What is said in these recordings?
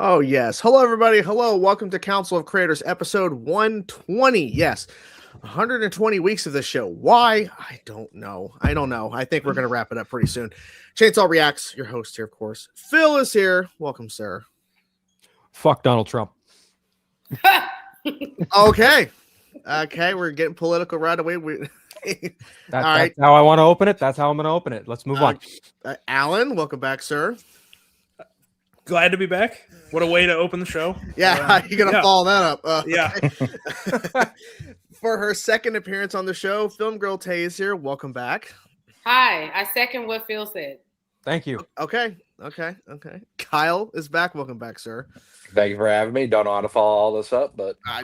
Oh, yes. Hello, everybody. Hello. Welcome to Council of Creators, episode 120. Yes. 120 weeks of this show. Why? I don't know. I think we're going to wrap it up pretty soon. Chainsaw Reacts, your host here, of course. Phil is here. Welcome, sir. Fuck Donald Trump. Okay. We're getting political right away. That's how I want to open it. That's how I'm going to open it. Let's move on. Alan, welcome back, sir. Glad to be back. What a way to open the show. Yeah, you're going to follow that up. Yeah. For her second appearance on the show, Film Girl Tay is here. Welcome back. Hi, I second what Phil said. Thank you. Okay. Kyle is back. Welcome back, sir. Thank you for having me. Don't know how to follow all this up, but I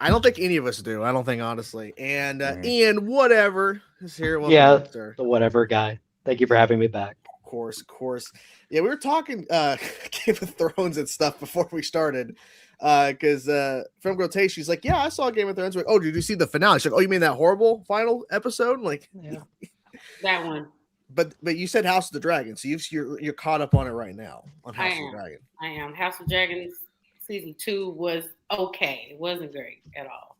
don't think any of us do. I don't think, honestly. And Ian, whatever, is here. Welcome back, sir. The whatever guy. Thank you for having me back. Of course. Yeah, we were talking Game of Thrones and stuff before we started. Because Film Girl Tay, she's like, yeah, I saw Game of Thrones. We're like, oh, did you see the finale? She's like, oh, you mean that horrible final episode? Like, yeah. That one. But you said House of the Dragon, so you're caught up on it right now on House of the Dragon. I am. House of Dragons season 2 was okay. It wasn't great at all.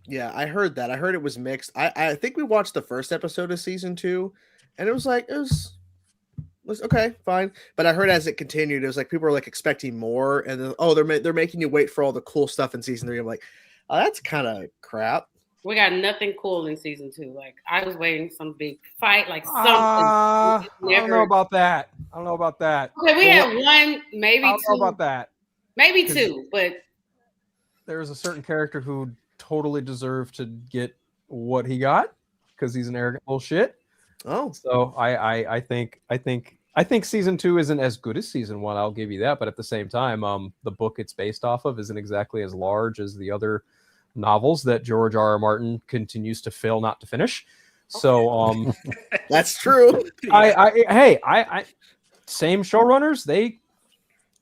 Yeah, I heard that. I heard it was mixed. I think we watched the first episode of season 2, and it was okay, fine. But I heard as it continued, it was like people were like expecting more, and then they're making you wait for all the cool stuff in season 3. I'm like, oh, that's kind of crap. We got nothing cool in season 2. Like I was waiting for some big fight, like something. I don't know about that. Okay, we had one, maybe I don't two. know about that. Maybe 2, but there's a certain character who totally deserved to get what he got because he's an arrogant bullshit. Oh, so I think season 2 isn't as good as season 1. I'll give you that, but at the same time, the book it's based off of isn't exactly as large as the other novels that George R.R. continues to fail not to finish. So that's true. I same showrunners, they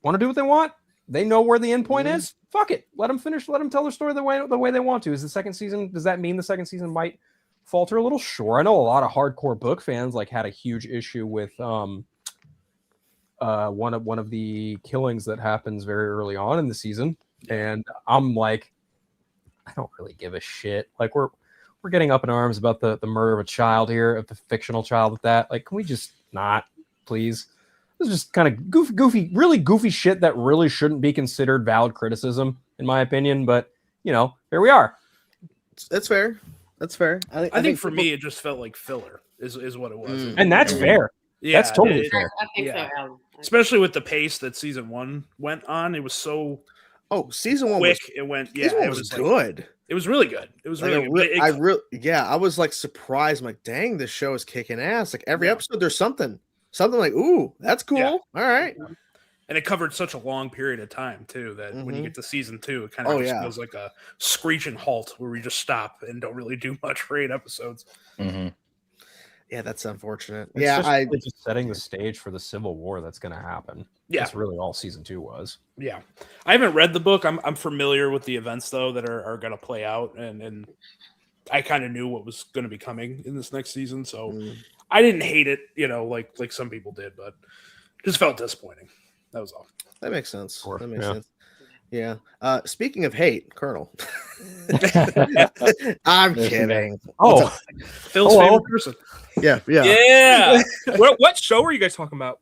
want to do what they want. They know where the end point is. Fuck it. Let them finish. Let them tell their story the way they want to. Is the second season, does that mean the second season might falter a little? Sure. I know a lot of hardcore book fans had a huge issue with one of the killings that happens very early on in the season. And I'm like, I don't really give a shit. Like we're getting up in arms about the murder of a child here, of the fictional child at that. Like, can we just not, please? This is just kind of really goofy shit that really shouldn't be considered valid criticism, in my opinion. But here we are. That's fair. I think for me, it just felt like filler is what it was. And that's fair. Yeah, that's totally fair. I think so, Alan. Especially with the pace that season 1 went on. It was so season 1 quick. It was good. It was really good. It was really good. I was like surprised. I'm like, dang, this show is kicking ass. Like every episode, there's something like, ooh, that's cool. Yeah. All right. And it covered such a long period of time too that when you get to season 2, it kind of just feels like a screeching halt where we just stop and don't really do much for 8 episodes. Mm-hmm. Yeah, that's unfortunate. It's just setting the stage for the Civil War that's going to happen. Yeah, that's really all season 2 was. Yeah, I haven't read the book. I'm familiar with the events though that are going to play out, and I kind of knew what was going to be coming in this next season, so I didn't hate it, like some people did, but just felt disappointing. That was all. That makes sense. That makes sense. Yeah. Speaking of hate, Colonel. I'm kidding. Oh, Phil's favorite person. Yeah. What show were you guys talking about?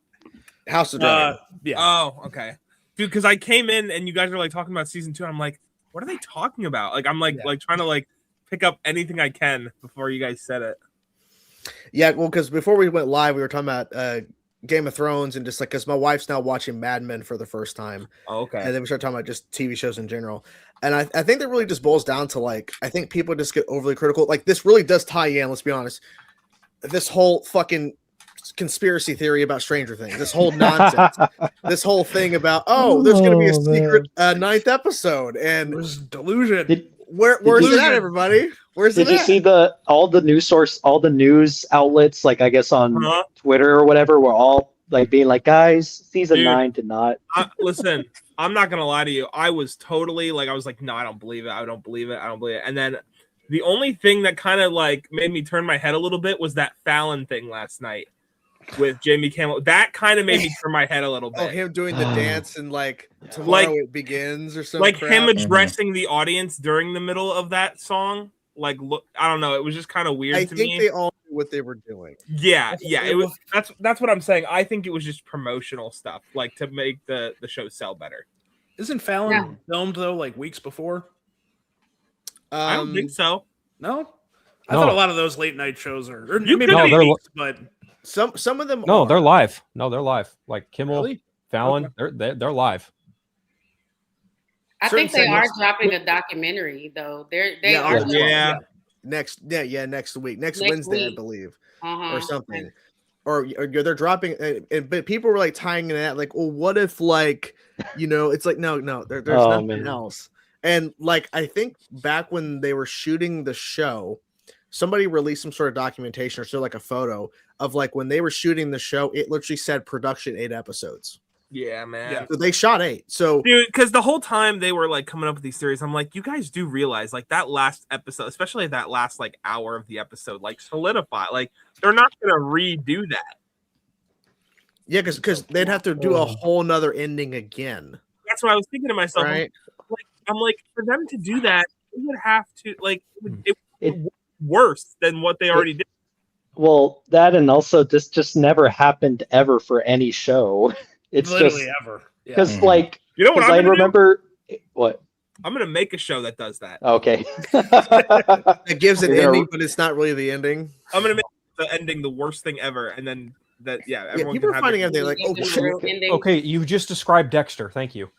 House of Dragon. Yeah. Oh, okay. Dude, because I came in and you guys are talking about season 2. And I'm like, what are they talking about? I'm trying to pick up anything I can before you guys said it. Yeah, well, because before we went live, we were talking about Game of Thrones and just because my wife's now watching Mad Men for the first time. Oh, okay. And then we started talking about just TV shows in general. And I think that really just boils down to I think people just get overly critical. Like this really does tie in, let's be honest. This whole fucking conspiracy theory about Stranger Things, this whole nonsense, this whole thing about, there's going to be a secret 9th episode. And there's delusion. Where's it at, everybody? Did you see all the news outlets, I guess on Twitter or whatever, were all being like, guys, season 9 did not. Listen, I'm not gonna lie to you. I was totally I was like, no, I don't believe it. And then the only thing that kind of made me turn my head a little bit was that Fallon thing last night. with Jamie Campbell. That kind of made me turn my head a little bit. Oh, him doing the dance and like tomorrow it begins or something. Like him addressing the audience during the middle of that song. Like, look, I don't know. It was just kind of weird to me. I think they all knew what they were doing. Yeah. It was. That's what I'm saying. I think it was just promotional stuff, like to make the show sell better. Isn't Fallon filmed though, like weeks before? I don't think so. No, I thought a lot of those late night shows are. Or maybe No, they're weeks, but some of them. No, are. they're live. No, they're live. Like Kimmel, Really? Fallon, they're live. I think Certain they are segments- dropping a documentary though. They Yeah, are. Yeah. Next week, next Next Wednesday, I week. believe, Uh-huh. or something. Or they're dropping, but people were like tying it at like, well, what if like, it's like no, there's nothing else. And like I think back when they were shooting the show, somebody released some sort of documentation or so like a photo of like when they were shooting the show, it literally said production 8 episodes. Yeah, man. Yeah. So they shot 8. So Dude, because the whole time they were like coming up with these theories, I'm like, you guys do realize like that last episode, especially that last like hour of the episode, like solidify, like they're not gonna redo that. yeah, because they'd have to do a whole nother ending again, That's what I was thinking to myself. right? I'm like, for them to do that, they would have to like it would be worse than what they already did. Well, that and also this just never happened ever for any show. It's literally just ever. Yeah. because like You know what I'm I gonna remember what. I'm gonna make a show that does that. Okay. It gives an You're gonna- ending, but it's not really the ending. I'm gonna make the ending the worst thing ever, and then that everyone people can are have finding their- out they're like, oh Give them shit. a real ending. Okay, you just described Dexter. Thank you.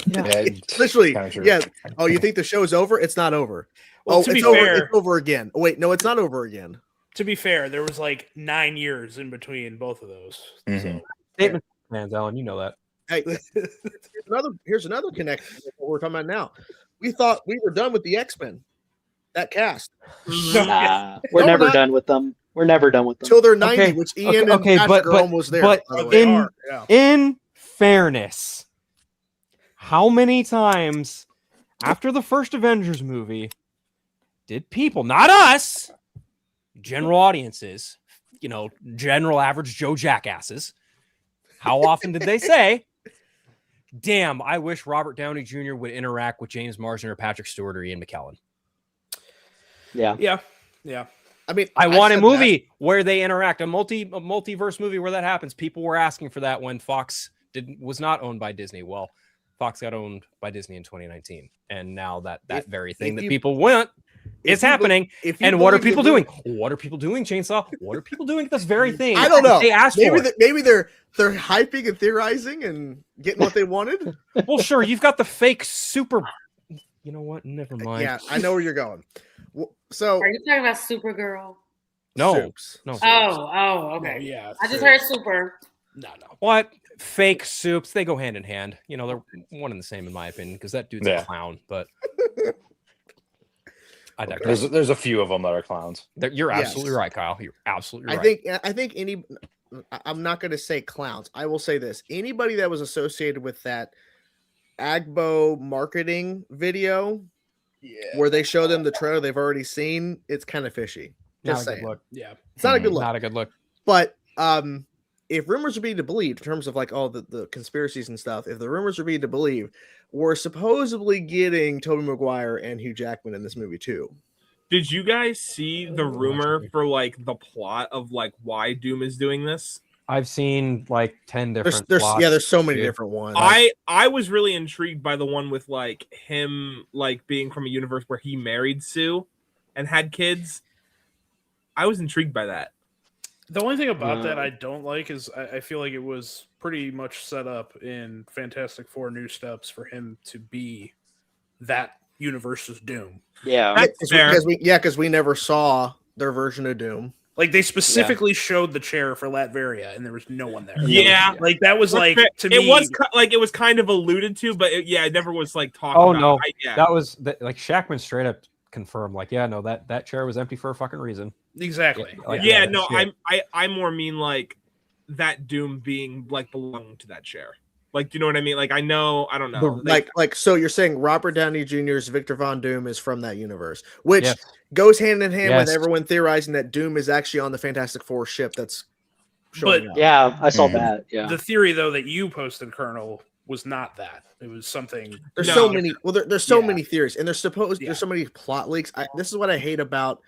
Yeah, Literally, kinda true. yeah. Oh, you think the show is over? It's not over. Well, to be it's over. fair- It's over again. Oh, wait, no, it's not over again. To be fair, there was like 9 years in between both of those. Mhm. Statement, man, Alan, you know that. Hey, here's another connection to what we're talking about now. We thought we were done with the X-Men, that cast, Nah, we're No, never not- done with them. We're never done with them. till they're 90, Okay, which Ian okay, and Patrick but- are almost there. but by the Oh, way. they in- are. Yeah. In fairness, how many times after the first Avengers movie did people, not us, general audiences, general average Joe jackasses, how often did they say, damn, I wish Robert Downey Jr. would interact with James Marsden or Patrick Stewart or Ian McKellen? Yeah. Yeah. I mean, I want a said movie where they interact, a multiverse movie where that happens. People were asking for that when Fox was not owned by Disney. Well, Fox got owned by Disney in 2019, and now that very thing that people want if is you be- happening. if you And what are believe people the doing? What are people doing, Chainsaw? What are people doing? This very thing. I don't know. They asked maybe for. maybe they're hyping and theorizing and getting what they wanted. Well, sure, you've got the fake super. You know what? Never mind. Yeah, I know where you're going. So Are you talking about Supergirl? No, Soups. no. Oh, okay. Oh, yeah. I just sure. heard Super. No. What? Fake soups, they go hand in hand. They're one and the same in my opinion, because that dude's Yeah. a clown. But I digress. There's a few of them that are clowns. You're Yes. absolutely right, Kyle. You're absolutely right. I think I'm not going to say clowns. I will say this: anybody that was associated with that Agbo marketing video where they show them the trailer they've already seen, it's kind of fishy. Not Just a good saying, look. Yeah. it's not a good look. Not a good look. But if rumors are being to believe in terms of like all the conspiracies and stuff, if the rumors are being to believe, we're supposedly getting Tobey Maguire and Hugh Jackman in this movie too. Did you guys see the rumor for like the plot of like why Doom is doing this? I've seen like 10 different. There's plots. there's so many dude. different ones. I was really intrigued by the one with like him like being from a universe where he married Sue and had kids. I was intrigued by that. The only thing about that I don't like is I feel like it was pretty much set up in Fantastic Four New Steps for him to be that universe's Doom. Yeah. That's fair. because we never saw their version of Doom. Like they specifically showed the chair for Latveria, and there was no one there. Yeah. like that was like to me. It was like it was kind of alluded to, but it never was like talked Oh about. no, Yeah. that was like Shackman straight up confirmed. Like, yeah, no, that chair was empty for a fucking reason. exactly. Like, yeah, yeah, no, shit. I more mean like that Doom being like belonging to that chair. Like, do you know what I mean? Like, I don't know. Like so you're saying Robert Downey Jr.'s Victor Von Doom is from that universe, which Yes. goes hand in hand with Yes. everyone theorizing that Doom is actually on the Fantastic Four ship that's showing up. Yeah, I saw Mhm. that. Yeah. The theory, though, that you posted, Colonel, was not that. It was something. There's No. so many. Well, there's so Yeah. many theories, and there's Yeah. so many plot leaks. This is what I hate about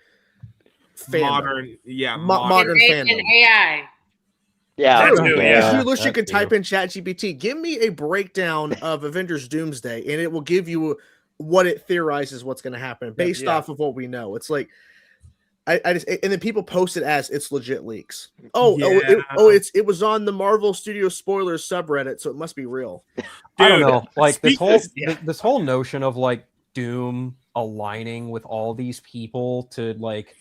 fandom. Modern, yeah, Modern And fandom. AI. Yeah. That's new, yeah. If you literally that could type too. in ChatGPT, give me a breakdown of Avengers Doomsday, and it will give you what it theorizes what's going to happen based yeah. off of what we know. It's like I just, and then people post it as it's legit leaks. It was on the Marvel Studios spoilers subreddit, so it must be real. I don't Dude, know. Like this whole yeah. this whole notion of like Doom aligning with all these people to like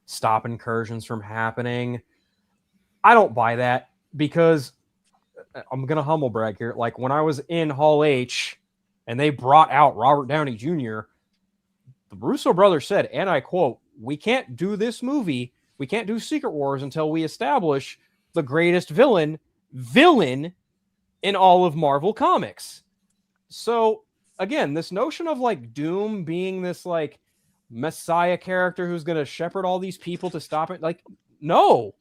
stop incursions from happening. I don't buy that because I'm gonna humble brag here. Like when I was in Hall H and they brought out Robert Downey Jr., the Russo brothers said, and I quote, "We can't do this movie. We can't do Secret Wars until we establish the greatest villain in all of Marvel Comics." So again, this notion of like Doom being this like messiah character who's going to shepherd all these people to stop it, like, no,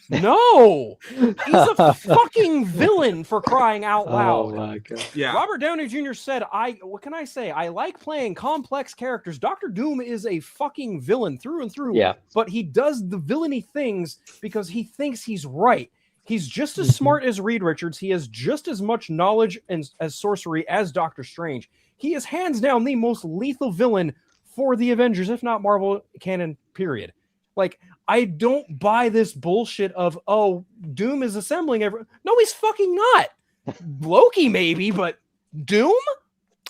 he's a fucking villain, for crying out loud. Oh my god. yeah. Robert Downey Jr. said, what can I say? I like playing complex characters. Dr. Doom is a fucking villain through and through. Yeah. But he does the villainy things because he thinks he's right. He's just as smart as Reed Richards. He has just as much knowledge as sorcery as Doctor Strange. He is hands down the most lethal villain for the Avengers, if not Marvel canon, period. Like, I don't buy this bullshit of, oh, Doom is assembling everyone. No, he's fucking not. Loki maybe, but Doom?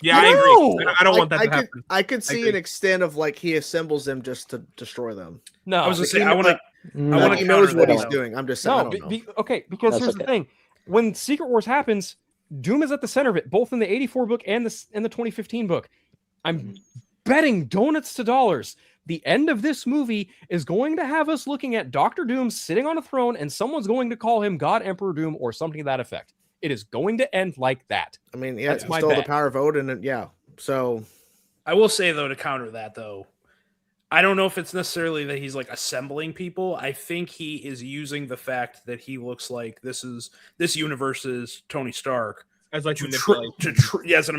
Yeah, I No! agree. I don't want that to I could, happen. I could see agree. an extent of like he assembles them just to destroy them. No. I was gonna say, he- I want to. like, I Like, wanna he knows counter what that, he's though. doing. I'm just saying. I No, don't know. okay, because That's here's the okay. thing. When Secret Wars happens, Doom is at the center of it, both in the 84 book and the 2015 book. I'm betting donuts to dollars. The end of this movie is going to have us looking at Doctor Doom sitting on a throne, and someone's going to call him God Emperor Doom or something to that effect. It is going to end like that. I mean, yeah, That's it's my still the bet. power vote, and yeah. So I will say though, to counter that though, I don't know if it's necessarily that he's like assembling people. I think he is using the fact that he looks like this universe is Tony Stark As like to manipulate. as a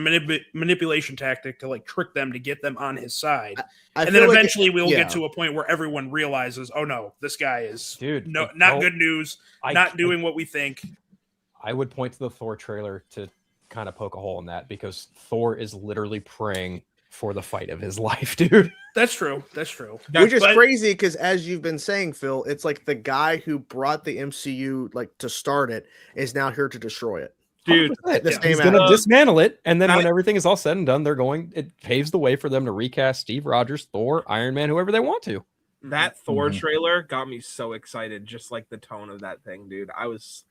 manipulation tactic to like trick them to get them on his side. I And feel then like eventually we'll yeah. get to a point where everyone realizes, oh no, this guy is Dude, not no, good news, I not can't- doing what we think. I would point to the Thor trailer to kind of poke a hole in that, because Thor is literally praying for the fight of his life, dude. That's true. That's true. Which is But- crazy because, as you've been saying, Phil, it's like the guy who brought the MCU like to start it is now here to destroy it. Dude, At the Yeah. same He's going to out. dismantle it, and then when I- everything is all said and done, it paves the way for them to recast Steve Rogers, Thor, Iron Man, whoever they want to. that Thor Mhm. trailer got me so excited. Just like the tone of that thing, dude. I was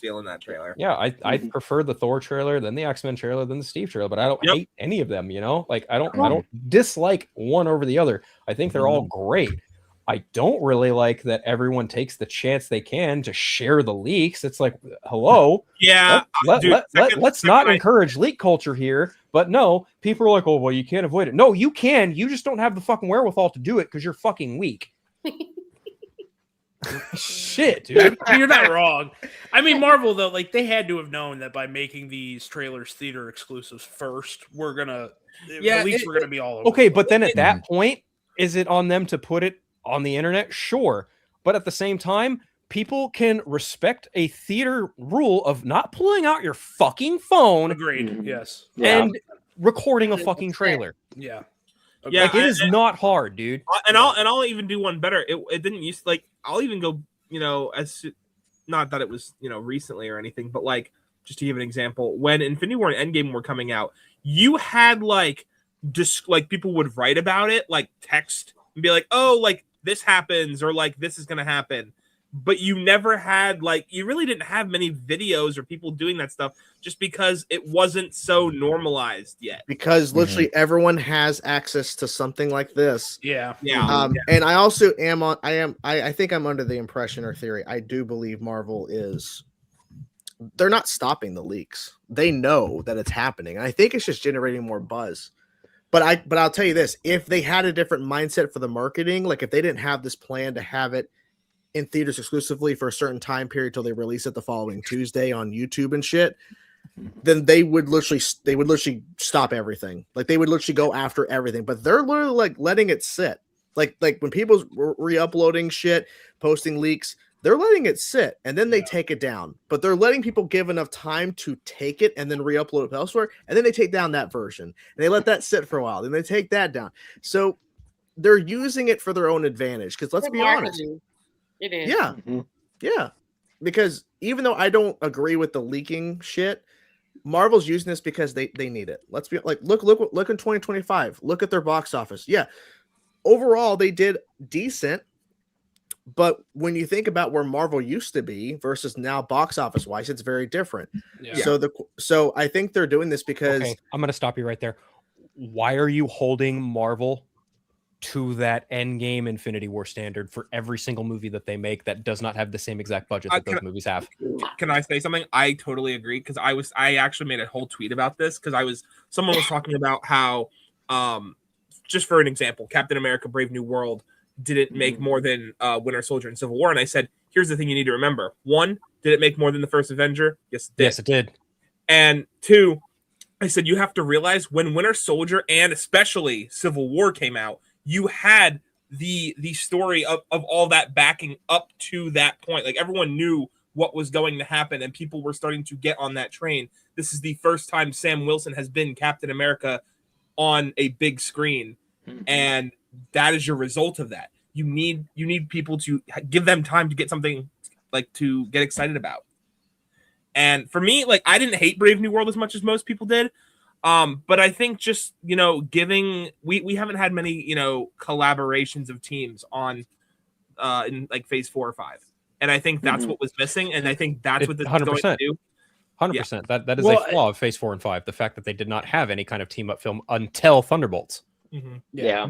feeling that trailer. Yeah, I prefer the Thor trailer than the X-Men trailer than the Steve trailer, but I don't Yep. hate any of them, you know? Like I don't dislike one over the other. I think they're all great. I don't really like that everyone takes the chance they can to share the leaks. It's like, hello, Yeah, dude, let's not encourage leak culture here. But no, people are like, oh, well, you can't avoid it. No, you can. You just don't have the fucking wherewithal to do it because you're fucking weak. Shit, dude. You're not wrong. I mean, Marvel though, like they had to have known that by making these trailers theater exclusives first, we're gonna Yeah, at least it- we're gonna be all over. Okay, but then at that point, is it on them to put it on the internet? Sure. But at the same time, people can respect a theater rule of not pulling out your fucking phone agreed. Mhm. Yes. Yeah. and recording a fucking trailer. Yeah. Yeah, Like, it is not hard, dude. and I'll even do one better. It didn't use like I'll even go, not that it was recently or anything, but like just to give an example, when Infinity War and Endgame were coming out, you had like just like people would write about it, like text and be like, oh, like this happens or like this is gonna happen. But you never had you really didn't have many videos or people doing that stuff just because it wasn't so normalized yet. Because literally everyone has access to something like this. Yeah. Yeah. And I also I think I'm under the impression or theory. I do believe Marvel they're not stopping the leaks. They know that it's happening. And I think it's just generating more buzz. But I'll tell you this, if they had a different mindset for the marketing, like if they didn't have this plan to have it in theaters exclusively for a certain time period till they release it the following Tuesday on YouTube and shit, then they would literally stop everything. Like they would literally go after everything. But they're literally like letting it sit. Like when people's re-uploading shit, posting leaks, they're letting it sit and then they take it down. But they're letting people give enough time to take it and then re-upload it elsewhere, and then they take down that version and they let that sit for a while. Then they take that down. So they're using it for their own advantage. Because let's be honest, it is. Yeah, yeah. Because even though I don't agree with the leaking shit, Marvel's using this because they need it. Let's be like, look in 2025. Look at their box office. Yeah, overall they did decent, but when you think about where Marvel used to be versus now box office wise, it's very different. Yeah. So I think they're doing this because I'm going to stop you right there. Why are you holding Marvel to that Endgame Infinity War standard for every single movie that they make that does not have the same exact budget that those movies have? Can I say something? I totally agree, because I actually made a whole tweet about this, because someone was talking about how just for an example, Captain America Brave New World didn't make more than Winter Soldier and Civil War, and I said, here's the thing you need to remember. One, did it make more than the first Avenger? Yes, it did. Yes, it did. And two, I said you have to realize when Winter Soldier and especially Civil War came out, you had the story of all that backing up to that point. Like everyone knew what was going to happen and people were starting to get on that train. This is the first time Sam Wilson has been Captain America on a big screen. And that is your result of that. You need people to give them time to get something like to get excited about. And for me, like I didn't hate Brave New World as much as most people did. But I think just, giving we haven't had many, collaborations of teams on in like phase 4 or 5. And I think that's what was missing. And I think that's what this is going to do. 100%. That is a flaw of phase 4 and 5. The fact that they did not have any kind of team up film until Thunderbolts. Yeah.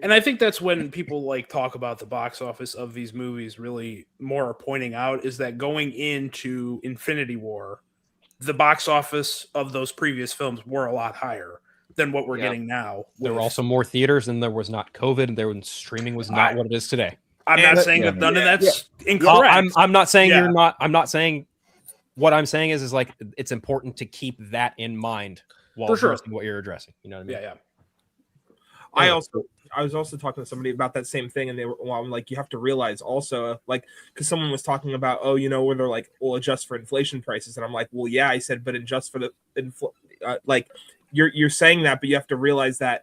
And I think that's when people like talk about the box office of these movies really more are pointing out is that going into Infinity War, the box office of those previous films were a lot higher than what we're getting now. There were also more theaters, and there was not COVID, and streaming was not what it is today. I'm not saying that none of that's incorrect. I'm not saying you're not. I'm not saying. What I'm saying is like it's important to keep that in mind while addressing what you're addressing. You know what I mean? Yeah. I was also talking to somebody about that same thing, and I'm like, you have to realize also, like, because someone was talking about, where they're like, we'll adjust for inflation prices, and I'm like, well, yeah, I said, but adjust for the like, you're saying that, but you have to realize that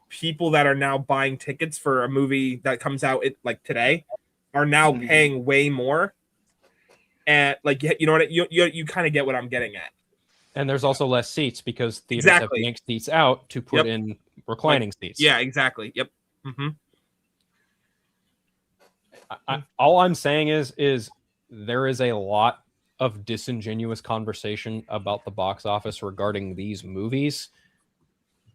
people that are now buying tickets for a movie that comes out like today are now paying way more, and like, you know what, you kind of get what I'm getting at. And there's also less seats because theaters have yanked seats out to put in reclining seats. Yeah, exactly. Yep. All I'm saying is there is a lot of disingenuous conversation about the box office regarding these movies.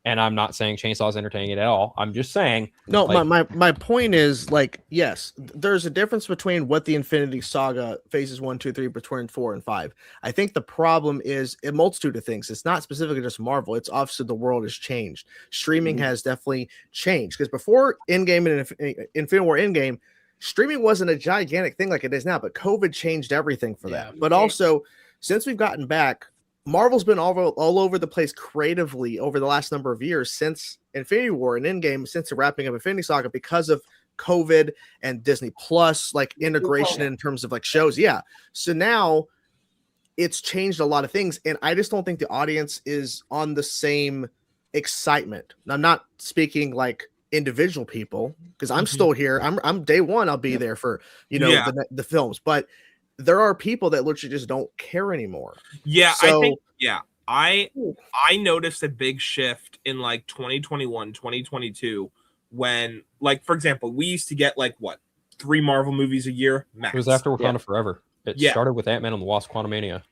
And I'm not saying Chainsaw's entertaining it at all. I'm just saying. No, my point is like, yes, there's a difference between what the Infinity Saga phases 1, 2, 3, between 4 and 5. I think the problem is a multitude of things. It's not specifically just Marvel. It's obviously the world has changed. Streaming has definitely changed because before Endgame and Infinity War Endgame, streaming wasn't a gigantic thing like it is now. But COVID changed everything for that. But also, since we've gotten back, Marvel's been all over the place creatively over the last number of years since Infinity War and Endgame, since the wrapping of Infinity Saga, because of COVID and Disney Plus, like integration in terms of like shows. Yeah. So now it's changed a lot of things. And I just don't think the audience is on the same excitement. I'm not speaking like individual people because I'm still here. I'm day one. I'll be there for, the films, but there are people that literally just don't care anymore. Yeah, so, I think, I noticed a big shift in like 2021, 2022 when, like, for example, we used to get like 3 Marvel movies a year max. It was after Wakanda Forever. It started with Ant-Man and the Wasp: Quantumania.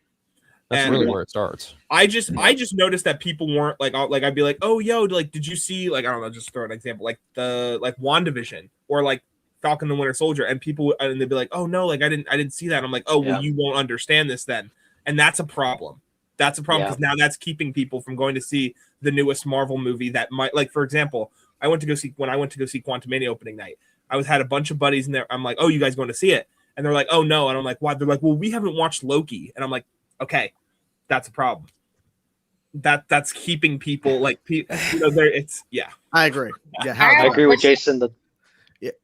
That's really where it starts. I just noticed that people weren't like I'd be like, oh yo, like did you see like I don't know, just throw an example like the WandaVision or like Falcon and Winter Soldier, and people and they'd be like, oh no, like I didn't see that. I'm like, oh well, you won't understand this then, and that's a problem. That's a problem because now that's keeping people from going to see the newest Marvel movie that might, like, for example, when I went to go see Quantumania opening night, I had a bunch of buddies in there. I'm like, oh, you guys going to see it? And they're like, oh no. And I'm like, why? They're like, well, we haven't watched Loki. And I'm like, okay, that's a problem. That's keeping people like, it's, yeah. I agree. Yeah, I agree with Jason.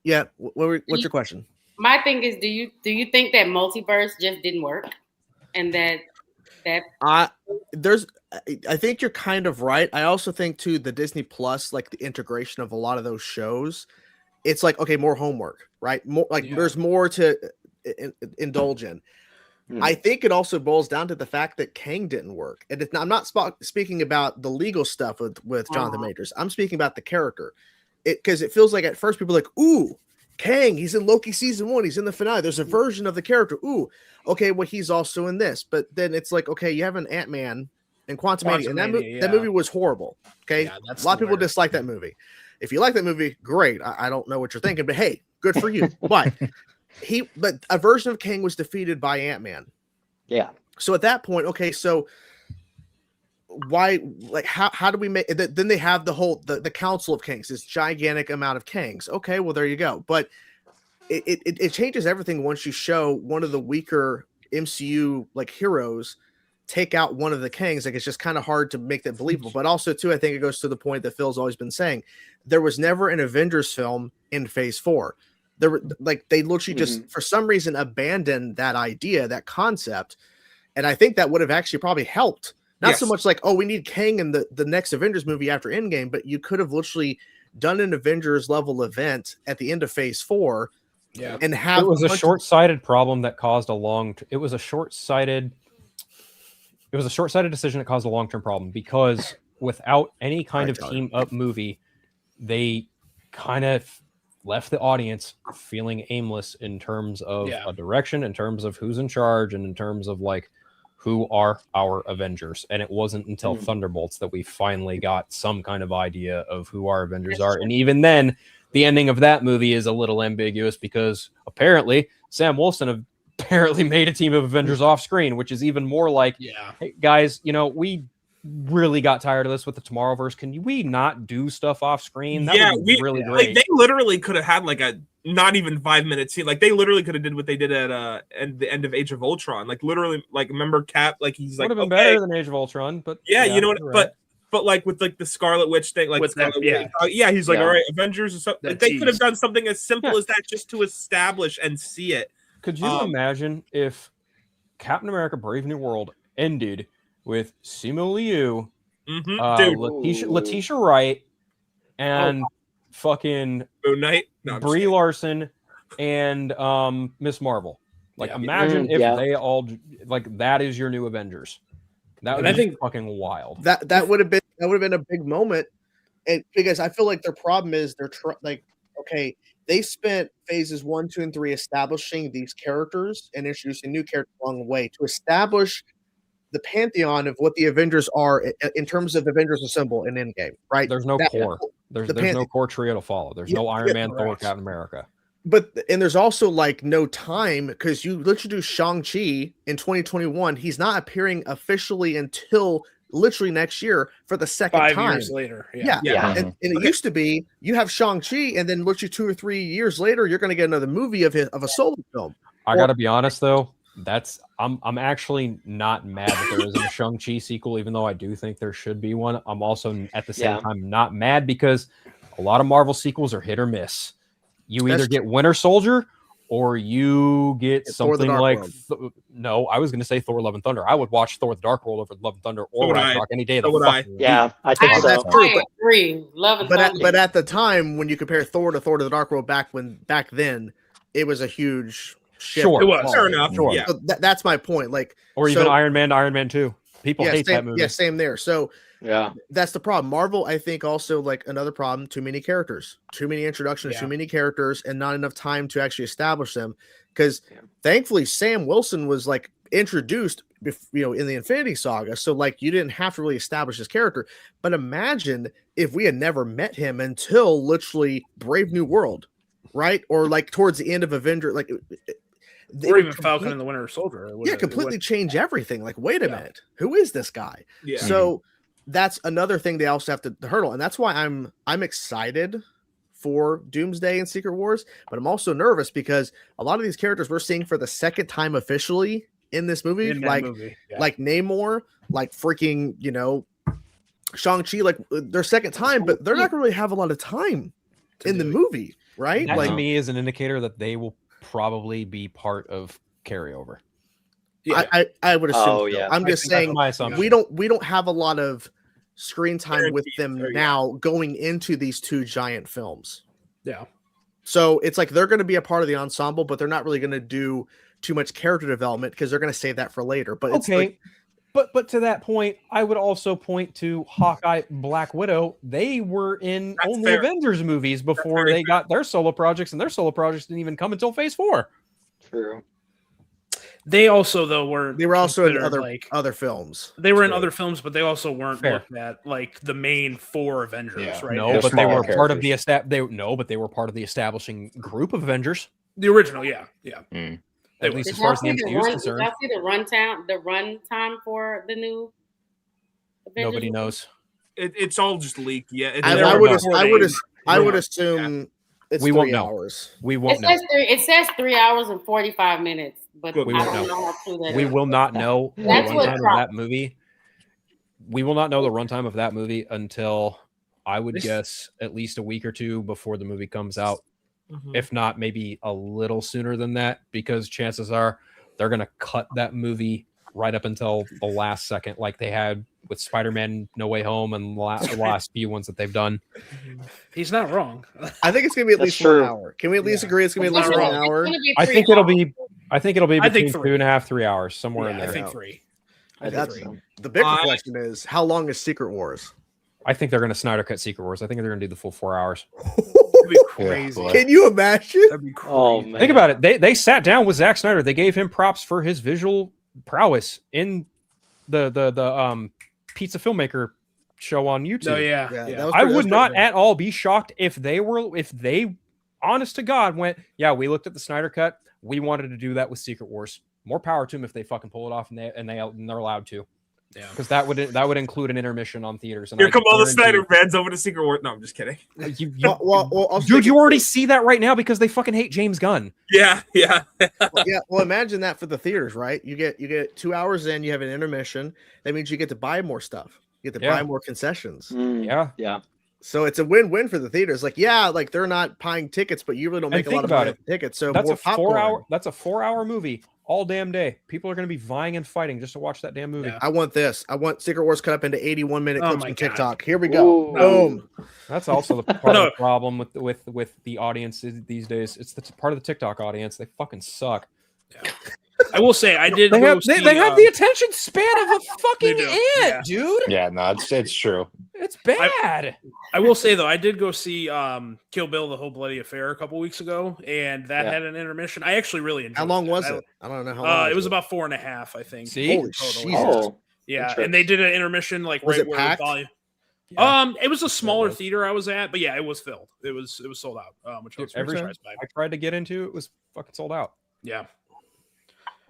Yeah. What's your question? My thing is, do you think that multiverse just didn't work, and that I think you're kind of right. I also think too the Disney Plus, like the integration of a lot of those shows, it's like, okay, more homework, right? More like there's more to indulge in. I think it also boils down to the fact that Kang didn't work, and I'm not speaking about the legal stuff with Jonathan Majors. I'm speaking about the character, because it feels like at first people are like, ooh, Kang, he's in Loki season 1, he's in the finale. There's a version of the character. Ooh, okay, well he's also in this, but then it's like, okay, you have an Ant-Man and Quantumania, and that movie was horrible. Okay, a lot of people dislike that movie. If you like that movie, great. I don't know what you're thinking, but hey, good for you. But a version of Kang was defeated by Ant-Man. Yeah. So at that point, okay, so why, like, how do we make that? Then they have the Council of Kangs, this gigantic amount of Kangs. Okay, well there you go. But it changes everything once you show one of the weaker MCU like heroes take out one of the Kangs. Like, it's just kind of hard to make that believable. But also too, I think it goes to the point that Phil's always been saying, there was never an Avengers film in Phase 4. They literally just for some reason abandoned that idea, that concept, and I think that would have actually probably helped. Not so much like, oh, we need Kang in the next Avengers movie after Endgame, but you could have literally done an Avengers level event at the end of Phase 4, and have it was a short-sighted problem that caused it was a short-sighted decision that caused a long-term problem, because without any kind of team up movie, they kind of left the audience feeling aimless in terms of a direction, in terms of who's in charge, and in terms of like who are our Avengers. And it wasn't until Thunderbolts that we finally got some kind of idea of who our Avengers are. And even then, the ending of that movie is a little ambiguous, because apparently Sam Wilson apparently made a team of Avengers off screen, which is even more like, hey, guys, we really got tired of this with the Tomorrowverse. Can we not do stuff off screen? That would be really great. Like, they literally could have had like a not even 5-minute scene. Like, they literally could have did what they did at the end of Age of Ultron. Like, literally, like, remember Cap? Like, he's like, would have been better than Age of Ultron, but you know what? Right. But like with like the Scarlet Witch thing, like With Scarlet that, Witch, he's like, all right, Avengers or something. That They could have tease. done something as simple as that just to establish and see it. Could you imagine if Captain America: Brave New World ended with Simu Liu, Letitia Wright, and fucking Moon Knight, Brie Larson, and Miss Marvel? Like, imagine if they all like that is your new Avengers. That would be fucking wild. That would have been a big moment, and because I feel like their problem is they spent phases 1, 2, and 3 establishing these characters and introducing new characters along the way to establish the pantheon of what the Avengers are in terms of Avengers Assemble in Endgame, right? There's no core. There's no core trio to follow. There's no Iron Man, Thor, Captain America. But there's also like no time, because you literally do Shang-Chi in 2021. He's not appearing officially until literally next year for the second 5 time. years later. Yeah. And it used to be you have Shang-Chi, and then literally 2 or 3 years later, you're going to get another movie of a solo film. I got to be honest though, I'm actually not mad that there isn't a Shang-Chi sequel, even though I do think there should be one. I'm also at the same time not mad, because a lot of Marvel sequels are hit or miss. You either get Winter Soldier or you get something like no, I was going to say Thor: Love and Thunder. I would watch Thor: The Dark World over Love and Thunder or Ragnarok any day. I think so. That's true. I agree. Love and Thunder. But at the time, when you compare Thor to the Dark World back then, it was a huge shift. Sure, it was fair enough. Sure. Yeah, So that's my point. Like, or even Iron Man to Iron Man 2. People hate that movie. Yeah, same there. So that's the problem. Marvel, I think, also like another problem: too many characters, too many introductions, too many characters, and not enough time to actually establish them. Because thankfully, Sam Wilson was like introduced, in the Infinity Saga, so like you didn't have to really establish his character. But imagine if we had never met him until literally Brave New World, right? Or like towards the end of Avenger, like. Or even Falcon and the Winter Soldier. Completely change everything. Like, wait a minute, who is this guy? So that's another thing they also have to hurdle, and that's why I'm excited for Doomsday and Secret Wars, but I'm also nervous because a lot of these characters we're seeing for the second time officially in this movie, In that movie, yeah. like Namor, like freaking, Shang-Chi, like their second time, but they're not going to really have a lot of time in the movie, right? That Like to me is an indicator that they will probably be part of carryover. Yeah. I would assume. Oh, so. yeah. I'm just saying my assumption. we don't have a lot of screen time with them now going into these two giant films. Yeah. So it's like they're going to be a part of the ensemble, but they're not really going to do too much character development because they're going to save that for later. But it's like, but to that point, I would also point to Hawkeye, Black Widow. They were in That's only fair. Avengers movies before very they got their solo projects, and their solo projects didn't even come until Phase 4. True. They also though were also in considered, other films. They were in True. other films, but they also weren't Fair. looked at like the main 4 Avengers, Yeah. right? No, They're but they smaller were part of characters. but they were part of the establishing group of Avengers. The original, yeah. Mm. At least as far as the MCU is concerned. Did y'all see the run time for the new Avengers? Nobody knows. It's all just leaked. Yeah, it's I never would been I would Yeah. assume it's We 3 won't know. hours. We It won't know. says, it says 3 hours and 45 minutes, but Good. We I won't don't know. know how true that We is. will not know the That's what runtime of dropped. that movie. We will not know the runtime of that movie until I would guess at least a week or two before the movie comes out. Mhm. If not, maybe a little sooner than that, because chances are they're going to cut that movie right up until the last second, like they had with Spider-Man No Way Home and the last few ones that they've done. He's not wrong. I think it's going to be at That's least true. 1 hour. Can we at least Yeah. agree it's going to be at least It's 1 gonna hour? I think it'll be I think between 3. 2.5, 3 hours, somewhere in Yeah, I there. think 3. I think That's 3. the bigger I- question is how long is Secret Wars? I think they're going to Snyder cut Secret Wars. I think they're going to do the full 4 hours. That'd be Yeah, crazy. boy. Can you imagine? That'd be crazy. Oh man. Think about it. They sat down with Zack Snyder. They gave him props for his visual prowess in the pizza filmmaker show on YouTube. Oh yeah, Yeah, yeah. that was I pretty- would that's not pretty at all be shocked if they honest to God went, yeah, we looked at the Snyder cut. We wanted to do that with Secret Wars. More power to them if they fucking pull it off and they're allowed to. Yeah. Because that would include an intermission on theaters. And Here I come all the guarantee Snyder fans over to Secret Wars. No, I'm just kidding. you, Well, I'll dude, take you it- already see that right now because they fucking hate James Gunn. Yeah. yeah, well, imagine that for the theaters, right? You get 2 hours in, you have an intermission. That means you get to buy more stuff. You get to Yeah. buy more concessions. Mm, Yeah. yeah. So it's a win-win for the theaters. Like, yeah, like they're not buying tickets, but you really don't And make a think lot of about money it. off the tickets. So That's more a popcorn. That's a 4-hour movie all damn day. People are going to be vying and fighting just to watch that damn movie. Yeah. I want this. I want Secret Wars cut up into 81-minute Oh clips my from God. TikTok. Here we go. Ooh. Boom. That's also the part No. of the problem with the audience these days. It's the part of the TikTok audience. They fucking suck. I will say I did. They go have see, they have the attention span of a fucking do, ant, yeah. dude. Yeah, no, it's true. It's bad. I will say though, I did go see Kill Bill: The Whole Bloody Affair a couple weeks ago, and that Yeah. had an intermission. I actually really enjoyed. How long that. was I- it? I don't know how long. It was about 4.5, I think. See? Holy total. Jesus. Oh. Yeah, Interesting. and they did an intermission like Was right it where packed? volume. Yeah. It was a smaller was. theater I was at, but yeah, it was filled. It was sold out, which I was Dude, every surprised by. I tried to get into it was fucking sold out. Yeah.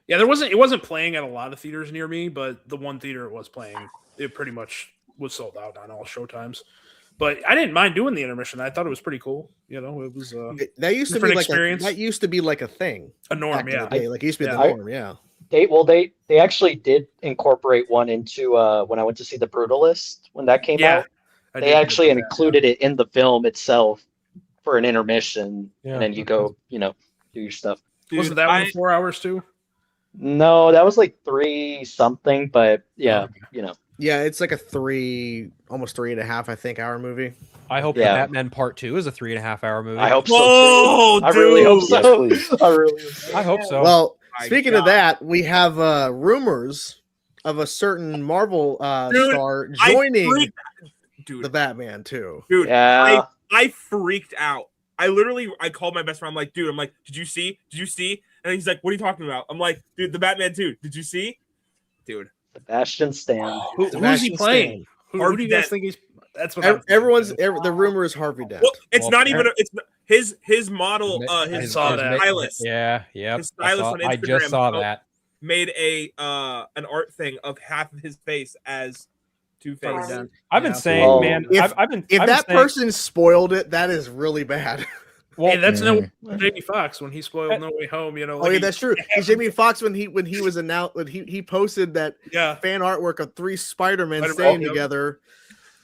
Yeah, it wasn't playing at a lot of theaters near me, but the one theater it was playing, it pretty much was sold out on all showtimes. But I didn't mind doing the intermission. I thought it was pretty cool. You know, it was That used to be different like experience. that used to be like a thing. a norm, back in yeah. the day. Like it used to be Yeah. the norm, yeah. They actually did incorporate one into when I went to see The Brutalist when that came Yeah. out. I They did actually do that, included it in the film itself for an intermission, Yeah. and then you go, do your stuff. yeah. Wasn't that one 4 hours too? No, that was like 3 something, but yeah, Yeah, it's like almost 3.5, I think, hour movie. I hope Yeah. the Batman Part 2 is a 3.5 hour movie. I hope so. Whoa, Too. I really hope dude. so. Yes, please. I really hope so. I hope so. Well, my speaking of God. that, we have rumors of a certain Marvel Dude, star I joining freaked- dude, the Batman too. dude, Yeah. I freaked out. I called my best friend. I'm like, dude, did you see? Did you see? And he's like, what are you talking about? I'm like, dude, the Batman 2. Did you see? Dude. Sebastian Stan. Who's he Sebastian playing? Who do Harvey you guys Dent. think he's? That's what Stan. I'm thinking. The rumor is Harvey Dent. Well, it's Well, not even. It's his model. His saw that. stylist Yeah. His stylist on I just Instagram saw felt- that. made an art thing of half of his face as Probably Two-Face. done. I've been Yeah. saying, Oh. man, If- I've been If I've been that saying- person spoiled it, that is really bad. well, Hey, that's no Mhm. Jamie Foxx when he spoiled No Way Home. You know. Oh yeah, like, that's true. 'Cause Jamie Foxx when he was announced when he posted that yeah. fan artwork of 3 Spider-Men Spider-Man, staying yep. together.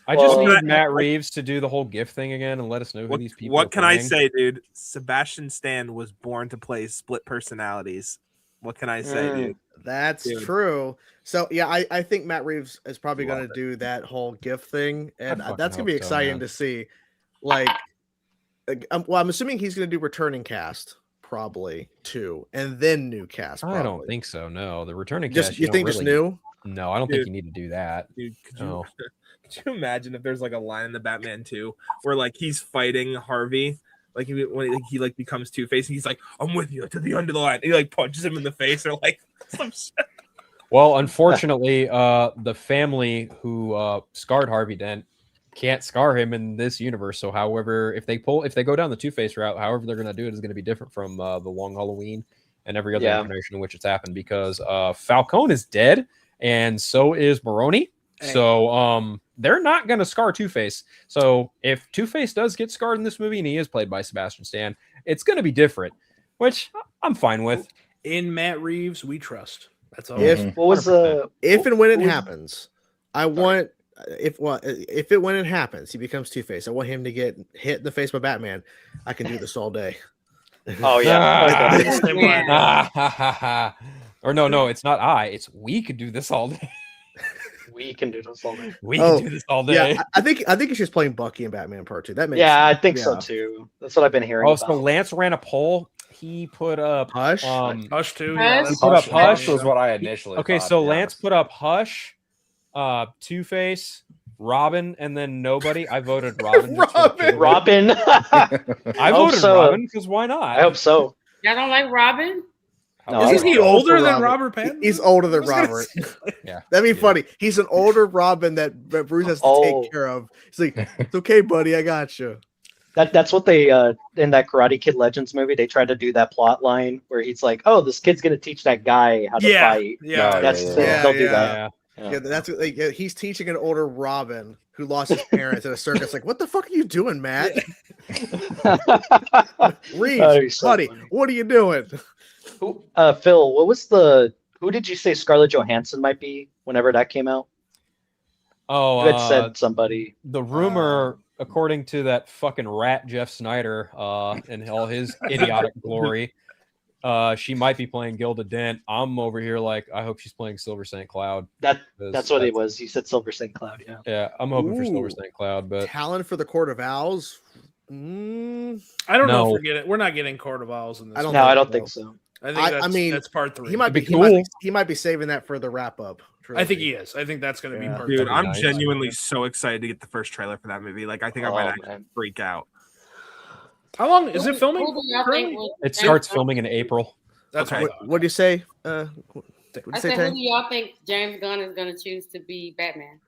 I just Well, need Matt Reeves to do the whole gift thing again and let us know who these people. What are can I playing. say, dude? Sebastian Stan was born to play split personalities. What can I say, dude? That's Dude. true. So yeah, I think Matt Reeves is probably Love going to do that whole gift thing, and fucking that's going to be hope so, exciting man. to see. Like, I'm assuming he's going to do returning cast probably too, and then new cast. Probably. I don't think so. No, the returning Just cast. you think don't just really- new? No, I don't Dude. think you need to do that. Dude, could you No. could you imagine if there's like a line in the Batman 2 where like he's fighting Harvey, like when he like becomes Two-Face, and he's like, "I'm with you to the end of the line," and he like punches him in the face or like some shit. Well, unfortunately, the family who scarred Harvey Dent can't scar him in this universe. So, however, if they go down the Two-Face route, however they're going to do it is going to be different from the Long Halloween and every other Yeah. incarnation in which it's happened, because Falcone is dead and so is Maroni. Hey. So they're not going to scar Two-Face. So if Two-Face does get scarred in this movie and he is played by Sebastian Stan, it's going to be different, which I'm fine with. In Matt Reeves, we trust. That's all. If Mhm. What was 100%. if and when it what was- happens, I want if it when it happens, he becomes Two-Face. I want him to get hit in the face by Batman. I can do this all day. Oh yeah. Same line. Or no, it's not it's we could do this all day. We can do this all day. We Oh, can do this all day. Yeah, I think he's just playing Bucky in Batman Part 2. That makes Yeah, I sense. think so Yeah. too. That's what I've been hearing. Oh, so about. Lance ran a poll. He put up Hush. Hush too. Hush. Yeah, He that's put up Hush. Hush. was what I initially. okay, thought, so to be Lance honest. put up Hush, Two-Face, Robin, and then nobody. I voted Robin. just for the Robin. kill. Robin. I hope voted so. Robin because why not? I hope so. Y'all don't like Robin? No, I Isn't he He's older for than Robert Pattinson? He's older I than was gonna Robert. say, Yeah. That'd be Yeah. funny. He's an older Robin that Bruce has to Oh. take care of. He's like, it's okay, buddy. I got you. That's what they in that Karate Kid Legends movie, they tried to do that plot line where he's like, "Oh, this kid's gonna teach that guy how to Yeah, fight." yeah. No, That's yeah. they'll do Yeah. that. Yeah. Yeah, that's what he's teaching an older Robin who lost his parents at a circus. Like, what the fuck are you doing, Matt? Reeves, Oh, you're so buddy, funny. what are you doing? Who, Phil, who did you say Scarlett Johansson might be whenever that came out? Oh, You had said somebody. the rumor, according to that fucking rat Jeff Snyder, and all his idiotic glory, she might be playing Gilda Dent. I'm over here like, I hope she's playing Silver St. Cloud. That's what it was. You said Silver St. Cloud, yeah. Yeah, I'm hoping for Silver Ooh. St. Cloud, but Talent for the Court of Owls. I don't know No. if we're getting. We're not getting Court of Owls in this. I don't No, think I don't so. think so. I think I that's, mean, that's part 3. He might be. It'd be He, cool. he might be saving that for the wrap up. I think he is. I think that's going to be Yeah. part Dude, 3. That'd be I'm nice. genuinely so excited to get the first trailer for that movie. Like, I think I Oh, might actually man. freak out. How long is it filming? Who do y'all currently? think will- it starts filming in April. That's Okay. What do you say? What I do you say, said, who Tay? do y'all think James Gunn is going to choose to be Batman?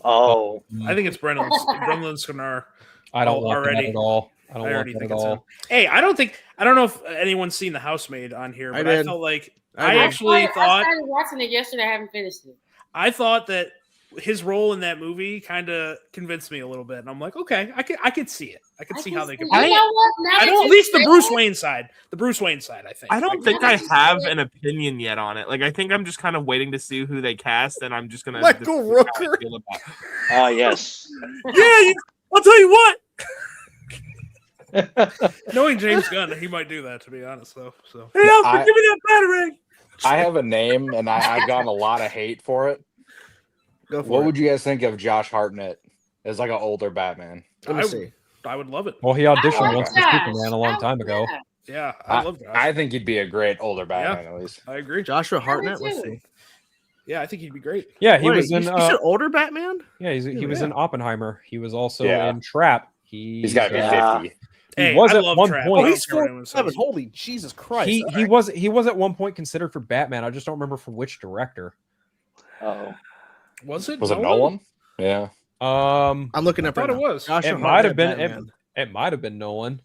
Oh, I think it's Brendan Skinner. I don't Oh, want that already. at all. I don't I want already that think at it's all. him. Hey, I don't know if anyone's seen The Housemaid on here, I but I did. felt like I I did. actually I thought started watching it yesterday. I haven't finished it. I thought that his role in that movie kind of convinced me a little bit, and I'm like, okay, I could see it. I could see how they could. You know what? Now I that don't. At you least the say Bruce it, Wayne side. The Bruce Wayne side. I think. I don't Like, think I Like, have an opinion yet on it. Like, I think I'm just kind of waiting to see who they cast, and I'm just gonna. Michael decide how I Rooker. feel about it. yes. I'll tell you what. knowing James Gunn, he might do that. To be honest, though. So Hey, Alfred, I- give me that batarang. I have a name, and I've gotten a lot of hate for it. Go for What it. would you guys think of Josh Hartnett as like an older Batman? Let me I- see. I would love it. Well, he I auditioned like once for Josh. Superman a long I time like ago. Josh. Yeah, I love Josh. I think he'd be a great older Batman at least. I agree. Joshua I Hartnett. do Let's too. see. Yeah, I think he'd be great. Yeah, he Wait, was in. you said older Batman? Yeah, he was Yeah. in Oppenheimer. He was also Yeah. in Trap. He's got to be Yeah. 50. Hey, was I at love one Trap. point- I Oh, don't he's care what anyone 47. says. Holy Jesus Christ! he was at one point considered for Batman. I just don't remember for which director. Oh, Was it? Was it Nolan? Yeah. Um, I'm looking I up thought right it now. was. Joshua it might have Hartnett, been. Batman. It might have been Nolan.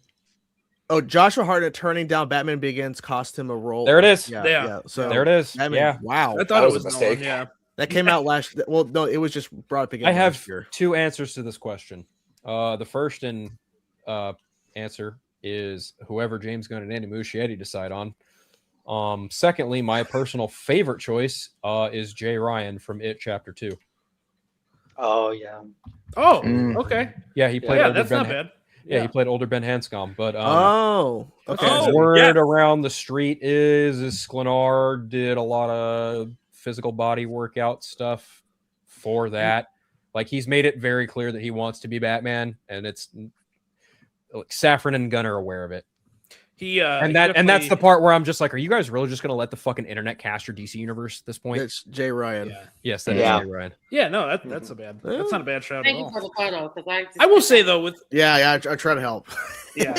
Oh, Joshua Hartnett turning down Batman Begins cost him a role. There it is. Yeah, Yeah. yeah. So There it is. Batman, yeah, wow. I thought That it was a was Nolan. mistake. Yeah. That came out last. Well, no, it was just brought up again. I have last year. 2 answers to this question. The first answer is whoever James Gunn and Andy Muschietti decide on. Secondly, my personal favorite choice is Jay Ryan from It Chapter 2. Oh yeah. Oh, Mm. okay. Yeah, he played Yeah, older that's Ben. not bad. Yeah, he played older Ben Hanscom. But Oh, okay. Oh, word yes. around the street is Sklenar did a lot of physical body workout stuff for that. Like he's made it very clear that he wants to be Batman, and it's like Safran and Gunn are aware of it. And that's the part where I'm just like, are you guys really just gonna let the fucking internet cast your DC universe at this point? It's Jay Ryan. Yeah. Yes, that is Yeah. Jay Ryan. Yeah, no, that's a bad. That's not a bad shout at Thank you all. for the photo because I will say though, with Yeah, I try to help. yeah,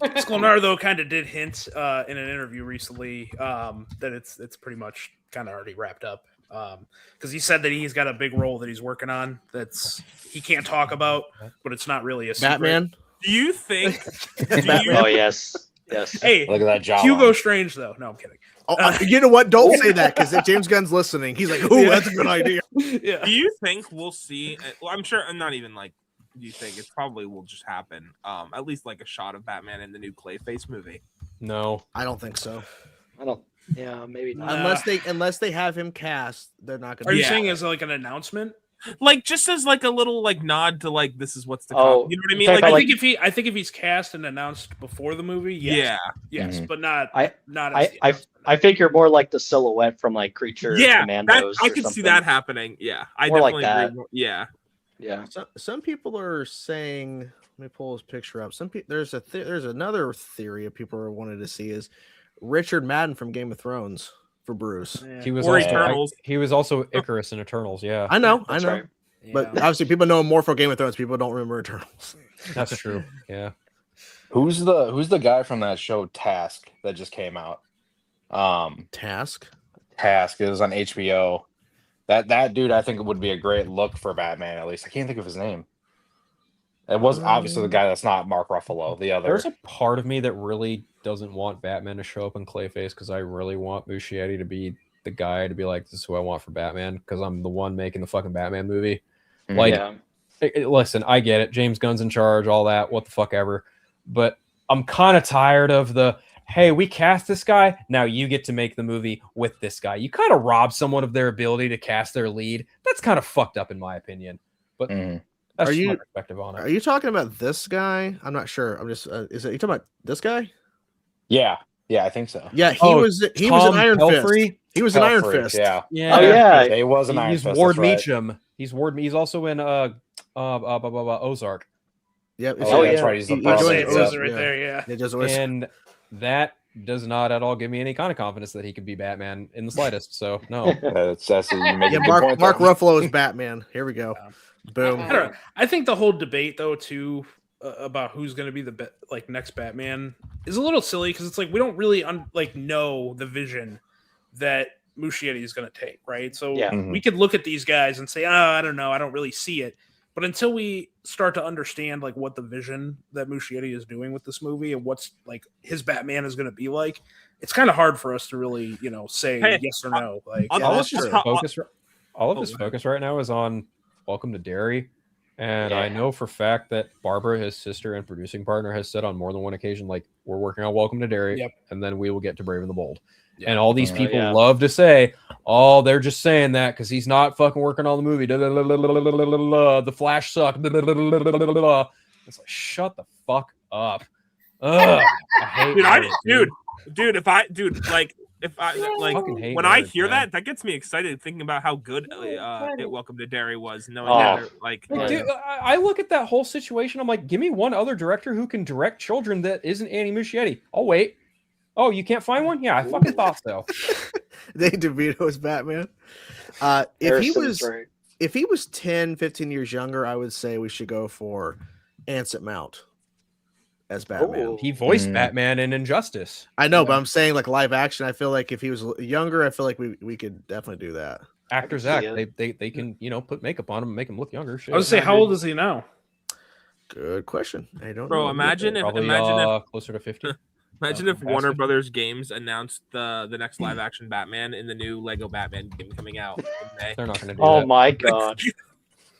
Sklenar though kind of did hint in an interview recently that it's pretty much kind of already wrapped up because he said that he's got a big role that he's working on that's he can't talk about, but it's not really a secret. Batman. Do you think? Oh yes. Hey, Look at that job. Hugo Strange though. No, I'm kidding. Oh, you know what? Don't say that because if James Gunn's listening, he's like, "Oh, that's a good idea." Yeah. Do you think we'll see? Well, I'm sure. I'm not even like. Do you think it probably will just happen? At least like a shot of Batman in the new Clayface movie. No. I don't think so. I don't. Yeah, maybe not. Unless they have him cast, they're not going Are to. you Yeah. saying as like an announcement? Like just as like a little like nod to like this is what's to come. Oh, You know what I mean? talking Like, about, I think if he's cast and announced before the movie, yes. Yes, Mhm. but not I- not. I figure more like the silhouette from like Creature yeah, Commandos. I or could see something. that happening. Yeah, I More like definitely that. agree. Yeah, Yeah. Some people are saying. Let me pull his picture up. Some people there's another theory of people are wanted to see is Richard Madden from Game of Thrones for Bruce. He was Or also Eternals. he was also Icarus in Eternals. Yeah, I know, That's right. but obviously people know him more from Game of Thrones. People don't remember Eternals. that's true. Yeah. Who's the guy from that show Task that just came out? Task. Task. It was on HBO. That dude, I think it would be a great look for Batman. At least I can't think of his name. It was obviously the guy that's not Mark Ruffalo. The other. There's a part of me that really doesn't want Batman to show up in Clayface because I really want Muschietti to be the guy to be like, this is who I want for Batman because I'm the one making the fucking Batman movie. Like, Yeah. listen, I get it. James Gunn's in charge, all that, what the fuck ever. But I'm kind of tired of the, hey, we cast this guy. Now you get to make the movie with this guy. You kind of rob someone of their ability to cast their lead. That's kind of fucked up in my opinion. But Mhm. that's Are just you- my perspective on it. Are you talking about this guy? I'm not sure. I'm just. Is it you talking about this guy? Yeah, I think so. Yeah, he Oh, was. He Tom was an Iron Pelfrey? Fist. He was an Iron Pelfrey, Fist. Yeah. Oh yeah. He was an Iron He's Fist. Ward that's right. Meacham. He's Ward. He's also in Ozark. Yep. Oh, yeah. that's right. He's the He I'd boss. say joined it Oz- was right yeah. there. Yeah. It just was. And that does not at all give me any kind of confidence that he could be Batman in the slightest. So no. That's you make Yeah, a good Mark point Mark there. Ruffalo is Batman. Here we go. Boom. I don't know. I think the whole debate though too about who's going to be the next Batman is a little silly because it's like we don't really know the vision that Muschietti is going to take, right? So Yeah. Mhm. we could look at these guys and say, "Oh, I don't know, I don't really see it." But until we start to understand like what the vision that Muschietti is doing with this movie and what's like his Batman is going to be like, it's kind of hard for us to really, say Hey, yes or no. Like, I'll- Yeah, all that's of his true. focus, all of Oh, his go ahead. focus right now is on Welcome to Derry, and I Yeah. know for fact that Barbara, his sister and producing partner, has said on more than one occasion, like, we're working on Welcome to Derry, Yep. and then we will get to Brave and the Bold. Yeah. And all these Oh, people yeah. love to say, "Oh, they're just saying that because he's not fucking working on the movie." The Flash sucked. It's like, shut the fuck up. Ugh, I hate nerds, fucking hate when I nerds, hear man. that gets me excited thinking about how good it Welcome to Derry was. Knowing Oh. that like Like, dude, I look at that whole situation. I'm like, give me one other director who can direct children that isn't Andy Muschietti. I'll wait. Oh, you can't find one? Yeah, I fucking thought so. Danny DeVito is Batman. If he was 10, 15 years younger, I would say we should go for Ansett Mount as Batman. Ooh. He voiced Mm. Batman in Injustice. I know, but I'm saying like live action. I feel like if he was younger, I feel like we could definitely do that. Actors see act. it. They can put makeup on him and make him look younger. Shit. I was say, how old is he now? Good question. I don't Bro, know. imagine if Probably imagine if closer to 50. Imagine Oh, if Warner fantastic. Brothers Games announced the next live action Batman in the new Lego Batman game coming out in May. They're not going to do Oh that. my god.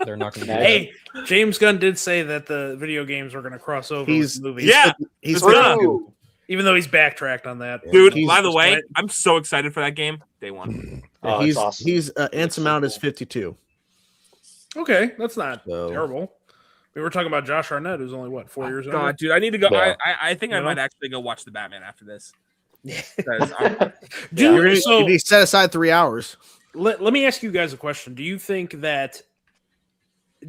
They're not going to do Hey, that. Hey, James Gunn did say that the video games were going to cross over He's with movies. Yeah, he's it's 52. Even though he's backtracked on that. Dude, He's- by the way, Right. I'm so excited for that game. Day one. Oh, he's it's awesome. he's Ansem Mount is 52. Okay, that's not So- terrible. We were talking about Josh Arnett, who's only what 4 years old. God, dude, I need to go. Yeah. I think I You know? might actually go watch the Batman after this. Yeah. 'Cause I'm- Dude, You're gonna, so you need to set aside 3 hours. let me ask you guys a question. Do you think that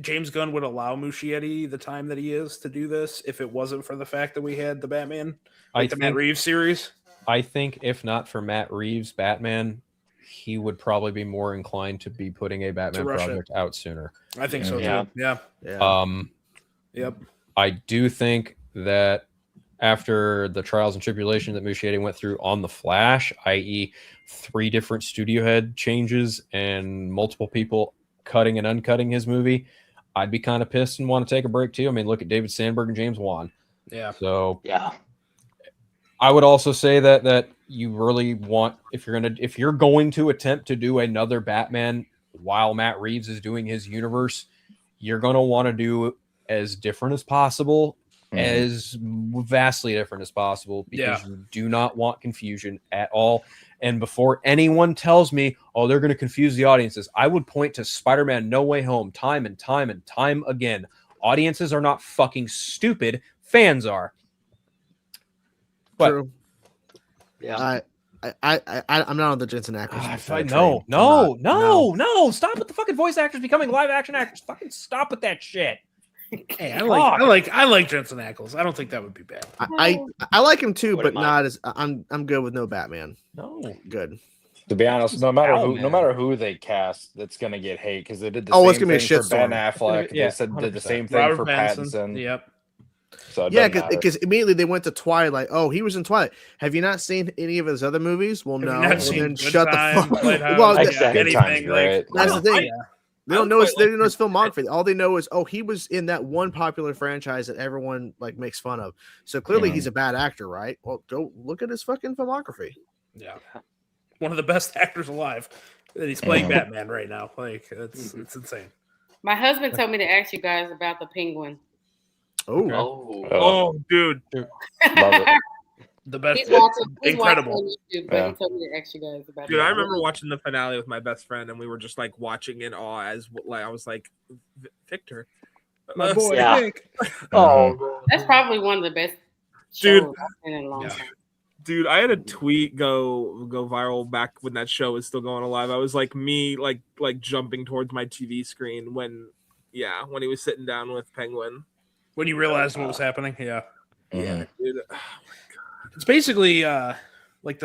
James Gunn would allow Muschietti the time that he is to do this if it wasn't for the fact that we had the Batman, I the Matt think, Reeves series? I think if not for Matt Reeves' Batman, he would probably be more inclined to be putting a Batman rush it. project out sooner. I think so Yeah. too. Yeah. Yeah. Yep. I do think that after the trials and tribulation that Muschietti went through on The Flash, i.e., 3 different studio head changes and multiple people cutting and uncutting his movie, I'd be kind of pissed and want to take a break too. I mean, look at David Sandberg and James Wan. Yeah. So Yeah. I would also say that you really want, if you're going to attempt to do another Batman while Matt Reeves is doing his universe, you're going to want to do as different as possible, as vastly different as possible, because you do not want confusion at all. And before anyone tells me, oh, they're going to confuse the audiences, I would point to Spider-Man No Way Home time and time and time again. Audiences are not fucking stupid. Fans are. But True. Yeah. I'm not on the Jensen Ackles. train. no. I'm not. Stop with the fucking voice actors becoming live action actors. Fucking stop with that shit. Hey, I like Jensen Ackles. I don't think that would be bad. I like him too, Wouldn't but not as I'm good with no Batman. No. Good. To be honest, no matter Ow, who, man. no matter who they cast, that's gonna get hate because they did the Oh, it's same gonna be a thing for Ben shitstorm. Affleck. Yeah, they said did the 100%. same thing Robert for Pattinson. Pattinson. Yep. So it Yeah, doesn't matter. because immediately they went to Twilight. Oh, he was in Twilight. Have you not seen any of his other movies? Well, Have you no. not Well, seen then Good shut Time, the fuck. Lighthouse? Well, Yeah, Exactly. Good Time's anything great. that's the thing. They don't know his. They don't know his like filmography. All they know is, oh, he was in that one popular franchise that everyone like makes fun of. So clearly, he's a bad actor, right? Well, go look at his fucking filmography. Yeah. One of the best actors alive. And he's playing Batman right now. Like it's insane. My husband told me to ask you guys about the Penguin. Oh, Oh. Oh, dude. Love it. The best. He's watching Incredible. on YouTube, but Yeah. he told me to ask you guys about Dude, it. I remember watching the finale with my best friend, and we were just like watching in awe as like I was like, Victor, My boy. Yeah. Vic. Oh. That's probably one of the best Dude. shows I've seen in a long Yeah. time. dude, I had a tweet go viral back when that show was still going alive. I was like me like jumping towards my TV screen when he was sitting down with Penguin. When you realized what was happening, yeah. Mhm. Dude, It's basically like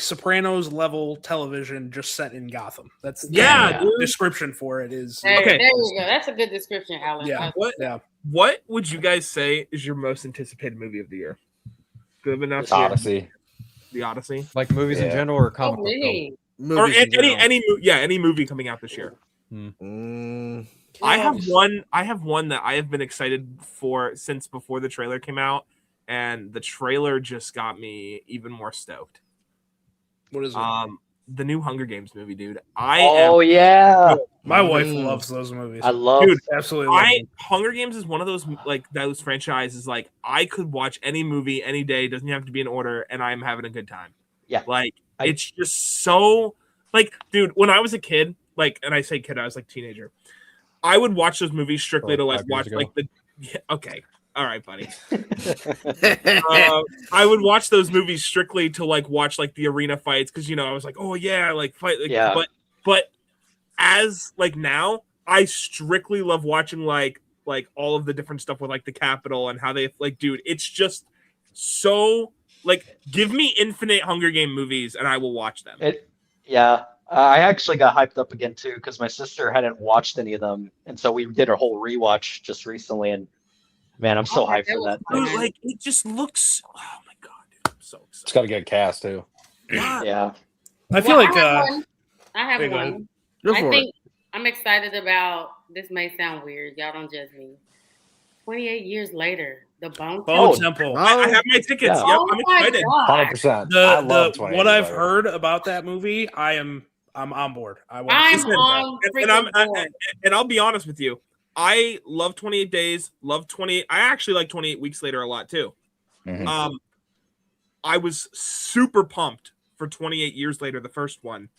Sopranos level television just set in Gotham. That's the Yeah, dude. description for it is. There, Okay. there you go. That's a good description, Alan. Yeah. What would you guys say is your most anticipated movie of the year? Good enough. Odyssey. The Odyssey. Like movies in Yeah. general or Oh, comic book films? really? Or movies in general. any movie coming out this year. Mm, I have one that I have been excited for since before the trailer came out, and the trailer just got me even more stoked. What is it? The new Hunger Games movie, dude. Yeah. My wife Mm. loves those movies. I love. Dude, Absolutely. Love them. Hunger Games is one of those like those franchises. Like I could watch any movie any day. Doesn't have to be in order, and I'm having a good time. Yeah. Like it's just so like, dude. When I was a kid, like, and I say kid, I was like teenager. I would watch those movies strictly to like 5 years watch ago. like the. Yeah, okay, all right, buddy. I would watch those movies strictly to like watch like the arena fights because I was like, oh yeah, like fight. Like, Yeah. But as like now, I strictly love watching like all of the different stuff with like the Capitol and how they like, dude. It's just so like, give me infinite Hunger Game movies and I will watch them. Yeah. I actually got hyped up again too because my sister hadn't watched any of them, and so we did a whole rewatch just recently. And man, I'm so Okay, hyped for that. that was Dude, like it just looks. Oh my god, dude, I'm so It's excited. got a good cast too. Yeah. I feel Well, like I have Hey, go one. ahead. go I for it. think I'm excited about. This may sound weird. Y'all don't judge me. 28 years later, The Bone Bone Temple. Temple. I have my tickets. Yeah. Yep, Oh I'm my excited. God. 100%. I love 28 What Days I've Later. heard about that movie, I'm on board. I'm Listen, on and freaking board. and I'll be honest with you. I love 28 Days. Love 20. I actually like 28 Weeks Later a lot too. Mhm. I was super pumped for 28 Years Later, the first one.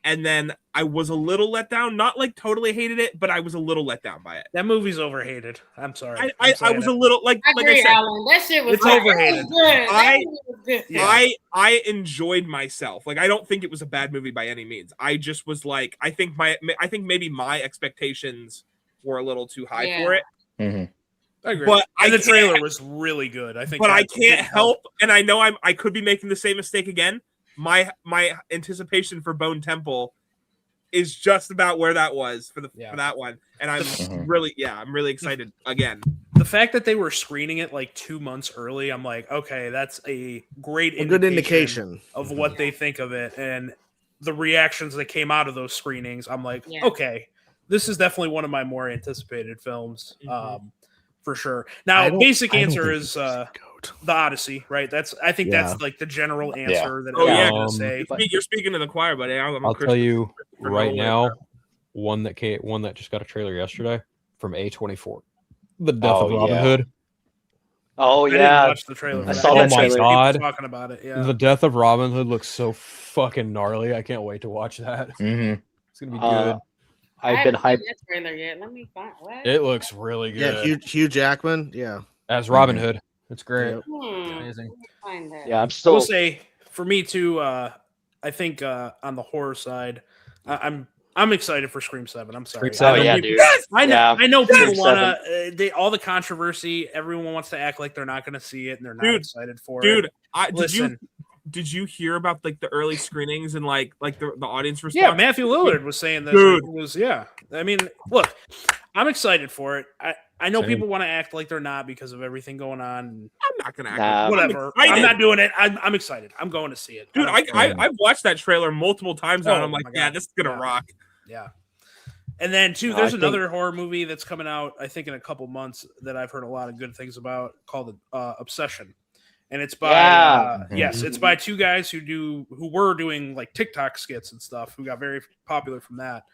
And then I was a little let down. Not like totally hated it, but I was a little let down by it. That movie's overhated. I'm sorry. I was a little like I I agree, said, Alan. That shit was It's like, overhated. It was good. That movie was good. Yeah. I enjoyed myself. Like I don't think it was a bad movie by any means. I just was like I think maybe my expectations were a little too high for it. Mhm. I agree. But And the can't- trailer was really good. I think. But I that can't didn't help, and I know I could be making the same mistake again. My anticipation for Bone Temple is just about where that was for that one, and I'm Mhm. I'm really excited again. The fact that they were screening it like 2 months early, I'm like, okay, that's a great good indication of what they think of it, and the reactions that came out of those screenings. I'm like, Yeah. okay, this is definitely one of my more anticipated films, for sure. I Now, don't- basic I don't answer think is this a goat. the Odyssey, right? I think Yeah. that's like the general answer that Oh, yeah. everyone's gonna say. You're speaking to the choir, buddy. I'll tell you for right Nolan. now, one that just got a trailer yesterday from A24, The Death of Oh, Robin yeah. Hood. Oh I didn't yeah, watch the trailer. I for saw I that did see trailer. people God. talking about it. Yeah, The Death of Robin Hood looks so fucking gnarly. I can't wait to watch that. Mhm. It's gonna be good. I've been I haven't hyped. seen that trailer yet. Let me find what. It looks really good. Yeah, Hugh Jackman. Yeah. As Robin Hood. It's great. Yep. Amazing. Let me find that. Yeah, I'm I still. will say for me too. I think on the horror side, I'm excited for Scream 7. I'm sorry. Scream Oh 7. yeah, people- dude. I know. Yeah, I know Scream people wanna. All the controversy. Everyone wants to act like they're not going to see it and they're not Dude, excited for Dude, it. did Listen, you hear about like the early screenings and like the audience response? yeah, Matthew Lillard was saying that. Dude. It was yeah. I mean, look, I'm excited for it. I know Same. people want to act like they're not because of everything going on. I'm not gonna act Nah. like Whatever. I'm I'm not doing it. I'm excited. I'm going to see it. Dude, I don't- I've watched that trailer multiple times now, and Oh, I'm like, my yeah, God. this is gonna Yeah. rock. Yeah. And then too, No, there's I think- another horror movie that's coming out, I think, in a couple months that I've heard a lot of good things about called Obsession. And it's by Yeah. yes, it's by two guys who were doing like TikTok skits and stuff, who got very popular from that.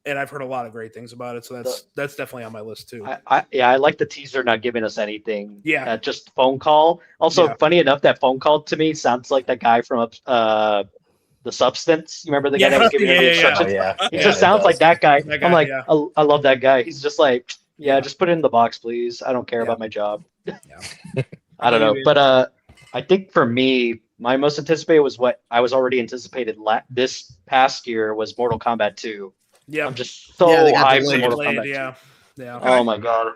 And I've heard a lot of great things about it. So that's definitely on my list too. I like the teaser not giving us anything. Yeah. Just phone call. Also, Yeah. funny enough, that phone call to me sounds like that guy from The Substance. You remember the guy that was giving him the Yeah. instructions? Oh, yeah. He Yeah, just it sounds does. like that guy. That guy, I'm like, yeah. I love that guy. He's just like, yeah, just put it in the box, please. I don't care Yeah. about my job. Yeah. I don't know, but I think for me, my most anticipated was what I was already anticipated this past year was Mortal Kombat 2. Yeah. I'm just so Yeah, they got hyped for delayed. Mortal Played, Kombat 2. yeah. Yeah. Oh my god.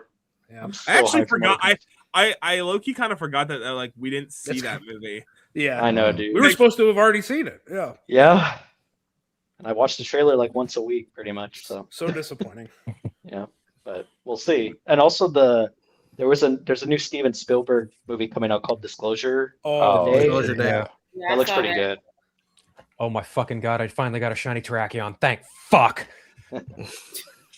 Yeah. I'm so I actually hyped for forgot. Mortal I low-key kind of forgot that like we didn't see That's- that movie. Yeah. I know, dude. We were supposed to have already seen it. Yeah. Yeah. And I watched the trailer like once a week, pretty much. So So disappointing. yeah, but we'll see. And also there's a new Steven Spielberg movie coming out called Disclosure. Oh, Day. Disclosure Day. Yeah. Yeah, That I looks saw pretty that. good. Oh my fucking god! I finally got a shiny Terrakion. Thank fuck.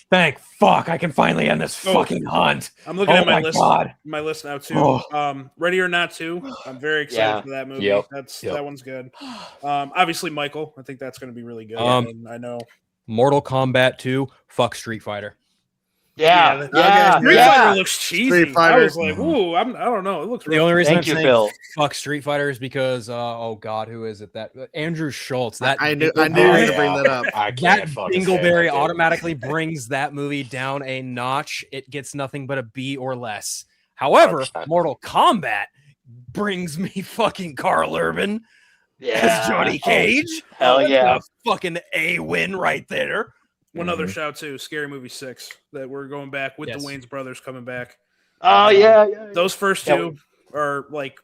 Thank fuck! I can finally end this Oh. fucking hunt. I'm looking Oh at my my list. god! My list now too. Oh. Ready or Not 2. I'm very excited Yeah. for that movie. Yep. That one's good. Obviously Michael. I think that's going to be really good. Um, and I know. Mortal Kombat 2. Fuck Street Fighter. Yeah, that- yeah, Street yeah. Fighter looks cheesy. Street I Fighter. was like, ooh, I don't know. It looks The really only reason Thank I'm you, saying Phil. fuck Street Fighter is because oh god, who is it? That Andrew Schultz. That I knew you were Dingleberry- going to bring that up. I can't That fucking stand Dingleberry that dude. automatically brings that movie down a notch. It gets nothing but a B or less. However, 100%. Mortal Kombat brings me fucking Carl Urban as Yeah. Johnny Cage. Hell That's yeah. a fucking A win right there. One other shout too, Scary Movie 6, that we're going back with Yes. the Wayans brothers coming back. Oh yeah. Those first Yeah. two are like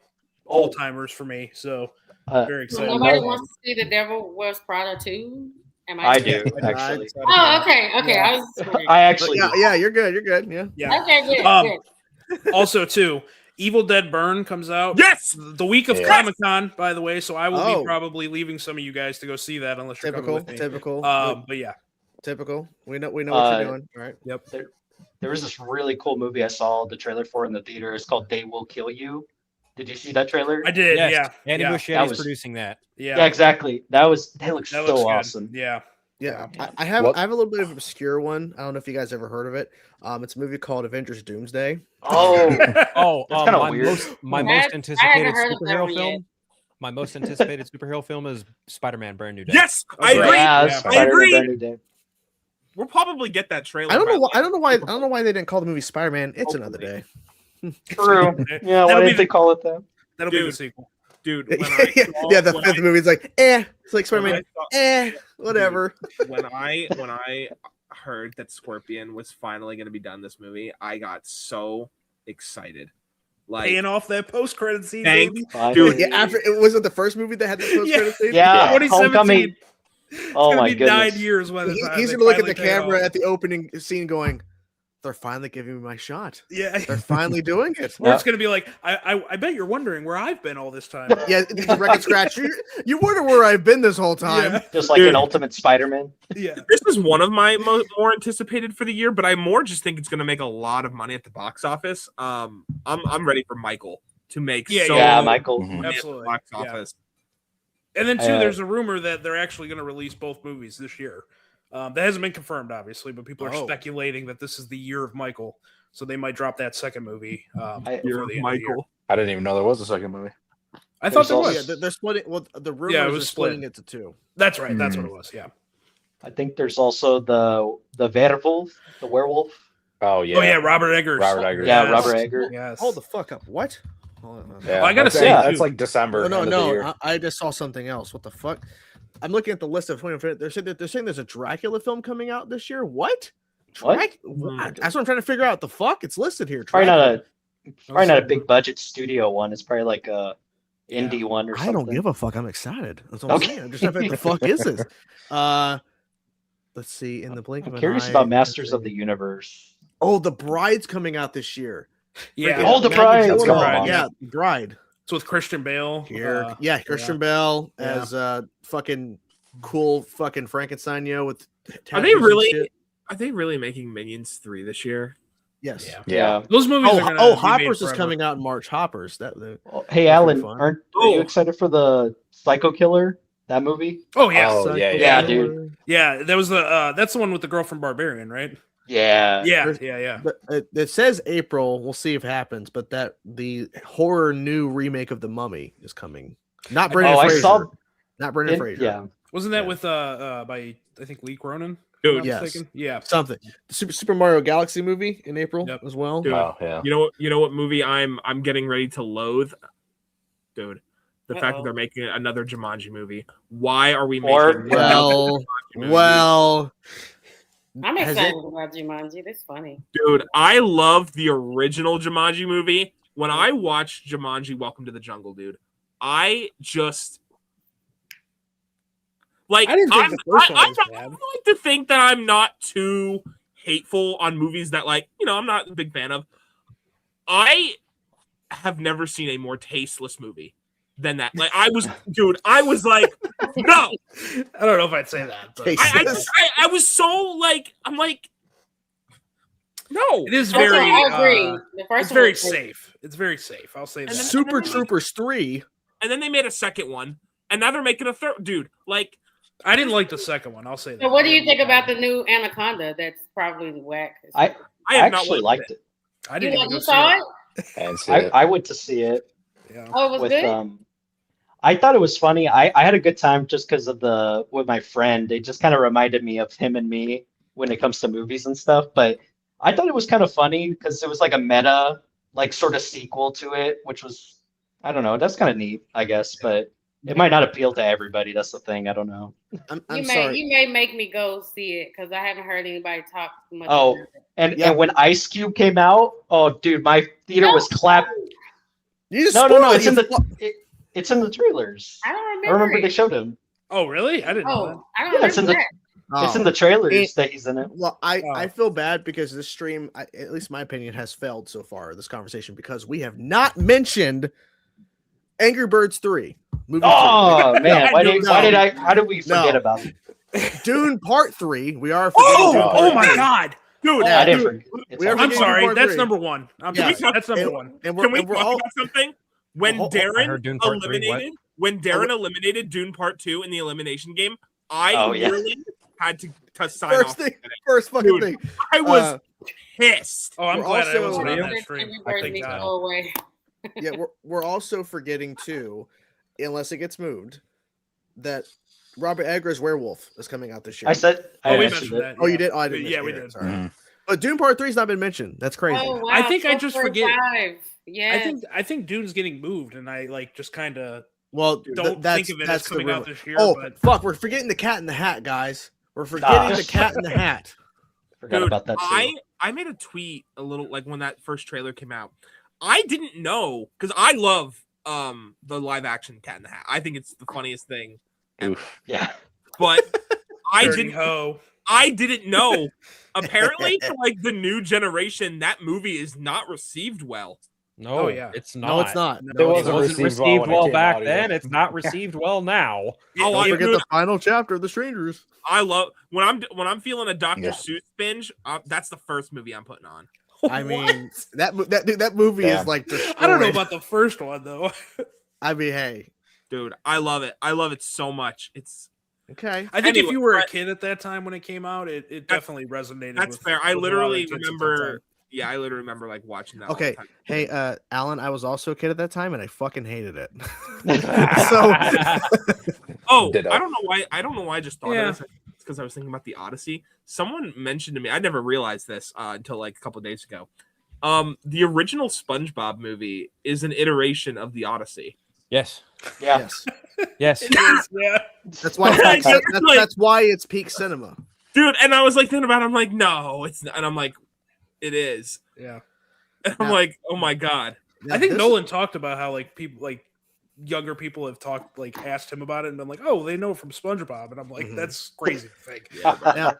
Oh. old timers for me. So Uh, very So excited. nobody about wants to see The Devil Wears Prada 2? Am I do that. actually. Oh, okay. Yeah. I was just wondering. I actually. Yeah, you're good. You're good. Yeah. Yeah. Okay, good. Um, good. Also, too, Evil Dead Burn comes out Yes. the week of Yes. Comic Con, by the way. So I will Oh. be probably leaving some of you guys to go see that unless you're coming Typical. with me. Typical. But yeah, Typical. We know what you're doing. All right. yep. there was this really cool movie I saw the trailer for in the theater. It's called They Will Kill You. Did you see that trailer? I did. Yes. Yeah. Andy yeah. Muschietti's producing that. Yeah. Yeah, exactly. That looks That looks so good. awesome. Yeah. Yeah, I have What? I have a little bit of an obscure one. I don't know if you guys ever heard of it. It's a movie called Avengers Doomsday. Oh, Oh, That's kinda my weird. my I most haven't anticipated heard of that superhero one film. yet. My most anticipated superhero film is Spider-Man: Brand New Day. Yes, I That's right. agree. yeah, Yeah. Spider-Man agree. Brand New Day. We'll probably get that trailer. I don't know. by I don't know why. I don't know why they didn't call the movie Spider-Man. It's Another Day. True. Yeah, why That'll be didn't they call it that? That'll be the Dude. sequel. Dude, when I saw- Yeah, the when fifth I- movie is like, it's like when I Spider-Man, saw- whatever. when I heard that Scorpion was finally going to be done this movie, I got so excited. Like, Paying off that post-credit scene, Thank- baby. Finally. Yeah, after it wasn't the first movie that had the post credit scene. Yeah, 2017. Homecoming. It's Oh gonna my be goodness. 9 years by the time He's they gonna look at the finally pay it camera off. at the opening scene, going, "They're finally giving me my shot. Yeah. They're finally doing it." Or it's gonna be like, I bet you're wondering where I've been all this time. Yeah, the record scratch. You wonder where I've been this whole time. Yeah. Just like Dude. an Ultimate Spider-Man. Yeah. this is one of my more anticipated for the year, but I more just think it's going to make a lot of money at the box office. I'm ready for Michael to make Yeah, so Yeah, much Michael. Mhm. money Absolutely, at the box yeah. office. And then too, Uh, there's a rumor that they're actually going to release both movies this year. That hasn't been confirmed, obviously, but people are Oh. speculating that this is the year of Michael, so they might drop that second movie. I- Before the end of the year. I didn't even know there was a second movie. I thought There's there also- was. Yeah, they're splitting. Well, the rumors Yeah, it are was split. splitting it to two. That's right. That's what it was. Yeah. I think there's also the werewolf, the werewolf. Oh yeah. Oh yeah, Robert Eggers. Robert Eggers. Yeah, Yes. Robert Eggers. Yes. Hold the fuck up. What? Hold on. Yeah, Well, I gotta that's- say, that's too- like December. No, end of the year. no. I just saw something else. What the fuck? I'm looking at the list of 20. They're saying there's a Dracula film coming out this year. What? What? That's what I'm trying to figure out. The fuck? It's listed here. Probably Dracula. not a big budget studio one. It's probably like a indie one or I something. don't give a fuck. I'm excited. That's what I'm Okay. saying. I'm just like, the fuck is this? Let's see. In the blink of I'm an curious eye, about Masters of the Universe. Oh, the Bride's coming out this year. Yeah. Oh, the Maggie Bride. Gyllenhaal. Come on. Yeah, the Bride. It's with Christian Bale. Here, yeah, Christian Bale Yeah. as fucking cool fucking Frankenstein, with. Are they tattoos and really? shit. Are they really making Minions 3 this year? Yes. Yeah. Yeah. Those movies. are gonna be made Hoppers is forever. coming out in March. Hoppers. That. Oh, hey, That's Alan, fun. are you Oh. excited for the Psycho Killer? That movie? Oh yeah. Oh, yeah, Yeah, dude. Yeah, that was the that's the one with the girl from Barbarian, right? Yeah. Yeah. But it says April. We'll see if it happens. But that the horror new remake of The Mummy is coming. Not Brendan Oh, I Fraser. saw. Not Brendan Fraser. Yeah. Wasn't that Yeah. with by I think Lee Cronin? Dude, If I'm yes. mistaken? Yeah. Something. The Super Mario Galaxy movie in April Yep. as well. Dude. Oh yeah. You know what movie I'm getting ready to loathe? Dude, the fact that Uh-oh. they're making another Jumanji movie. Why are we Or- making Well, movie? well. I'm Has excited it- about Jumanji. That's funny. Dude, I love the original Jumanji movie. When I watched Jumanji Welcome to the Jungle, dude, I just like I didn't think the first one was I bad. like to think that I'm not too hateful on movies that I'm not a big fan of. I have never seen a more tasteless movie than that. Like I was like, no. I don't know if I'd say that. But I was so like, I'm like, no. it is Okay, very I agree. The first it's one very was great. safe. It's very safe. I'll say that. And then- Super Troopers 3. And then they made a second one, and now they're making a third. Dude, like, I didn't like the second one. I'll say that. So what do you think about the new Anaconda? That's probably whack. I I have not actually watched liked it. I didn't even go You see saw it. it? And see it. I went to see it Yeah. Oh, it was with good. I thought it was funny. I had a good time just because of with my friend. It just kind of reminded me of him and me when it comes to movies and stuff. But I thought it was kind of funny because it was like a meta, like sort of sequel to it, which was, I don't know, that's kind of neat, I guess. But it might not appeal to everybody. That's the thing. I don't know. I'm sorry. You may make me go see it because I haven't heard anybody talk much. Oh, about it. And when Ice Cube came out, oh dude, my theater was clapping. You just No, spoiled it's in it. it's in the trailers. I don't I remember. remember they it. showed him. Oh, really? I didn't know that. Oh, I don't Yeah, it's in remember the that. it's in the trailers It- that he's in it. Well, I Oh. feel bad because this stream, at least my opinion, has failed so far. This conversation because we have not mentioned Angry Birds 3. Movie Oh man, how did we No. forget about it? 3. Dune Part 3. We are. Oh, forgetting Dune oh Part my 3. God. Dude, I didn't. dude, It's we are all I'm right. forgetting sorry. part That's three. number one. Yeah. That's number one. And Can we we're talk all about something? When Oh, oh, I Darren heard Dune Part 3, what? eliminated Dune Part 2 in the elimination game, I Oh, yeah. literally had to sign off. first fucking Dude, thing. I was pissed. Oh, I'm We're glad I also- wasn't on that Every stream. word Thank needs to God. go away. Yeah, we're also forgetting too, unless it gets moved, that Robert Eggers' Werewolf is coming out this year. I said. Oh, I we mentioned mentioned it. that. Oh, you did? Oh, I didn't. Yeah, we mention it. did. Sorry. Mhm. But Dune Part 3's not been mentioned. That's crazy. Oh wow! I think I Toy just Story forget- 5. Yeah. I think Dune's getting moved, and I like just kind of Well, don't that's, think of it that's as the coming out rumor. this year. Oh, but fuck. We're forgetting the Cat in the Hat, guys. We're forgetting the Cat in the Hat. Forgot Dude, about that too. I made a tweet a little like when that first trailer came out. I didn't know because I love the live action Cat in the Hat. I think it's the funniest thing. Oof. Yeah. But I Dirty didn't hoe. I didn't know. Apparently, for like the new generation, that movie is not received well. No, Oh, yeah. it's not. No, it's not. It It wasn't wasn't received received well when it well came back out then. either. It's not received well now. Oh, Don't I, forget dude, the final chapter of The Strangers. I love when I'm feeling a Dr. Yeah. Seuss binge. That's the first movie I'm putting on. I mean, that movie is Damn. like I don't know destroyed. about the first one though. I mean, hey, Dude, I love it. I love it so much. It's okay. I think if Anyway, you were a but- kid at that time when it came out, it definitely resonated. that's with, fair. I with a lot of literally kids at that remember. time. Yeah, I literally remember like watching that. all Okay. the time. Hey, Alan, I was also a kid at that time, and I fucking hated it. So Oh, Ditto. I don't know why. I don't know why I just thought Yeah. of this. It's because I was thinking about the Odyssey. Someone mentioned to me. I never realized this until like a couple of days ago. The original SpongeBob movie is an iteration of the Odyssey. Yes. Yeah. yes, Yes. It is, yeah. that's why that's why it's peak cinema. Dude, and I was like thinking about it, I'm like, no, it's not. And I'm like, it is. Yeah. And I'm Now- like, oh my God. Now, I think this- Nolan talked about how like people like younger people have talked like asked him about it and been like, oh, they know it from SpongeBob, and I'm like, Mhm. that's crazy to think. Now,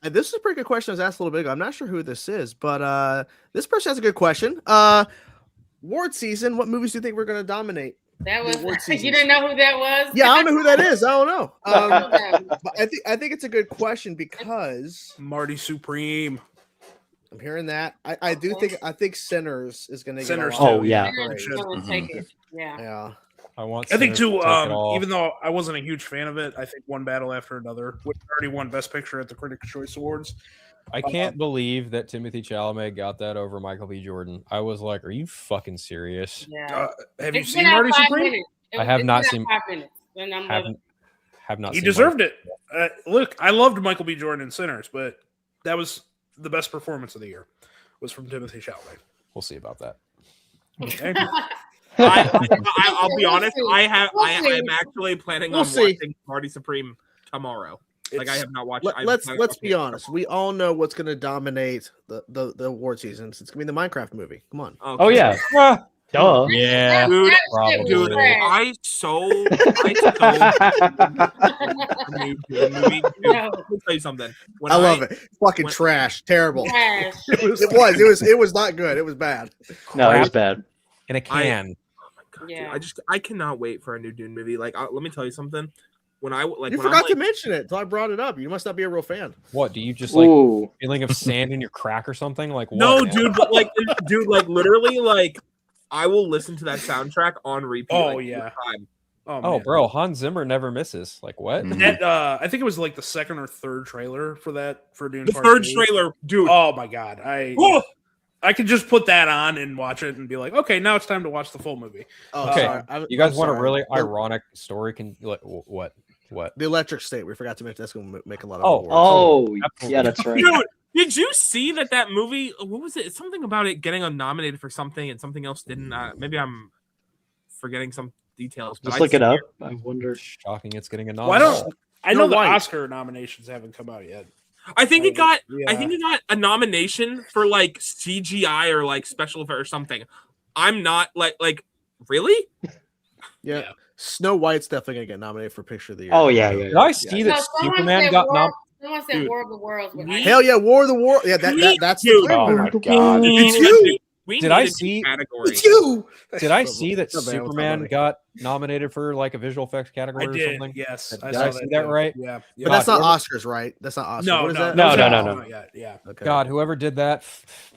and this is a pretty good question I was asked a little bit ago. I'm not sure who this is, but this person has a good question. Award season, what movies do you think we're going to dominate? That The award was. You seasons. didn't know who that was? Yeah, I don't know who that is. I don't know. Okay. But I think it's a good question because Marty Supreme. I'm hearing that. I think Sinners is going to get a Sinners lot Oh, of yeah. praise. Should. Gonna take it. Yeah. Yeah. I want. I think Sinners too. to take it all. Even though I wasn't a huge fan of it, I think One Battle After Another, which already won Best Picture at the Critics' Choice Awards. I can't believe that Timothy Chalamet got that over Michael B. Jordan. I was like, "Are you fucking serious?" Yeah. Have you It's seen been out Marty 5 Supreme? minutes. I have It's not been out seen- 5 minutes. And I'm Have like, have not. He seen deserved it. Look, I loved Michael B. Jordan in Sinners, but that was the best performance of the year. Was from Timothy Chalamet. We'll see about that. Okay. I'll be honest. We'll see. I'm actually planning We'll on see. watching Marty Supreme tomorrow. Like I It's- have not watched. Let's be honest. We all know what's going to dominate the award seasons. It's going to be the Minecraft movie. Come on. Oh yeah. Duh. Yeah. Dude, that shit was probably. trash. Movie. Dude, No. let me tell you something. When I love it. Fucking when- trash. Terrible. Trash. It was not good. It was bad. No, it was bad. In a can. God, Yeah. dude, I cannot wait for a new Dune movie. Like, let me tell you something. When I like, You when forgot I'm, to like, mention it until I brought it up. You must not be a real fan. What do you just like? Ooh. Feeling of sand in your crack or something? Like what? no, man? dude, but like, literally, like, I will listen to that soundtrack on repeat. Oh, like, all the yeah. time. Oh, Oh, man. bro, Hans Zimmer never misses. Like what? Mhm. That, I think it was like the second or third trailer for Dune. The Part third 2. trailer, dude. Oh my god, Oh! I could just put that on and watch it and be like, okay, now it's time to watch the full movie. Oh, Okay. sorry. You guys I'm want a sorry. really The- ironic story? Can like, what? What? The Electric State. We forgot to mention that's going to make a lot of Oh, awards. Oh, Absolutely. yeah, that's right. Dude, did you see that movie? What was it? Something about it getting nominated for something and something else didn't. Maybe I'm forgetting some details. but Just I'd look it seen up. I wonder. Shocking! It's getting a Why nomination. don't I know You're the white. Oscar nominations haven't come out yet? I think it got. Yeah. I think it got a nomination for like CGI or like special effect or something. I'm not like really. Yeah. Yeah. Snow White's definitely going to get nominated for Picture of the Year. Oh yeah, yeah. Did I see No, that someone Superman said got War- nom? Someone said Dude. War of the Worlds. We- Hell yeah, War of the War. Yeah, that's Dude. the Oh my god. Did you It's see you. that, dude? We Did I need a see- category? It's you. Did I see that Oh, man, what's up, Superman buddy? got nominated for like a visual effects I category or did. something? Yes, Did I I saw see that that too. right? Yeah, yeah. But that's not whoever- Oscars, right? That's not Oscars. No, What is no, that? No, that no, was no, not- no. not yet. Yeah. Okay. God, whoever did that,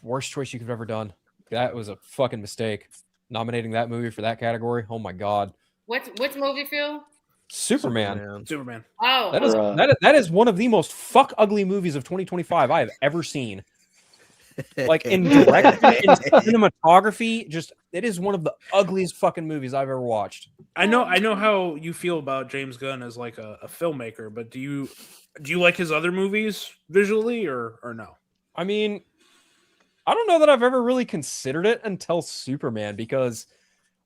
worst choice you could have ever done. That was a fucking mistake. Nominating that movie for that category. Oh my God. Which movie, Phil? Superman. Superman. Oh, That is that is one of the most fuck ugly movies of 2025 I have ever seen. Like in direction, in cinematography, just it is one of the ugliest fucking movies I've ever watched. I know how you feel about James Gunn as like a filmmaker, but do you like his other movies visually or no? I mean, I don't know that I've ever really considered it until Superman because,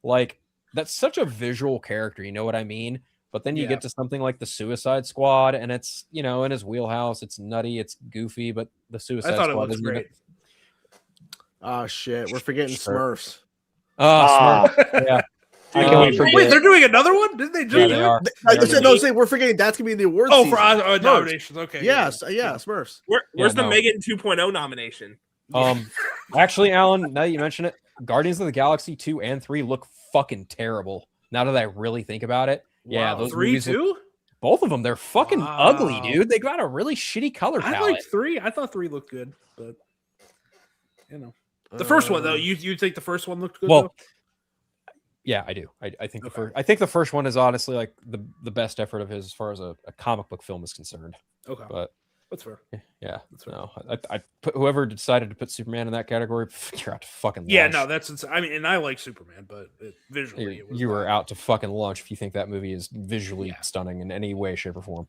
like, that's such a visual character. You know what I mean? But then you Yeah. get to something like the Suicide Squad, and it's in his wheelhouse. It's nutty. It's goofy, but the Suicide I thought it Squad looked isn't even- great. Oh shit, we're forgetting Sure. Smurfs. Oh, Ah. Smurf. Yeah. I can't wait for Wait, this. they're doing another one? Didn't they just Yeah, do they it? are. I They are said, no, say we're forgetting that's gonna be in the awards. Oh, season. for Smurfs. nominations. Okay. Yes, yeah, Smurfs. Where's the no. Megan 2.0 nomination? Actually, Alan, now that you mention it, Guardians of the Galaxy 2 and 3 look fucking terrible. Now that I really think about it. Yeah, Wow, those 3 movies look- too? both of them, they're fucking ugly, Wow. dude. They got a really shitty color I palette. liked 3. I thought 3 looked good, but you know. The first one though, you think the first one looked good? Well, though? yeah, I do. I think Okay. I think the first one is honestly like the best effort of his as far as a comic book film is concerned. Okay, But that's fair. yeah, That's fair. no, I put whoever decided to put Superman in that category, you're out to fucking lunch. Yeah, no, I mean, and I like Superman, but visually, it was you were not- out to fucking lunch if you think that movie is visually Yeah. stunning in any way, shape, or form.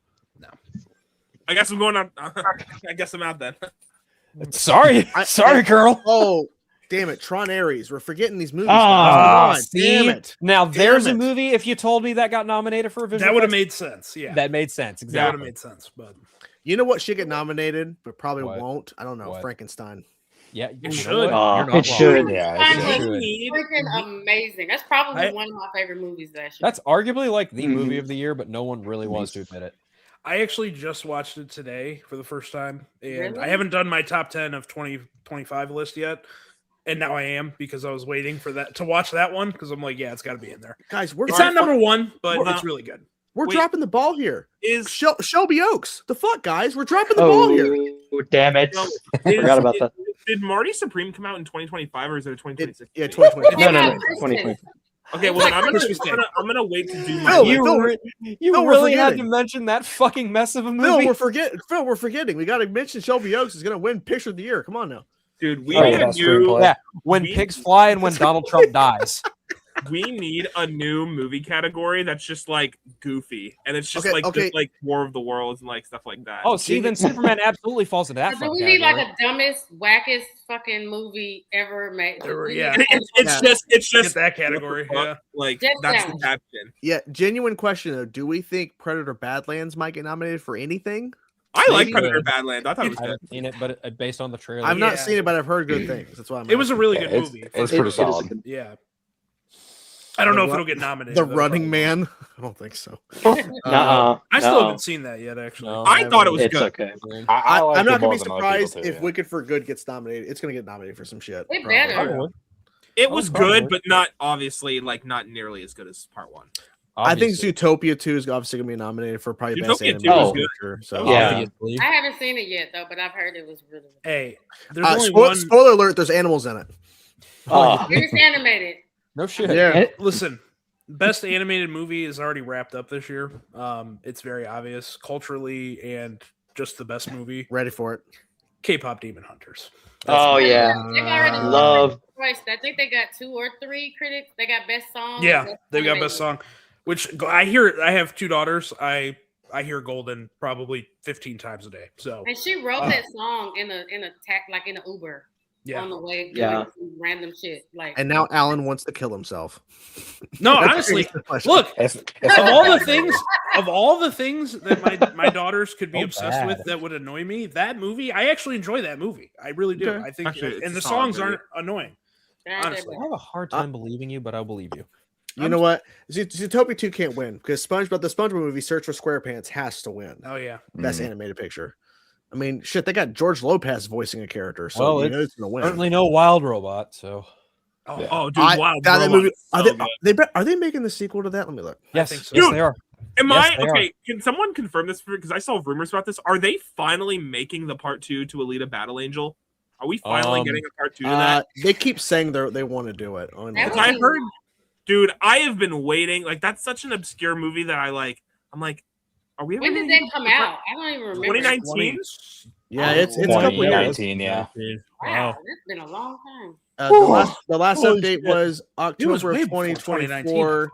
I guess I'm going on. I guess I'm out then. Sorry, sorry, girl. Oh, damn it, Tron Ares. We're forgetting these movies. Ah, Come on, see? damn it. Now there's a it. movie. If you told me that got nominated for a visual, That would have effects, made sense. Yeah, that made sense. that would Exactly. have made sense. But You know what should get nominated, but probably What? won't? I don't know. What? Frankenstein. Yeah, you know should. what? Oh, You're not it wrong. should. Yeah, Mine it's- was should. freaking amazing. That's probably I- one of my favorite movies that year. That's arguably like the Mhm. movie of the year, but no one really wants to admit it. I actually just watched it today for the first time, and Really? I haven't done my top 10 of 2025 list yet. And now I am because I was waiting for that to watch that one because I'm like, yeah, it's got to be in there. Guys, we're It's not number one, but We're- it's really good. We're Wait. dropping the ball here. Is Shelby Oaks. The fuck, guys? We're dropping the ball here. Oh, damn it. no, Forgot about that. Did Marty Supreme come out in 2025 or is it a 2026? Yeah, 2020. No, no, no. Yeah, 2020. Okay, well then I'm Christmas gonna wait to do my Phil, list. You Phil, we're really had to forgetting. mention that fucking mess of a Phil, movie. we're forgetting. We got to mention Shelby Oaks is going to win Picture of the Year. Come on now. Dude. We Oh, need a best new screenplay. Yeah, when We- pigs fly and when Donald Trump dies. we need a new movie category that's just like goofy and it's just Okay, like okay. just like War of the Worlds and like stuff like that. Oh, see, then Superman absolutely falls into that. Do fucking we need like category. a dumbest, wackest fucking movie ever made? Yeah. And it's Get just that category. Yeah. like Just that's that. the caption. Yeah, genuine question though. Do we think Predator Badlands might get nominated for anything? I like Maybe. Predator Badlands. I thought it was I good. haven't seen it, but based on the trailer, I've not Yeah. seen it, but I've heard good things. That's why I'm. It was a asking. really Yeah, good it's- movie. it's For pretty sure. solid. Yeah. I don't The know if Ru- it'll get nominated. The though, Running probably. Man. I don't think so. Nuh-uh. I still No. haven't seen that yet, actually. No, I thought it was It's good. okay. I like I'm it not more gonna be than other surprised people, too, if yeah. Wicked for Good gets nominated. It's gonna get nominated for some shit. It probably. better. Probably. It was probably. good, but not obviously like not nearly as good as part one. I think Obviously. Zootopia 2 is obviously gonna be nominated for probably best Zootopia 2 animated was good. feature. So Yeah. Obviously. I haven't seen it yet though, but I've heard it was really good. Hey, there's only one. Spoiler alert: there's animals in it. Oh, It's animated. No shit. Yeah. Listen, best animated movie is already wrapped up this year. It's very obvious culturally and just the best movie. Ready for it. K-pop Demon Hunters. oh yeah. They've already won Love. twice. I think they got 2 or 3 critics. They got best song. Yeah, best they've got animated. best song. Which I hear. I have 2 daughters. I hear Golden probably 15 times a day. So And she wrote that song in a like in an Uber yeah. on the way. Yeah. doing some random shit. Like And now Alan wants to kill himself. No, That's honestly, the question. look. It's Of all the things that my daughters could be So obsessed bad. with that would annoy me, that movie, I actually enjoy that movie. I really do. Okay. I think, Actually, it's and a the solid songs movie. aren't annoying. honestly. I have a hard time believing you, but I'll believe you. You know what? Zootopia 2 can't win because the SpongeBob movie Search for SquarePants has to win. Oh yeah, Best animated picture. I mean, shit, they got George Lopez voicing a character, so Well, you know it's gonna win. Certainly no Wild Robot. So Oh, dude, I- wow. that movie, are good. are they making the sequel to that? Let me look. yes, think so. yes, Dude, they are. Am Yes, I they okay? Can someone confirm this? Because I saw rumors about this. Are they finally making the part 2 to Alita Battle Angel? Are we finally getting a part 2 to that? They keep saying they want to do it. That Because would I be- heard, dude, I have been waiting. Like that's such an obscure movie that I like. I'm like, are we? Ever When gonna did that get come the part- out? I don't even remember. 2019. Yeah, it's a couple years. 2019, yeah. Wow, that's been a long time. The last Holy update shit. was It was October way of before 2024.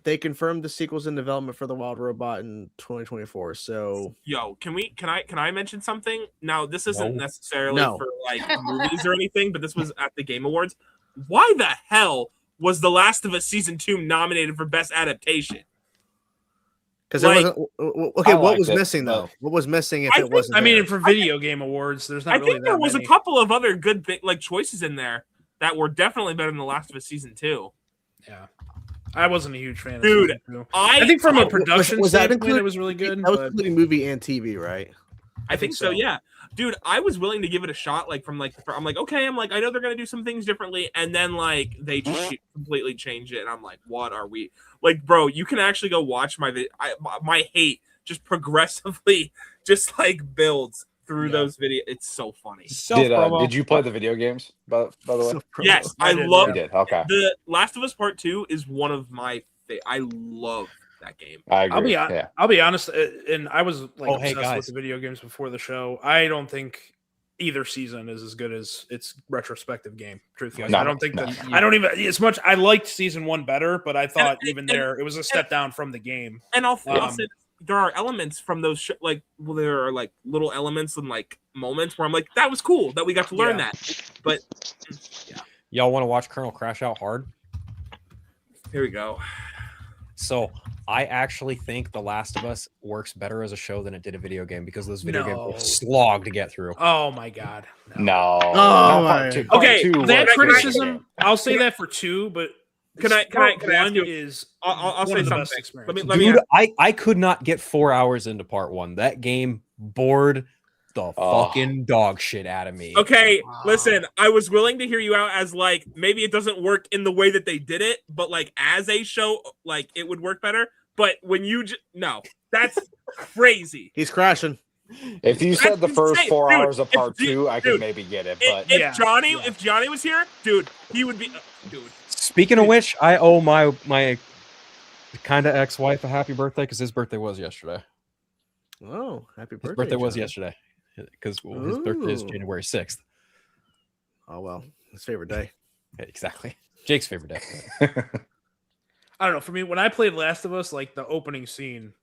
They confirmed the sequels in development for the Wild Robot in 2024. So Yo, can I mention something? Now, this isn't necessarily No. for like movies or anything, but this was at the Game Awards. Why the hell was The Last of Us Season 2 nominated for Best Adaptation? because Like- it wasn't okay. I What liked was it, missing though? but- What was missing if I it think- wasn't? I mean, there? for video game awards, there's not I really think there that was many. a couple of other good like choices in there that were definitely better than The Last of Us Season 2. Yeah, I wasn't a huge fan. Dude, of Season 2. I I think from a was- production was that standpoint, included- it was really good. that was But including movie and TV, right? I think so, yeah. Dude, I was willing to give it a shot. Like from like, I'm like, okay, I'm like, I know they're gonna do some things differently, and then like they just completely change it, and I'm like, what are we like, bro? You can actually go watch my hate just progressively just like builds through those videos. It's so funny. Did you play the video games? By the way, Yes, I did, love you did. Okay, The Last of Us Part 2 is one of my I love that game. I agree. yeah. I'll be honest, and I was like Oh, hey, obsessed guys. with the video games before the show. I don't think either season is as good as its retrospective game. Truthfully, No, I don't think no. that. I don't even as much. I liked season 1 better, but I thought even and- there it was a step down from the game. And I'll say Um, this, there are elements from those there are like little elements and like moments where I'm like, that was cool that we got to learn Yeah. that. But Y'all want to watch Colonel Crash Out Hard? here we go. So I actually think The Last of Us works better as a show than it did a video game because those video games No. were slog to get through. Oh my god! No. Oh, Not my- part two. Part Okay, two That was criticism, I'll say that for 2, but Can I part ask 1 you- is I'll one say of the best something. experiences. Let me Dude, I could not get 4 hours into part 1. That game bored the Oh. fucking dog shit out of me. Okay, Wow. listen, I was willing to hear you out as like maybe it doesn't work in the way that they did it, but like as a show, like it would work better. But when you no, that's crazy. He's crashing. If you said the That's first insane. 4 Dude, hours of if part you- 2, I could dude, maybe get it. If, But if Yeah, Johnny, yeah. if Johnny was here, dude, he would be, dude. Speaking of which, I owe my kind of ex-wife a happy birthday because his birthday was yesterday. Oh, happy birthday! His birthday was John. yesterday because his birthday is Ooh. January 6th. Oh well, his favorite day. Yeah, exactly. Jake's favorite day. I don't know. For me, when I played Last of Us, like the opening scene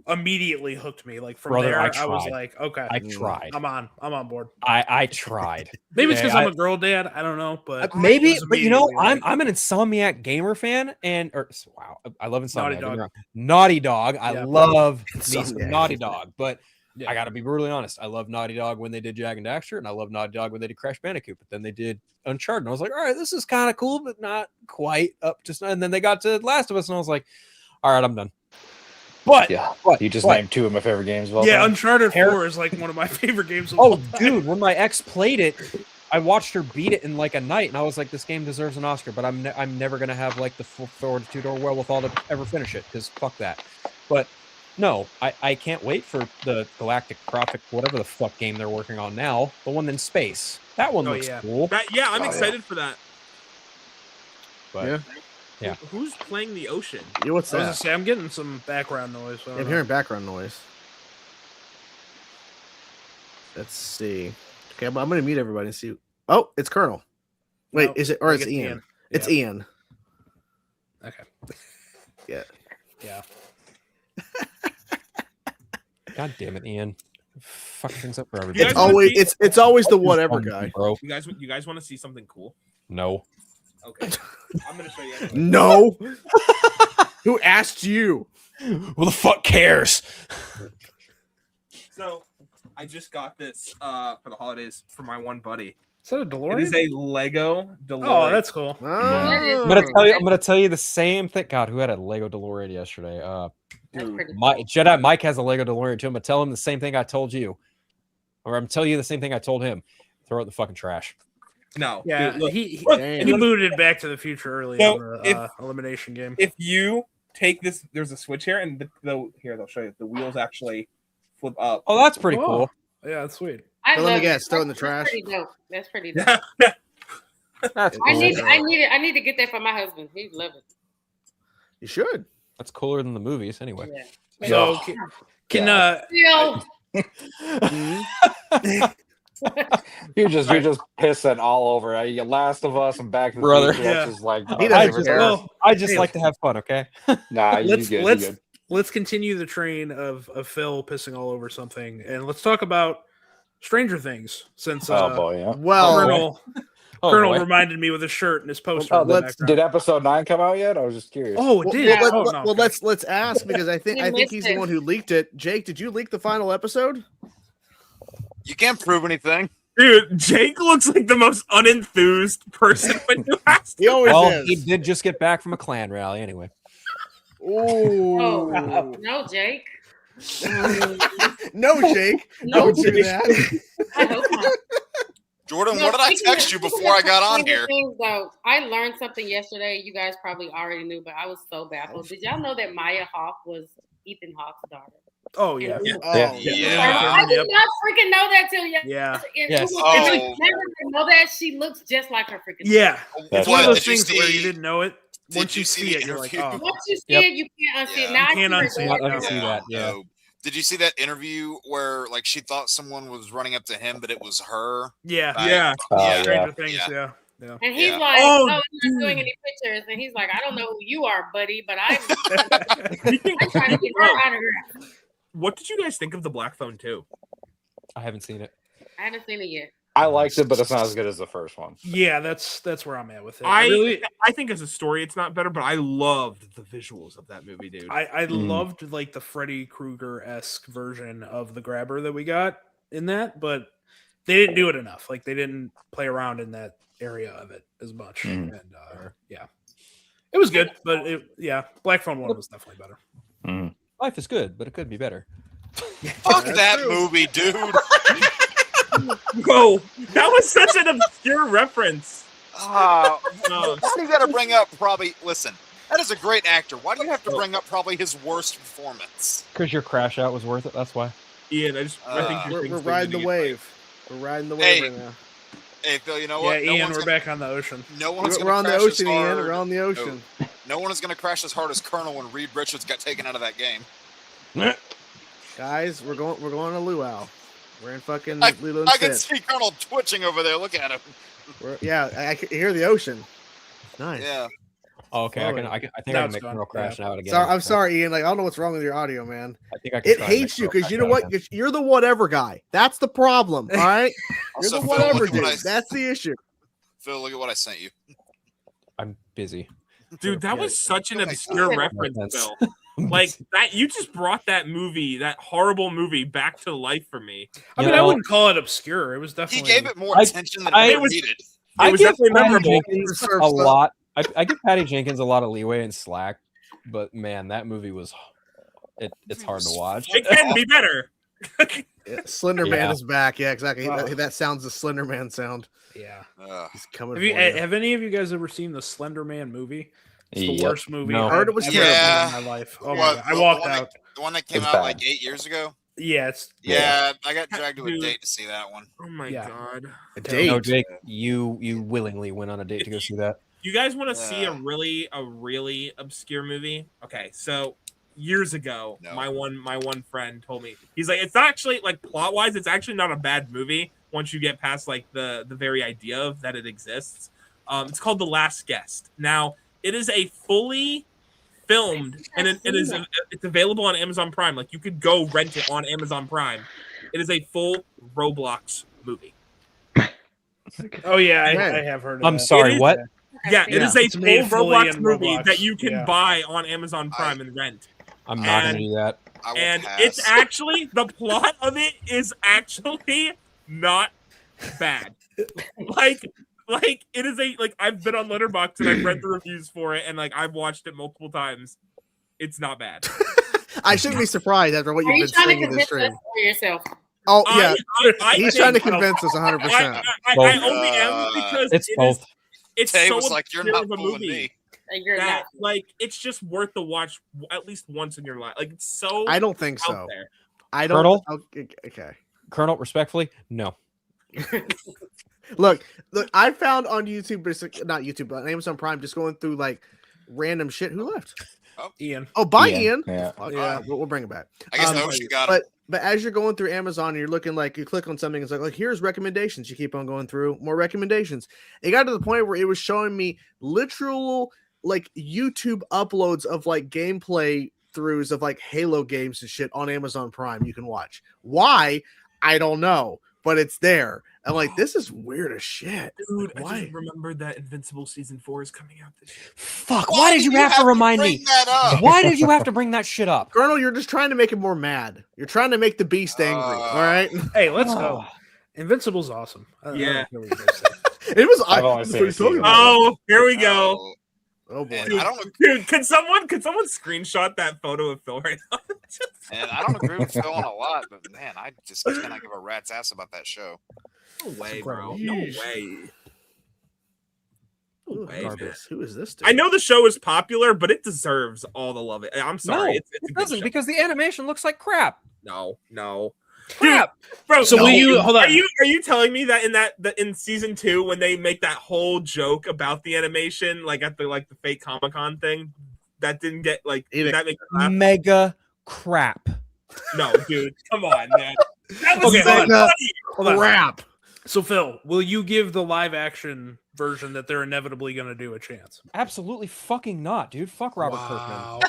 immediately hooked me. Like from Brother, there, I I was tried. like, okay, I tried. I'm on board. I tried. Maybe it's Yeah, because I'm a girl dad. I don't know, but Maybe, it was but you know, immediately I'm an Insomniac gamer fan, and wow, I love Insomniac. Naughty don't get me Dog. wrong. Naughty Dog. I Yeah. love me some Insomniac. Naughty Dog, but Yeah. I got to be brutally honest. I love Naughty Dog when they did Jak and Daxter, and I love Naughty Dog when they did Crash Bandicoot. But then they did Uncharted, and I was like, all right, this is kind of cool, but not quite up to. And then they got to Last of Us, and I was like, all right, I'm done. But yeah, but- you just but- named 2 of my favorite games. Of all yeah, time. Uncharted Hair- 4 is like one of my favorite games of all oh, time. dude, when my ex played it, I watched her beat it in like a night, and I was like, this game deserves an Oscar, but I'm never gonna have like the fortitude or wherewithal to ever finish it because fuck that. But no, I can't wait for the Galactic Prophet, whatever the fuck game they're working on now, the one in space. That one Oh, looks yeah. cool. I'm Oh, yeah. excited for that. But Yeah. Yeah. Who's playing the ocean? Yeah, what's I was gonna that? say I'm getting some background noise. So I I'm don't know. hearing background noise. Let's see. Okay, but I'm gonna mute everybody and see. Oh, it's Colonel. Wait, No, is it or I it's get Ian? Ian. It's Yeah. Ian. Okay. Yeah. Yeah. God damn it, Ian. Fuck things up for You everybody. guys It's wanna always see- it's always the whatever guy. bro. You guys want to see something cool? No. Okay, I'm gonna show you. Anyway. No. Who asked you? Who the fuck cares? So I just got this for the holidays for my one buddy. Is that a It DeLorean? is a Lego DeLorean. Oh, that's cool. Oh. I'm gonna tell you the same thing. God, who had a Lego DeLorean yesterday? That's pretty Mike has a Lego DeLorean too. I'm gonna tell him the same thing I told you. Or I'm telling you the same thing I told him. Throw it in the fucking trash. No. Yeah, Dude, look, he look, booted Back to the Future early So, on the elimination game. if you take this, there's a switch here, and here they'll show you. The wheels actually flip up. Oh, that's pretty cool. Yeah, that's sweet. I So let me love guess, it. throw it in the That's trash. pretty dope. That's pretty dope. That's I cool. need to get that for my husband. He'd love it. You should. That's cooler than the movies, anyway. Yeah. So can Yo, You're just pissing all over. You Last of Us and Back to the Brother. Future. That's just like He I doesn't just, care. I just Hey. like to have fun, okay? nah. You let's good. let's You good. let's continue the train of Phil pissing all over something, and let's talk about Stranger Things. Since Oh boy, yeah. Well, Colonel boy. reminded me with his shirt and his poster. Oh, in the let's- background. did episode 9 come out yet? I was just curious. Oh, it well, did. well, Oh, let, no, well, okay. let's ask because I think You he's missed the it. one who leaked it. Jake, did you leak the final episode? You can't prove anything. Dude, Jake looks like the most unenthused person when you ask. He always Well, is. he did just get back from a clan rally anyway. Ooh. oh no, Jake. No, Jake. No, Don't do Jake. that. I hope not. Jordan, No, what did I speaking text of- you speaking before I of got on Stranger here? Things, though, I learned something yesterday. You guys probably already knew, but I was so baffled. Did y'all know that Maya Hawke was Ethan Hawke's daughter? Oh yeah. Oh, Yeah. I did Yep. not freaking know that till yesterday. Yeah. Yes. Oh. Never know that she looks just like her freaking. Yeah. It's That's one of right. those things where you didn't know it. did Once you you see see the it, you're like, interview? oh. Once you see Yep. it, you can't unsee Yeah. it. Now You can't I unsee see it. Not her. unsee that, yeah. No. Did you see that interview where like she thought someone was running up to him, but it was her? Yeah. Like, Yeah. yeah. Stranger Things. Yeah. Yeah. Yeah. And he's Yeah. like, Oh, "Oh, you're not doing any pictures." And he's like, "I don't know who you are, buddy, but I'm trying to get her autograph." What did you guys think of the Black Phone 2? I haven't seen it. I haven't seen it yet. I liked it, but it's not as good as the first one. Yeah, that's where I'm at with it. I think as a story it's not better, but I loved the visuals of that movie, dude. I loved like the Freddy Krueger-esque version of the grabber that we got in that, but they didn't do it enough. Like they didn't play around in that area of it as much. Mm. And yeah. It was good, but Black Phone 1 was definitely better. Mm. Life is good, but it could be better. Fuck that movie, dude. Bro, that was such an obscure reference. Why No. do you got to bring up probably? Listen, that is a great actor. Why do you have to bring up probably his worst performance? Because your crash out was worth it, that's why. Ian, I think Uh, your We're thing's riding the beginning wave. We're riding the wave Hey, right now. Hey Phil, you know Yeah, what? Ian, we're back on the ocean. No one's We're gonna on the crash ocean, as Ian. hard. We're on the ocean. No one is going to crash as hard as Colonel when Reed Richards got taken out of that game. Guys, we're going to Luau. We're in fucking I Lilo and I can Stitch. see Colonel twitching over there. Look at him. I can hear the ocean. Nice. Yeah. Oh, okay, I think Now I can it's make gone. Colonel crash out again. Sorry, I'm sorry, Ian. Like I don't know what's wrong with your audio, man. I think I can It try and make hates you Colonel because you crash know out what? again. You're the whatever guy. That's the problem. All right. You're Also, the Phil, whatever look at dude. what I- That's the issue. Phil, look at what I sent you. I'm busy. Dude, that was such an Oh my obscure God. reference, That's- Phil. Like that, you just brought that movie, that horrible movie, back to life for me. I You mean, I know, wouldn't call it obscure. It was He definitely. gave it more I- attention than I- it It was- needed. I was give definitely Patty memorable. Jenkins Reserve a stuff. lot. I give Patty Jenkins a lot of leeway and slack, but man, that movie was it's hard to watch. It can be better. Yeah, Slender Man Yeah. is back. Yeah, exactly. Wow. That sounds the Slender Man sound. Yeah. He's coming. Have you? for you. Have any of you guys ever seen the Slender Man movie? It's the Yep. worst movie No. I've Heard it was ever terrible. seen in my life. Oh my What, god! I the walked one out. The one that came It's out bad. like 8 years ago? Yeah, it's Yeah, I got dragged to a Dude. date to see that one. Oh my Yeah. god! a No, date. Jake, you willingly went on a date to go see that. You guys want to see a Yeah. really obscure movie? Okay, so years ago, No. my one friend told me, he's like, it's not actually like plot wise, it's actually not a bad movie once you get past like the very idea of that it exists. It's called The Last Guest. Now it is a fully filmed and it's available on Amazon Prime. Like you could go rent it on Amazon Prime. It is a full Roblox movie. Oh yeah, Man. I have heard. Of I'm that. sorry, is- what? Yeah, it is a It's made full fully Roblox in movie Roblox, that you can yeah. buy on Amazon Prime and rent. I'm not And- gonna do that. I will And pass. it's actually the plot of it is actually not bad. like it is I've been on Letterboxd and I've read the reviews for it and like I've watched it multiple times. It's not bad. I shouldn't be surprised after what Are you've you been trying saying to in this convince us stream. for yourself? Oh yeah, I he's think- trying to convince us 100%. I only am because It's both. It's Tay so was like, "You're obscure not of a fooling movie me." You're that not. like it's just worth the watch at least once in your life. Like it's so I don't think out so. there. I don't. Colonel? Okay. Colonel, respectfully, no. Look, I found on YouTube, not YouTube, but on Amazon Prime, just going through like random shit. Who left? Ian. Oh, bye, Ian. Yeah. Fuck, Yeah. we'll bring it back. I guess the ocean got him. But as you're going through Amazon, you're looking like you click on something. It's like here's recommendations. You keep on going through more recommendations. It got to the point where it was showing me literal like YouTube uploads of like gameplay throughs of like Halo games and shit on Amazon Prime. You can watch. Why? I don't know, but it's there. I'm like, this is weird as shit. Dude, Like, I why? just remembered that Invincible season 4 is coming out this year. Fuck, why did you have to remind me? bring that up? Why did you have to bring that shit up? Colonel, you're just trying to make him more mad. You're trying to make the beast angry. All right. Hey, let's go. Invincible's awesome. Yeah. It was. I've only that's seen what a he's talking season. about. Oh, here we go. Oh boy. And I don't. Dude, could someone screenshot that photo of Phil right now? And I don't agree with Phil on a lot, but man, I just cannot give a rat's ass about that show. No way, bro. No way. No way, man. Garbus. Who is this dude? I know the show is popular, but it deserves all the love. I'm sorry. No, it's a it good doesn't show. because the animation looks like crap. No. Crap. Bro, So will you hold on? Are you telling me that in season 2 when they make that whole joke about the animation, like at the fake Comic-Con thing, that didn't get did that make you laugh? Mega crap. No, dude, come on, man. That was Okay, so hold on. funny. Hold on. Crap. So Phil, will you give the live action version that they're inevitably going to do a chance? Absolutely fucking not, dude. Fuck Robert Kirkman.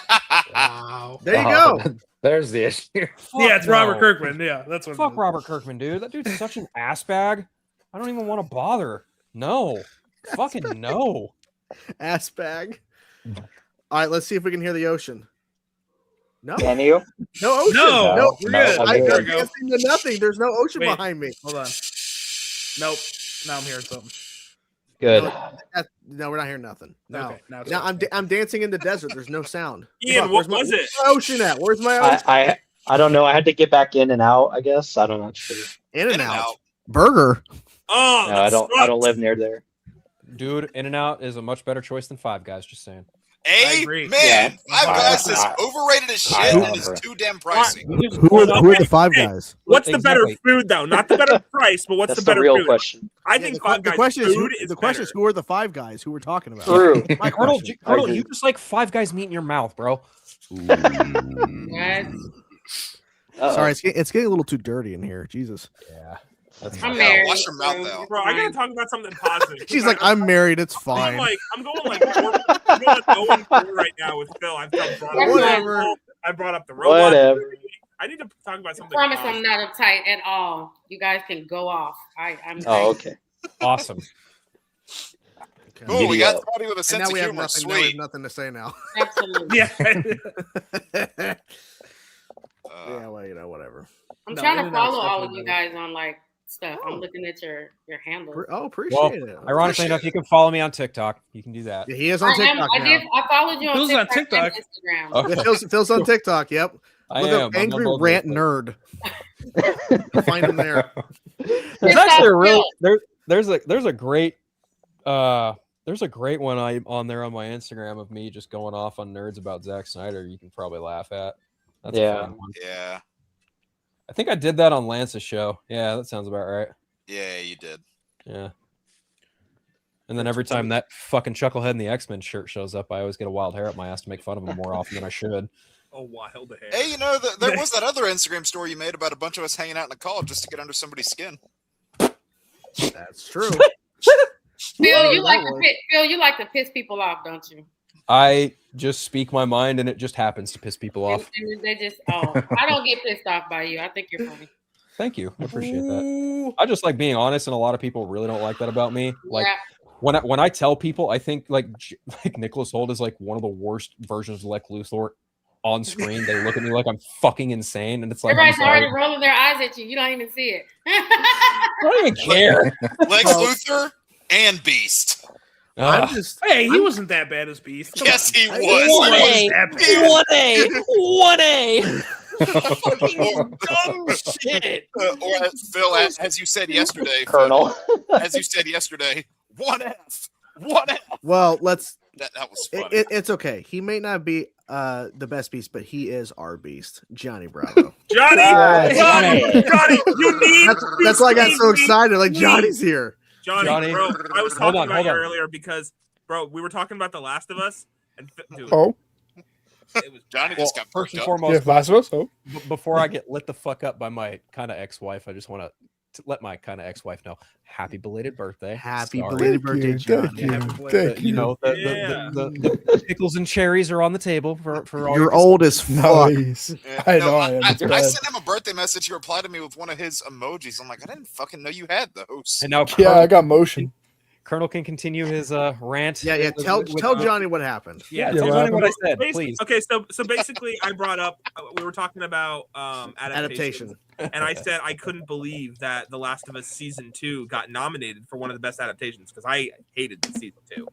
Wow. There you go. There's the issue. Fuck Yeah, it's Robert no. Kirkman. Yeah, that's what. Fuck it is. Robert Kirkman, dude. That dude's such an ass bag. I don't even want to bother. No. Fucking no. Ass bag. All right, let's see if we can hear the ocean. No, Can you? no ocean. No, no, we're no, good. I'm I good. can't dancing to nothing. There's no ocean Wait. behind me. Hold on. Nope. Now I'm hearing something. Good. No, we're not hearing nothing. No. Okay, now it's Now okay. I'm dancing in the desert. There's no sound. Ian, Fuck, what where's was it? Where's my ocean at? Where's my ocean? I don't know. I had to get back in and out. I guess I don't know. Sure. In and In and out. out. Burger. Oh, No, I don't live near there. Dude, In-N-Out is a much better choice than Five Guys, just saying. agree. Man, Yeah. Five Guys is overrated as shit and is too damn pricey. Who are the five guys? What's the better Exactly. food though? Not the better price, but what's That's the the better real food? question. I Yeah, think the Five Guys question is food the question is better. who are the five guys who we're talking about? True. My Colonel, question. Colonel, agree. you just like Five Guys meat in your mouth, bro. What? Sorry, it's getting a little too dirty in here. Jesus. Yeah. I'm Yeah, married. wash your mouth out. Bro, I gotta talk about something positive. She's like, I'm married. It's I'm fine. going like 0-4 right now with Phil. I've brought up Whatever. I brought up the robot. Whatever. I need to talk about I something. promise I'm positive. not uptight at all. You guys can go off. I'm. Oh, okay. Awesome. Oh, we got Video. somebody with a And sense now of we have humor. nothing. Now we have Sweet. nothing to say now. Absolutely. Yeah. Yeah, well, you know, whatever. I'm No, trying to In-N-Out's follow all of definitely you better. guys on like stuff. I'm looking at your handle. Appreciate Well, it. ironically enough, you can follow me on TikTok. You can do that. Yeah, he is on TikTok now. I followed you on Phil's on TikTok, and TikTok. Instagram. Oh. Yeah, Phil's on TikTok. Yep. I Look am. up I'm Angry on both Rant those Nerd. Find him there. There's actually a real there's a great one on there on my Instagram of me just going off on nerds about Zack Snyder. You can probably laugh at. That's a Yeah. fun one. Yeah. I think I did that on Lance's show. Yeah, that sounds about right. Yeah, you did. Yeah. And then every time that fucking chucklehead in the X-Men shirt shows up, I always get a wild hair up my ass to make fun of him more often than I should. Oh, wild hair. Hey, you know, there was that other Instagram story you made about a bunch of us hanging out in the call just to get under somebody's skin. That's true. Phil, you like to piss people off, don't you? I just speak my mind and it just happens to piss people off. And they just I don't get pissed off by you. I think you're funny. Thank you. I appreciate that. I just like being honest, and a lot of people really don't like that about me. Like Yeah. when I tell people, I think like Nicholas Hoult is like one of the worst versions of Lex Luthor on screen. They look at me like I'm fucking insane, and it's like I'm Everybody's sorry. already rolling their eyes at you. You don't even see it. I don't even care. Lex Luthor and Beast. I'm just. Hey, he wasn't that bad as Beast. Come Yes, on. he He was. wasn't that bad. 1A. Fucking dumb shit. Or Phil, as you said yesterday, Colonel. as you said yesterday, one F. Well, let's. That was funny. It's okay. He may not be the best beast, but he is our beast, Johnny Bravo. Johnny, you need. That's why I got so excited. Like Johnny's here. Johnny, bro, I was talking about you earlier because, bro, we were talking about The Last of Us, and dude, it was Johnny just got first and up. foremost. Yeah, Last of Us. Oh, Before I get lit the fuck up by my kind of ex-wife, I just want to let my kind of ex-wife know happy belated birthday. Happy Sorry. belated birthday, Johnny. Thank you. You know, the pickles and cherries are on the table for all. You're old as fuck. Nice. Yeah. I No, know. I am. I It's bad. sent him a birthday message. He replied to me with one of his emojis. I'm like, I didn't fucking know you had those. And now, Yeah, I got motion. Colonel can continue his rant. Yeah. Tell Johnny what happened. Yeah, Yeah, tell what Johnny what I happened? said, please. Okay, so basically, I brought up we were talking about adaptation, Adaptation. and I said I couldn't believe that The Last of Us season 2 got nominated for one of the best adaptations because I hated the season 2.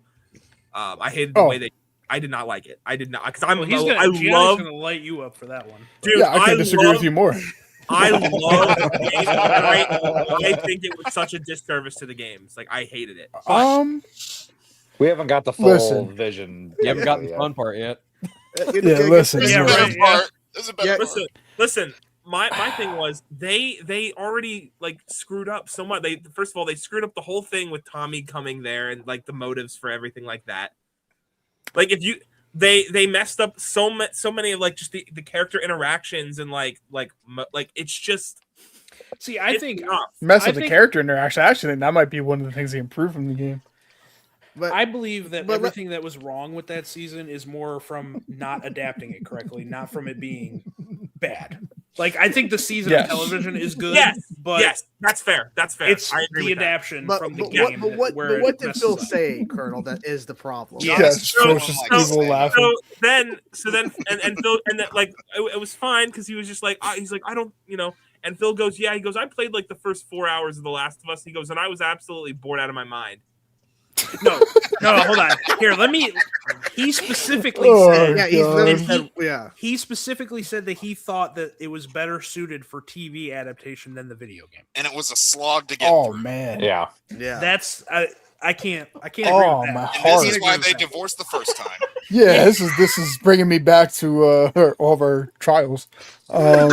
I hated the way they. I did not like it. I did not because Gianni's gonna light you up for that one, dude. Yeah, I can't disagree with you more. I love the game. I think it was such a disservice to the games. Like I hated it. We haven't got the full Listen. vision. You haven't gotten the yet. fun part yet. Listen. This is Yeah, the better right, part. This is the better part. Listen. My thing was they already like screwed up so much. They first of all they screwed up the whole thing with Tommy coming there and like the motives for everything like that. Like if you they messed up so many of like just the character interactions and like it's just. See, I think Mess up the character interaction. Actually, that might be one of the things they improve from the game. But I believe that but let- everything that was wrong with that season is more from not adapting it correctly, not from it being bad. Like I think the season Yes. of television is good, Yes, but yes, that's fair. That's fair. it's I agree the with that. adaptation but, from the but game. what where what it did messes Phil up. say, Colonel? That is the problem. Yeah. Yes, So- Phil's just evil laughing. So then and Phil and then like it was fine because he was just like he's like I don't and Phil goes he goes I played like the first 4 hours of The Last of Us. He goes and I was absolutely bored out of my mind. No, hold on. Here, let me. He specifically Oh, said. Yeah, he's God. literally And said, yeah. He specifically said that he thought that it was better suited for TV adaptation than the video game. And it was a slog to get Oh through. man. Yeah. Yeah. That's I can't agree Oh, with that. my And heart. this is why they divorced the first time. Yeah, this is bringing me back to all of our trials. I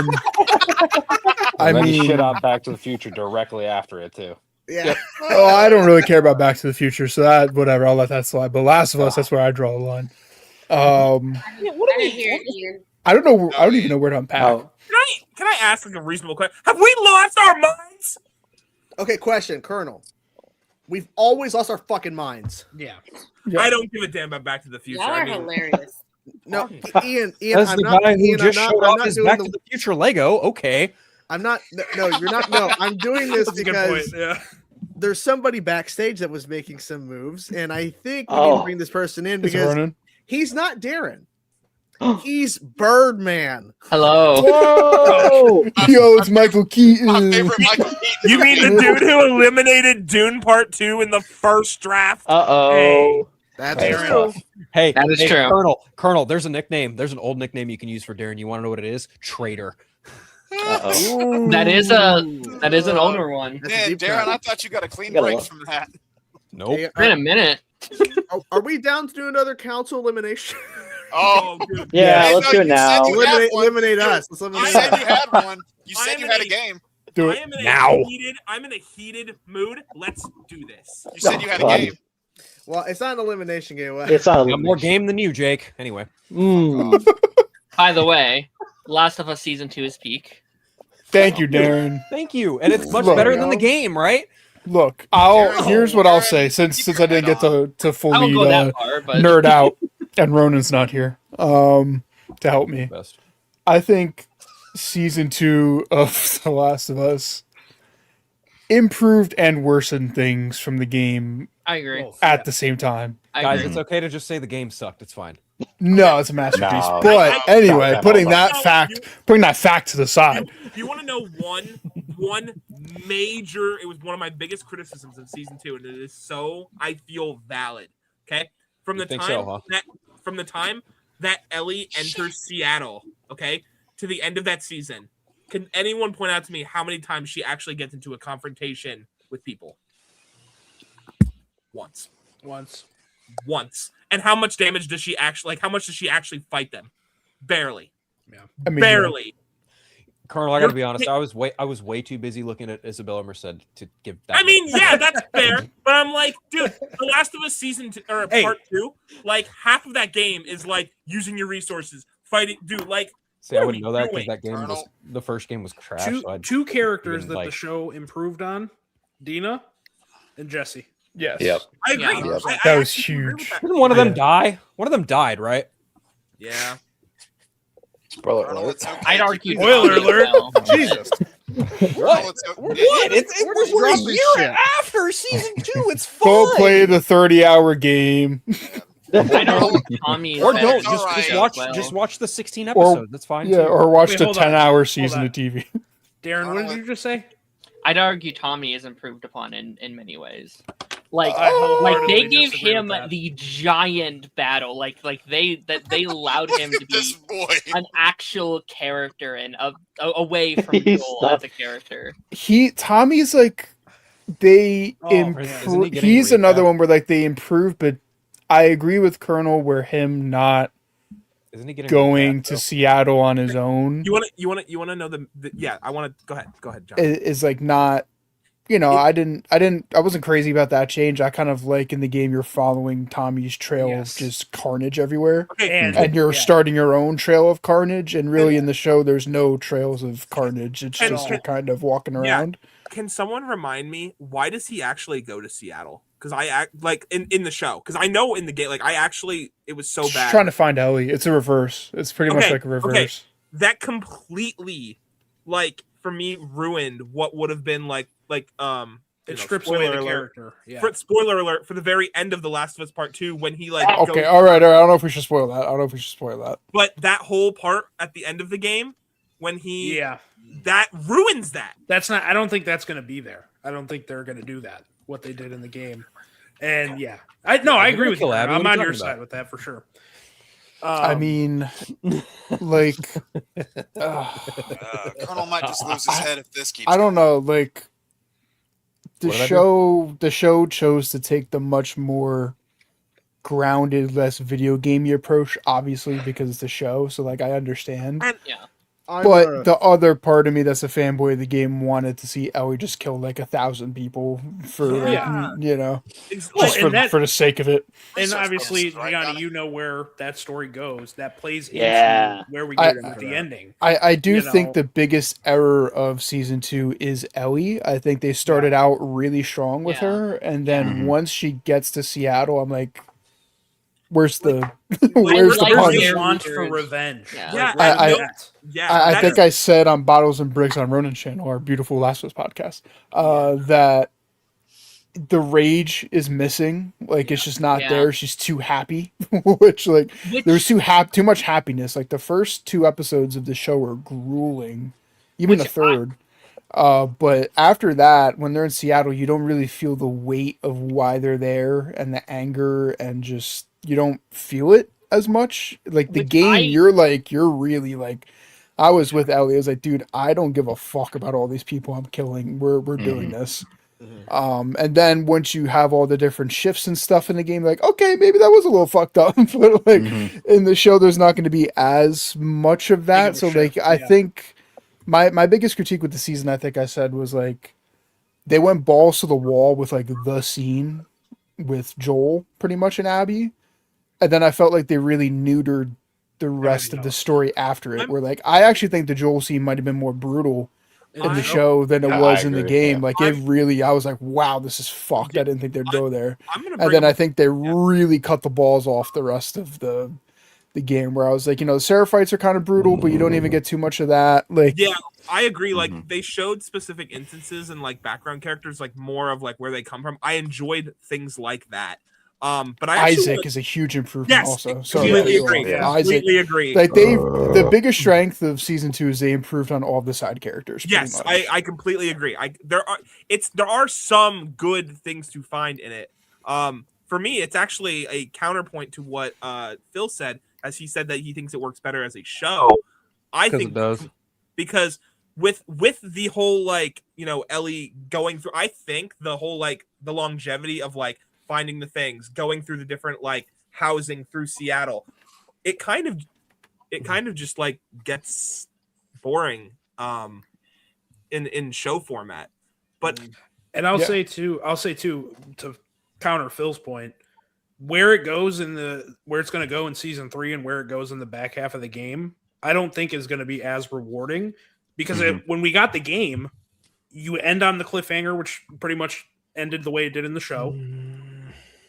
And then he mean, shit on Back to the Future directly after it too. Yeah. oh, I don't really care about Back to the Future, so that whatever, I'll let that slide. But Last of Us, that's where I draw the line. I didn't hear it, Ian. I don't know. I don't even know where to unpack. Oh, Can I ask like a reasonable question? Have we lost our minds? Okay, question, Colonel. We've always lost our fucking minds. Yeah. Yeah. I don't give a damn about Back to the Future. Y'all are hilarious. No, Ian, As I'm the not. guy who Ian, just I'm showed not, I'm off not his doing Back the. to the Future Lego. Okay. I'm not. No, you're not. No, I'm doing this That's a good point. because Yeah. there's somebody backstage that was making some moves, and I think we need to bring this person in It's because Vernon. he's not Darren. He's Birdman. hello. Whoa! Yo, it's Michael My Keaton. favorite Michael Keaton. You mean the dude who eliminated Dune Part 2 in the first draft? Oh. That's Hey, true. tough. Hey, That is true. Colonel, there's a nickname. There's an old nickname you can use for Darren. You want to know what it is? Traitor. Uh-oh. That is an older one. That's a Man, deep Darren, cut. I thought you got a clean You gotta break love- from that. Nope. Hey, Been a minute. are we down to do another council elimination? Oh, dude. Yeah, Hey, let's no, do it you said now. you had one. eliminate Dude, us. Let's You eliminate said us. you had one. You I said am you in had a a- game. Do I it am in now. I'm in a heated mood. Let's do this. You said you had a God. game. Well, it's not an elimination game. It's not I got more game than you, Jake. Anyway. By the way, Last of Us Season 2 is peak. Thank you, Darren. Thank you. And it's much Look. better than the game, right? Look, here's what I'll say since I didn't get to I fully won't go that far, but nerd out, and Ronan's not here to help me. Best. I think season 2 of The Last of Us improved and worsened things from the game I agree. at the same time. I Guys, agree. it's okay to just say the game sucked. It's fine. No, it's a masterpiece. No. But anyway, I- putting I- that fact to the side. Do you want to know one major? It was one of my biggest criticisms of season 2, and it is so I feel valid. Okay, from You the think time so, huh? that Ellie enters Seattle. Okay, to the end of that season, can anyone point out to me how many times she actually gets into a confrontation with people? Once. And how much damage does she actually, like, how much does she actually fight them? Barely. Yeah. I mean, Barely. Colonel, I gotta be honest. I was way too busy looking at Isabella Merced to give that. I mean, yeah, that's fair. But I'm like, dude, The Last of Us part 2, like half of that game is like using your resources, fighting, dude. Like, See, I wouldn't know that because that game was Colonel? the first game was trash. so I Two characters didn't that the show improved on, Dina and Jesse. yes. Yep. I agree. Yeah. I That was actually agree with huge. that. Didn't one of them die? One of them died, right? Yeah. Spoiler Colonel, alert. it's okay. I'd argue. Spoiler Tommy alert. as well. Jesus. Colonel, it's okay. What? We're just dropping shit. after season 2. It's Go play the 30-hour game. I don't. Tommy. Or is don't better Alright. just watch the 16 Or- episodes. That's fine. Yeah, too. or watch Wait, the hold on. 10-hour season on. of TV. Darren, what did you just say? I'd argue Tommy is improved upon in many ways. Like, I wholeheartedly they gave disagree him with that. the giant battle. Like they allowed him Look to at this be boy. an actual character and away from He's Joel not- as a character. Tommy's like they Oh, isn't he improve. getting He's another recapped? one where like they improve, but I agree with Colonel where him not Isn't he getting going recapped, to though? Seattle on his own You want to know the yeah, I want to go ahead, John. is like not. You know, I wasn't crazy about that change. I kind of like in the game you're following Tommy's trail Yes. of just carnage everywhere. Okay, And you're starting your own trail of carnage, and really in the show there's no trails of carnage. It's And- just you're kind of walking Yeah. around. Can someone remind me, why does he actually go to Seattle? Because I act like in the show, because I know in the game, like it was so Just bad. trying to find Ellie. It's a reverse. It's pretty much Okay, like a reverse. okay. That completely, like, for me, ruined what would have been like It you know, strips away spoiler the alert. character. Yeah. Spoiler alert for the very end of The Last of Us Part 2 when he like Okay, goes, all right. I don't know if we should spoil that. but that whole part at the end of the game when he Yeah. that ruins that. That's not. I don't think that's going to be there. I don't think they're going to do that. What they did in the game, and yeah, I agree with you. collab, I'm what are on you your talking side about? with that for sure. I mean, like, Colonel might just lose his head if this keeps. I don't know. Like, the What did I show chose to take the much more grounded, less video gamey approach. Obviously, because it's a show. So, like, I understand. Yeah. But the other part of me that's a fanboy of the game wanted to see Ellie just kill like 1,000 people for like, Yeah. you know, Well, just and that- for the sake of it. And Research obviously, purposes, right, Gianni, Johnny? you know where that story goes. That plays Yeah. into where we I- get with the ending. I do You think know. the biggest error of season 2 is Ellie. I think they started out really strong with Yeah. her, and then Mhm. once she gets to Seattle, I'm like, where's the I where's the like punch? their want for leaders. revenge. Yeah. Yeah, right I- with that. Yeah, I that think is- I said on Bottles and Bricks on Ronan's channel, our beautiful Last of Us podcast, that the rage is missing. Like it's just not Yeah. there. She's too happy, which like there's too much happiness. Like the first 2 episodes of the show are grueling, even the Which third. But after that, when they're in Seattle, you don't really feel the weight of why they're there and the anger, and just you don't feel it as much. Like the Which game, you're really like. I was with Ellie. I was like, dude, I don't give a fuck about all these people I'm killing. We're doing this. And then once you have all the different shifts and stuff in the game, like, okay, maybe that was a little fucked up. But like in the show, there's not going to be as much of that. of a So like, shift, I yeah. think my biggest critique with the season, I think I said, was like they went balls to the wall with like the scene with Joel pretty much and Abby. And then I felt like they really neutered the rest of the story after it. Where like, I actually think the Joel scene might have been more brutal in the show than it Yeah, was I in the agree, game. yeah. Like it really, I was like, wow, this is fucked. I didn't think they'd go there. I'm gonna And bring then up- I think they really cut the balls off the rest of the game, where I was like, you know, the Sarah fights are kind of brutal, but you don't even get too much of that. Like, Yeah, I agree. Like they showed specific instances and like background characters, like more of like where they come from. I enjoyed things like that. But I actually Isaac like- is a huge improvement. yes, Also, completely Sorry, agree. yeah. Completely agree. Like the biggest strength of season 2 is they improved on all the side characters. pretty Yes, much. I completely agree. There are some good things to find in it. For me, it's actually a counterpoint to what Phil said, as he said that he thinks it works better as a show. I 'Cause think it does. because with the whole like Ellie going through, I think the whole like the longevity of like finding the things, going through the different like housing through Seattle, it kind of just like gets boring in show format. But And I'll say too to counter Phil's point, where it goes where it's going to go in season 3 and where it goes in the back half of the game, I don't think is going to be as rewarding because when we got the game, you end on the cliffhanger, which pretty much ended the way it did in the show,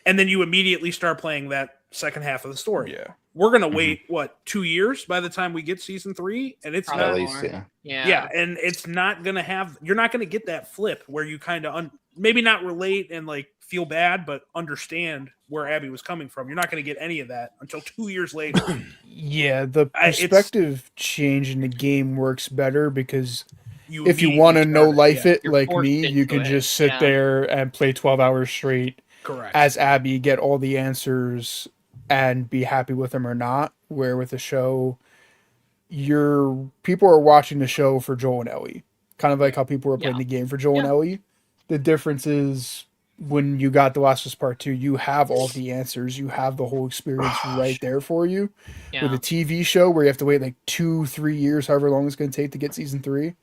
and then you immediately start playing that second half of the story. Yeah. We're going to wait 2 years by the time we get season 3, and it's Probably not At least, yeah. yeah, and it's not going to have, you're not going to get that flip where you kind of maybe not relate and like feel bad, but understand where Abby was coming from. You're not going to get any of that until 2 years later. Yeah, the perspective change in the game works better because if you immediately want to know start- life yeah, it You're like forced me, you into can it, just sit yeah. there and play 12 hours straight correct. as Abby, get all the answers and be happy with them or not. Where with the show, people are watching the show for Joel and Ellie, kind of like how people are playing the game for Joel and Ellie. The difference is when you got The Last of Us Part 2, you have all the answers, you have the whole experience right there for you. Yeah. With a TV show where you have to wait like 2-3 years, however long it's going to take to get season 3,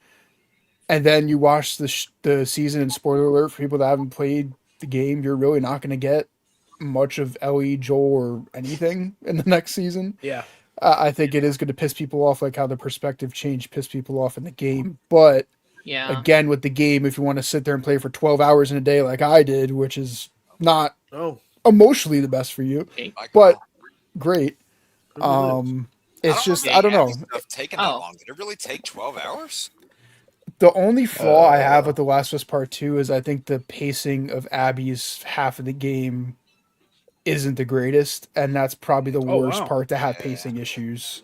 and then you watch the season, and spoiler alert for people that haven't played the game, you're really not going to get much of Ellie, Joel, or anything in the next season. Yeah. I think it is going to piss people off, like how the perspective change pissed people off in the game. But Yeah. again, with the game, if you want to sit there and play for 12 hours in a day like I did, which is not emotionally the best for you, but great. It's just, I don't know. Stuff taking that long. Did it really take 12 hours? The only flaw I have with The Last of Us Part 2 is I think the pacing of Abby's half of the game isn't the greatest, and that's probably the worst part to have pacing issues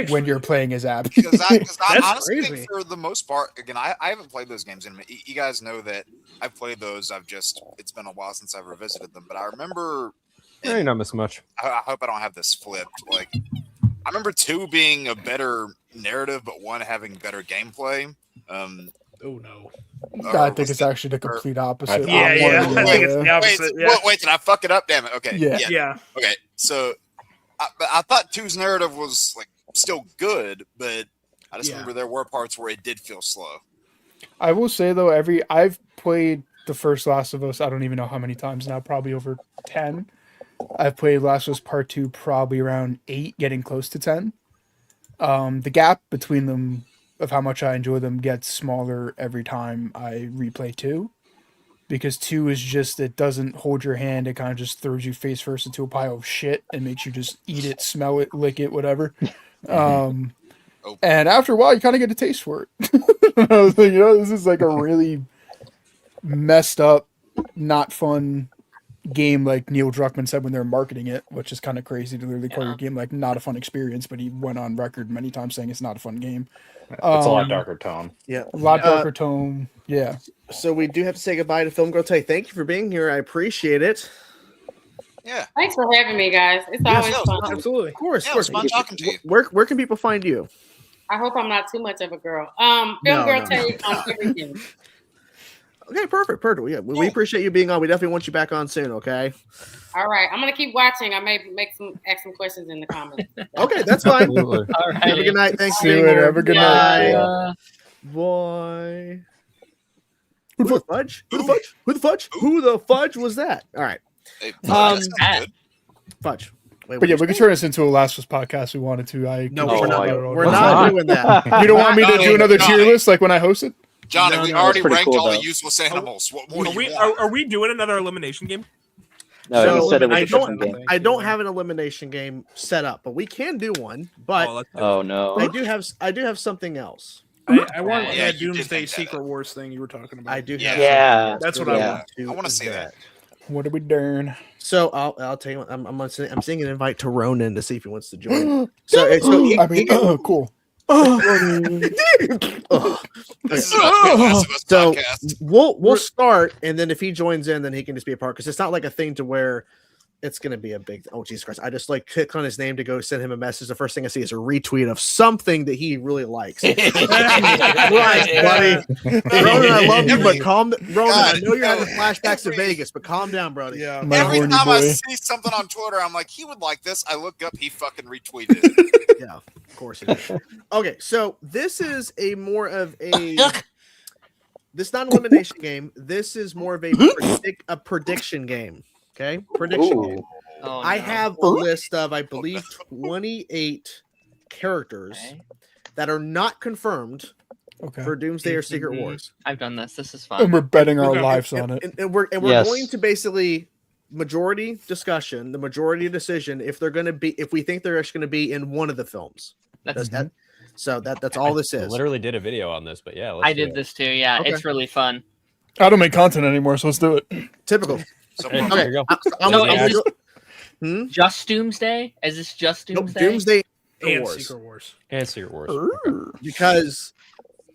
when you're playing as Abby. Because I honestly think for the most part, again, I haven't played those games. And you guys know that I've played those. It's been a while since I've revisited them. But I remember... You're not missing much. I hope I don't have this flipped. Like, I remember 2 being a better narrative, but 1 having better gameplay. Oh no! I think it's actually the complete opposite. I think it's the opposite. Wait, did I fuck it up? Damn it. Okay. Yeah. Okay. So, I thought 2's narrative was like still good, but I just remember there were parts where it did feel slow. I will say though, I've played the first Last of Us, I don't even know how many times now, probably over 10. I've played Last of Us Part 2 probably around 8, getting close to 10. The gap between them of how much I enjoy them gets smaller every time I replay 2. Because 2 is just, it doesn't hold your hand, it kind of just throws you face first into a pile of shit and makes you just eat it, smell it, lick it, whatever. And after a while, you kind of get a taste for it. I was like, this is like a really messed up, not fun game, like Neil Druckmann said when they're marketing it, which is kind of crazy to literally call your game like not a fun experience, but he went on record many times saying it's not a fun game. It's a lot darker tone. Yeah. A lot darker tone. Yeah. So we do have to say goodbye to Film Girl Tay. Thank you for being here. I appreciate it. Yeah. Thanks for having me, guys. It's always fun. Absolutely. Of course. Yeah, it was fun talking to you. Where can people find you? I hope I'm not too much of a girl. Film Girl Tay on everything. Okay, perfect. Yeah, we appreciate you being on. We definitely want you back on soon. Okay. All right, I'm gonna keep watching. I may ask some questions in the comments. Okay, that's fine. All right. Have a good night. Thanks for See you being later. here. Have a good night. Boy. Who the fudge? Who the fudge was that? All right. Hey, that sounds good. Fudge. Wait, But yeah, we could turn this into a Last of Us podcast. We wanted to. No, we're not doing that. You don't want me to do another tier list like when I hosted? Johnny, we already ranked cool, all the though. useless animals. What more do you want? Are we doing another elimination game? No, So, he said it was I a different game. I don't have an elimination game set up, but we can do one. But Oh no. I do have something else. I want Yeah, that you did Doomsday think that Secret Wars thing you were talking about. I do have. Yeah. That's what Yeah. I want. I want to see that. What are we doing? So I'll tell you what, I'm sending an invite to Ronan to see if he wants to join. So he, I mean, cool. This is about to be a Last of Us So podcast. we'll start, and then if he joins in, then he can just be a part, because it's not like a thing to where It's gonna be a big. Oh Jesus Christ! I just like click on his name to go send him a message. The first thing I see is a retweet of something that he really likes. Right, buddy. Ronan, I love you, but Ronan, I know you're having flashbacks to Vegas, but calm down, brother. Yeah. Every time I see something on Twitter, I'm like, he would like this. I look up, he fucking retweeted it. Yeah, of course. Okay, so this is a more of a. This is not an elimination game. This is more of a prediction game. Okay, prediction game. Oh, I no. have a list of, I believe, 28 characters that are not confirmed for Doomsday or Secret Wars. I've done this. This is And fun. we're betting our lives on it. And we're Yes. going to basically majority discussion, the majority decision, if they're going to be, if we think they're actually going to be in one of the films. That's That's all this is. Literally did a video on this, but yeah, I did this too. Yeah, Okay. it's really fun. I don't make content anymore, so let's do it. Typical. So Hey, Okay. there you go. So I'm is gonna- this just Doomsday? Is this just Nope, Doomsday? Doomsday And Wars. Secret Wars. And Secret Wars. Because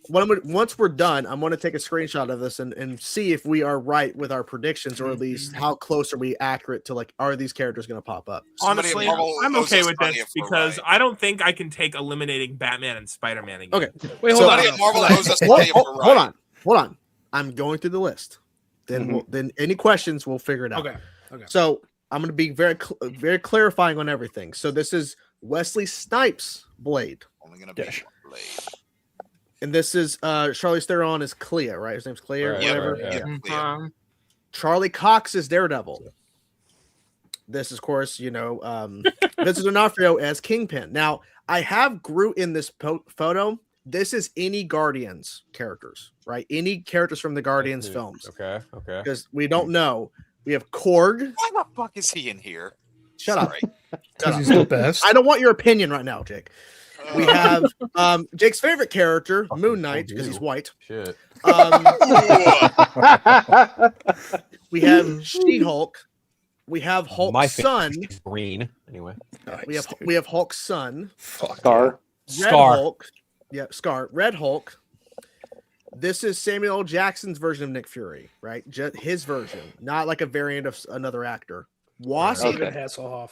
once we're done, I'm going to take a screenshot of this and see if we are right with our predictions, or at least how close are we accurate to, like, are these characters going to pop up? Somebody Honestly, at Marvel I'm owes okay us with money this if we're because right. I don't think I can take eliminating Batman and Spider-Man again. Okay. Wait, hold Somebody on. at Marvel Hold on. owes us money if we're right. Hold on. I'm going through the list. Then then any questions, we'll figure it out. Okay. Okay. So I'm going to be very clarifying on everything. So this is Wesley Snipes' Blade, Only gonna be one blade. and this is Charlize Theron is Clea, right? His name's Clea, or Right, whatever. right, yeah. Yeah. Charlie Cox is Daredevil. This is, of course, Vincent D'Onofrio as Kingpin. Now, I have Groot in this photo. This is any Guardians characters, right? Any characters from the Guardians films. Okay. Because we don't know. We have Korg. Why the fuck is he in here? Shut up. Sorry. Because he's the best. I don't want your opinion right now, Jake. We have Jake's favorite character, Moon Knight, because he's white. Shit. We have She-Hulk. We have Hulk's My son. favorite green. Anyway. We have Hulk's son. Scar. Red Scar. Hulk. Yeah, Scar. Red Hulk. This is Samuel L. Jackson's version of Nick Fury, right? His version, not like a variant of another actor. Wasp. David Hasselhoff.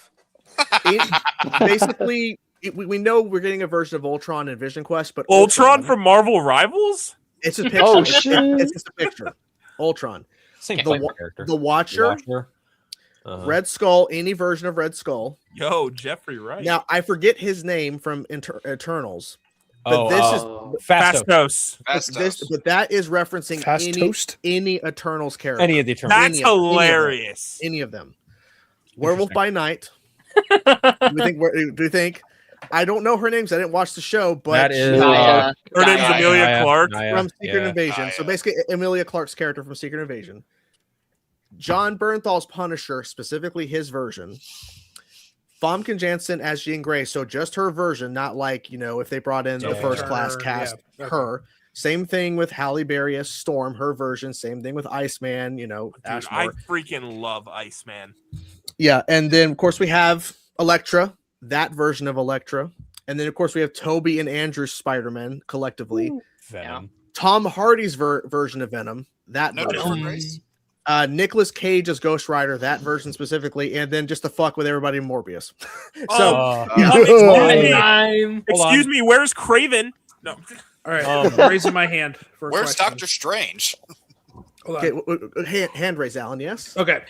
Basically, we know we're getting a version of Ultron and Vision Quest, but Ultron from Marvel Rivals? it's a picture. Oh, It's shit. just a picture. Ultron. Same The flavor wa- character. The Watcher. Uh-huh. Red Skull, any version of Red Skull. Yo, Jeffrey Wright. Now, I forget his name from Eternals. But Fastos. But that is referencing Fast toast? any Eternals character. Any of the Eternals. That's hilarious. Any of them. Werewolf by Night. Do you think? I don't know her names. I didn't watch the show, but That is Naya. Her name's Naya. Amelia Clark. from Secret Invasion. So basically, Emilia Clarke's character from Secret Invasion. John Bernthal's Punisher, specifically his version. Famke Janssen as Jean Grey, so just her version, not like, if they brought in the first class cast, her. Same thing with Halle Berry as Storm, her version. Same thing with Iceman, Dude, Ashmore. I freaking love Iceman. Yeah, and then of course we have Elektra, that version of Elektra. And then of course we have Toby and Andrew's Spider-Man collectively. Venom. Tom Hardy's version of Venom, that No version. different race. Nicolas Cage as Ghost Rider, that version specifically, and then just to fuck with everybody in Morbius. Excuse me, where's Craven? No. All right, I'm raising my hand for a Where's question. Doctor Strange? Okay, hand raise, Alan. Yes. Okay,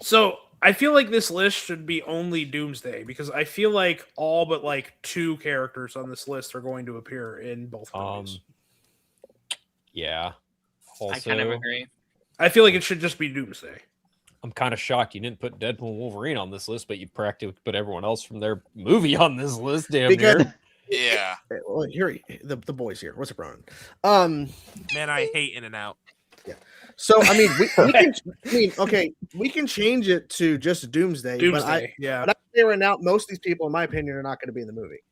so I feel like this list should be only Doomsday because I feel like all but like 2 characters on this list are going to appear in both movies. Yeah. Also, I kind of agree. I feel like it should just be Doomsday. I'm kind of shocked you didn't put Deadpool and Wolverine on this list, but you practically put everyone else from their movie on this list. Damn near. Yeah. Well, here the boys here. What's up, Ronan? Man, I hate In and Out. Yeah. So I mean, we can change it to just Doomsday. But I say right now, most of these people, in my opinion, are not going to be in the movie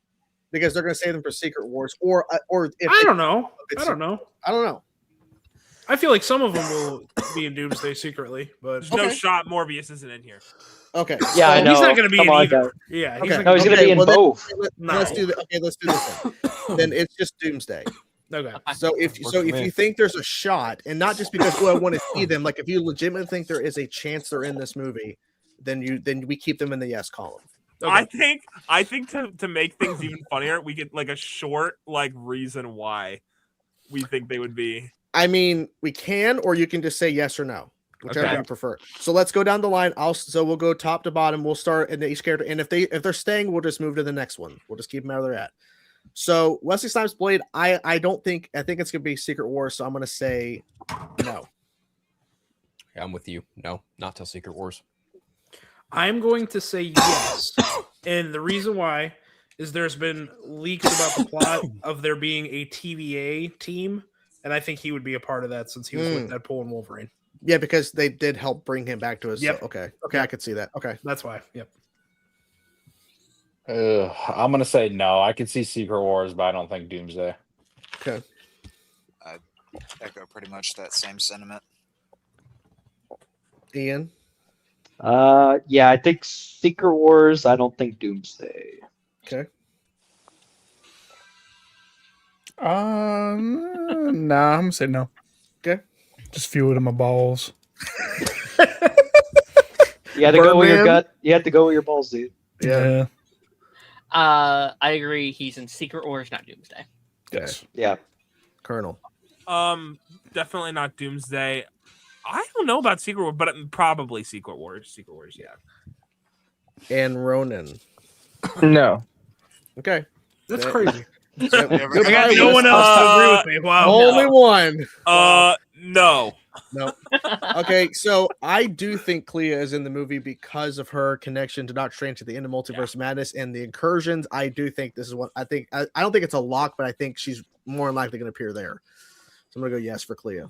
because they're going to save them for Secret Wars or if I don't know. I don't know. I feel like some of them will be in Doomsday secretly, but There's no shot Morbius isn't in here. Okay. Yeah, I know. He's not going to be Come in on, either. guys. Yeah, Okay. No, he's going to be in both. Let's do this. Okay, let's do this. Then it's just Doomsday. Okay. So if you think there's a shot, and not just because I want to see them, like if you legitimately think there is a chance they're in this movie, then we keep them in the yes column. Okay. I think to make things even funnier, we get like a short like reason why we think they would be. I mean, we can, or you can just say yes or no, whichever Okay. you prefer. So let's go down the line. So we'll go top to bottom. We'll start in each character, and if they're staying, we'll just move to the next one. We'll just keep them where they're at. So Wesley Snipes Blade, I think it's gonna be Secret Wars. So I'm gonna say no. Yeah, I'm with you. No, not till Secret Wars. I'm going to say yes. And the reason why is there's been leaks about the plot of there being a TVA team, and I think he would be a part of that since he was with Deadpool and Wolverine. Yeah, because they did help bring him back to us. Yep. So, okay, I could see that. Okay, that's why. Yep. I'm gonna say no. I could see Secret Wars, but I don't think Doomsday. Okay. I echo pretty much that same sentiment. Ian. Yeah, I think Secret Wars. I don't think Doomsday. Okay. Nah, I'm gonna say no. Okay. Just feel it in my balls. You had to go with your gut. You had to go with your balls, dude. Yeah. I agree. He's in Secret Wars, not Doomsday. Yes. Yeah. Colonel. Definitely not Doomsday. I don't know about Secret Wars, but probably Secret Wars. Secret Wars, yeah. And Ronan. No. Okay. That's crazy. I got no one else to agree with me. Wow. Only one. No. No. Okay, so I do think Clea is in the movie because of her connection to Doctor Strange at the end of Multiverse Madness and the incursions. I do think this is what I think. I don't think it's a lock, but I think she's more than likely going to appear there. So I'm going to go yes for Clea.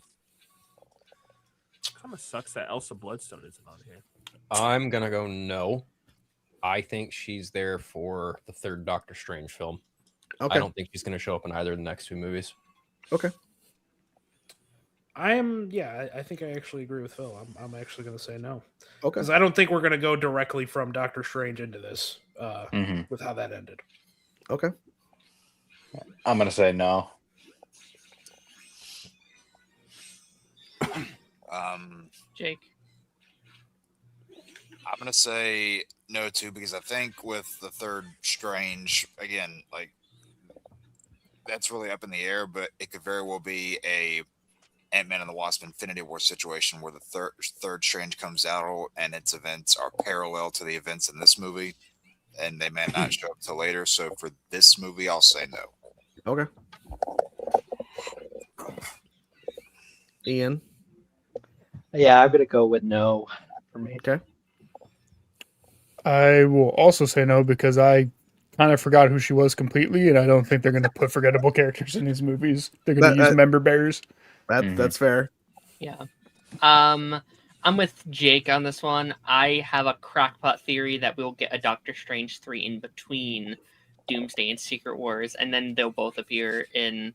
Kind of sucks that Elsa Bloodstone isn't on here. I'm gonna go no. I think she's there for the third Doctor Strange film. Okay. I don't think she's gonna show up in either of the next two movies. Okay. I think I actually agree with Phil. I'm actually going to say no. Okay. Because I don't think we're going to go directly from Doctor Strange into this Mm-hmm. with how that ended. Okay. I'm gonna say no. Jake. I'm gonna say no too, because I think with the third Strange, again, like that's really up in the air, but it could very well be a Ant-Man and the Wasp Infinity War situation where the third Strange comes out and its events are parallel to the events in this movie, and they may not show up till later. So for this movie, I'll say no. Okay. Ian. Yeah, I'm gonna go with no for me. Okay. I will also say no because I kind of forgot who she was completely, and I don't think they're going to put forgettable characters in these movies. They're going to use member bearers. That's fair. Yeah. I'm with Jake on this one. I have a crackpot theory that we'll get a Doctor Strange 3 in between Doomsday and Secret Wars, and then they'll both appear in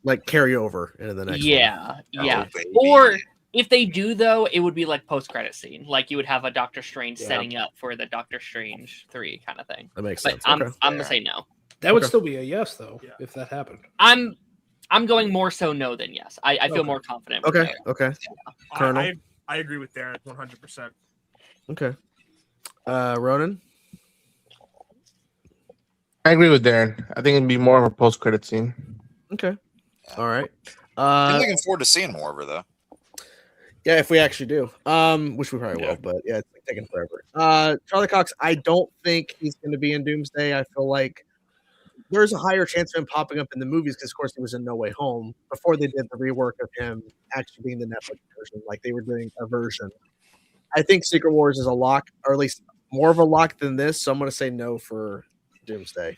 like carry over into the next one. Yeah. Oh, Or if they do, though, it would be like post-credit scene. Like you would have a Doctor Strange setting up for the Doctor Strange 3 kind of thing. That makes But sense. I'm Okay. going to say no. That would still be a yes, though, if that happened. I'm going more so no than yes. I feel more confident. with Okay. no. Okay. Colonel. I agree with Darren 100%. Okay. Ronan. I agree with Darren. I think it'd be more of a post-credit scene. Okay. All right. I'm looking forward to seeing more of her, though. Yeah, if we actually do. Which we probably will, but yeah, it's taking forever. Charlie Cox, I don't think he's going to be in Doomsday. I feel like there's a higher chance of him popping up in the movies because, of course, he was in No Way Home before they did the rework of him actually being the Netflix version, like they were doing a version. I think Secret Wars is a lock, or at least more of a lock than this, so I'm going to say no for Doomsday.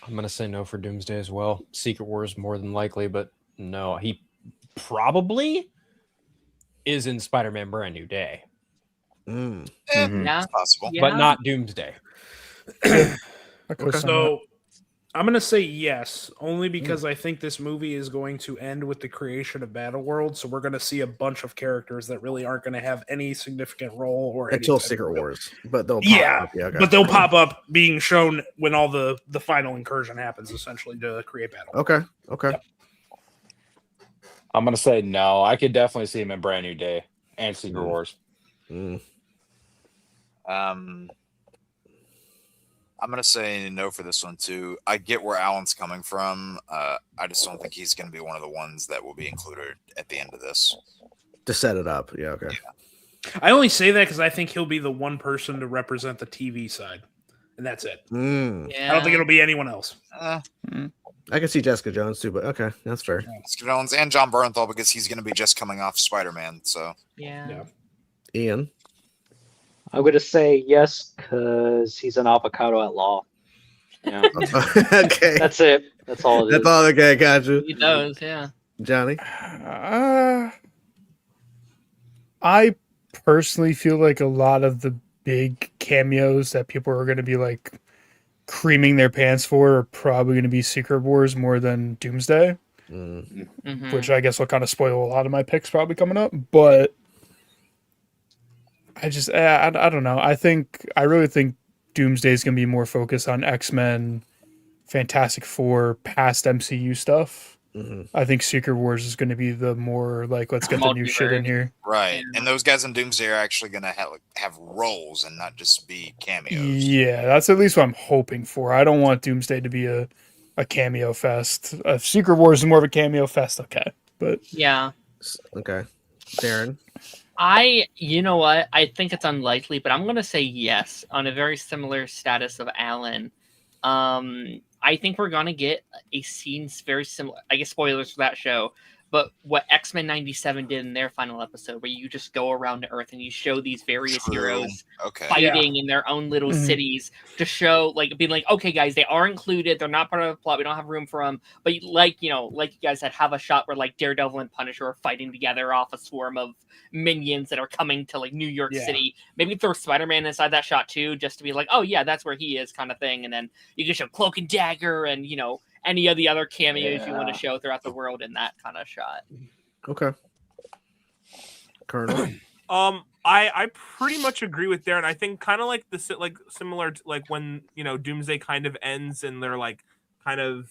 I'm gonna say no for Doomsday as well. Secret Wars more than likely, but no, he probably is in Spider-Man: Brand New Day, Yeah. It's possible. but not Doomsday. So I'm going to say yes, only because I think this movie is going to end with the creation of Battleworld. So we're going to see a bunch of characters that really aren't going to have any significant role or Until any type Secret of- Wars. But they'll pop Yeah, up. Yeah, okay. but they'll pop up being shown when all the final incursion happens, essentially, to create Battle. Okay. Okay. I'm gonna say no. I could definitely see him in Brand New Day and Secret Wars. I'm gonna say no for this one too. I get where Alan's coming from. I just don't think he's gonna be one of the ones that will be included at the end of this. To set it up, yeah, okay. Yeah. I only say that because I think he'll be the one person to represent the TV side, and that's it. Yeah. I don't think it'll be anyone else. I can see Jessica Jones too, but okay, that's fair. Jessica Jones and John Bernthal because he's gonna be just coming off Spider-Man. So Yeah. Ian, I'm gonna say yes because he's an avocado at law. Yeah. okay, That's it. That's all it is. that's all. Okay, got you, He does, yeah. Johnny. I personally feel like a lot of the big cameos that people are going to be like creaming their pants for are probably going to be Secret Wars more than Doomsday, which I guess will kind of spoil a lot of my picks probably coming up. But I just, I don't know. I really think Doomsday is going to be more focused on X-Men, Fantastic Four, past MCU stuff. I think Secret Wars is going to be the more like, let's get the new shit in here. right, and those guys in Doomsday are actually gonna have roles and not just be cameos. Yeah, that's at least what I'm hoping for. I don't want Doomsday to be a cameo fest. If Secret Wars is more of a cameo fest, okay. But Yeah. Okay, Darren. You know what? I think it's unlikely, but I'm going to say yes on a very similar status of Alan. I think we're going to get a scene very similar. I guess spoilers for that show, but what X-Men 97 did in their final episode, where you just go around to Earth and you show these various heroes fighting in their own little cities to show, like, being like, okay, guys, they are included. They're not part of the plot. We don't have room for them. But like you guys said, have a shot where like Daredevil and Punisher are fighting together off a swarm of minions that are coming to like New York City. Maybe throw Spider-Man inside that shot too, just to be like, oh yeah, that's where he is, kind of thing. And then you can show Cloak and Dagger and any of the other cameos you want to show throughout the world in that kind of shot. Okay, Colonel. I pretty much agree with Darren. I think kind of like similar to like when Doomsday kind of ends and they're like kind of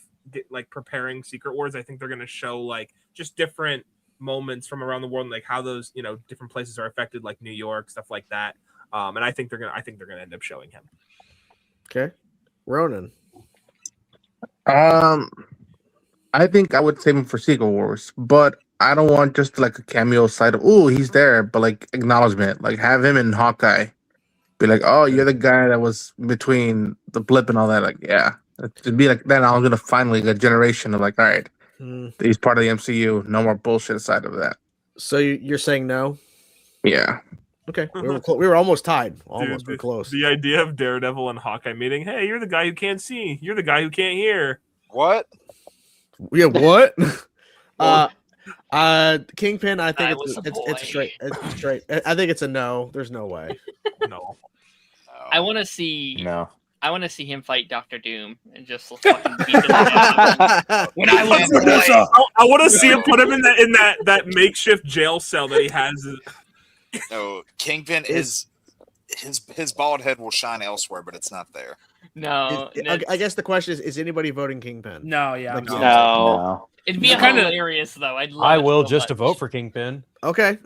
preparing Secret Wars. I think they're going to show like just different moments from around the world and like how those different places are affected, like New York, stuff like that. And I think they're gonna end up showing him. Okay, Ronan. I think I would save him for Secret Wars, but I don't want just like a cameo side of he's there, but like acknowledgement, like have him and Hawkeye be like, oh, you're the guy that was between the blip and all that. Like, yeah, to be like then I'm gonna finally get a generation of like, all right, he's part of the MCU. No more bullshit aside of that. So you're saying no? Yeah. Okay, we were almost tied. Almost, Dude, close. The idea of Daredevil and Hawkeye meeting. Hey, you're the guy who can't see. You're the guy who can't hear. What? Yeah, what? Kingpin. I think it's straight. It's straight. I think it's a no. There's no way. No. I want to see. No. I want to see him fight Dr. Doom and just fucking beat him down. When I want to see him put him in that makeshift jail cell that he has. No, Kingpin is his bald head will shine elsewhere, but it's not there. No, I guess the question is anybody voting Kingpin? No, yeah, no. It'd be hilarious though. I will just to vote for Kingpin. Okay.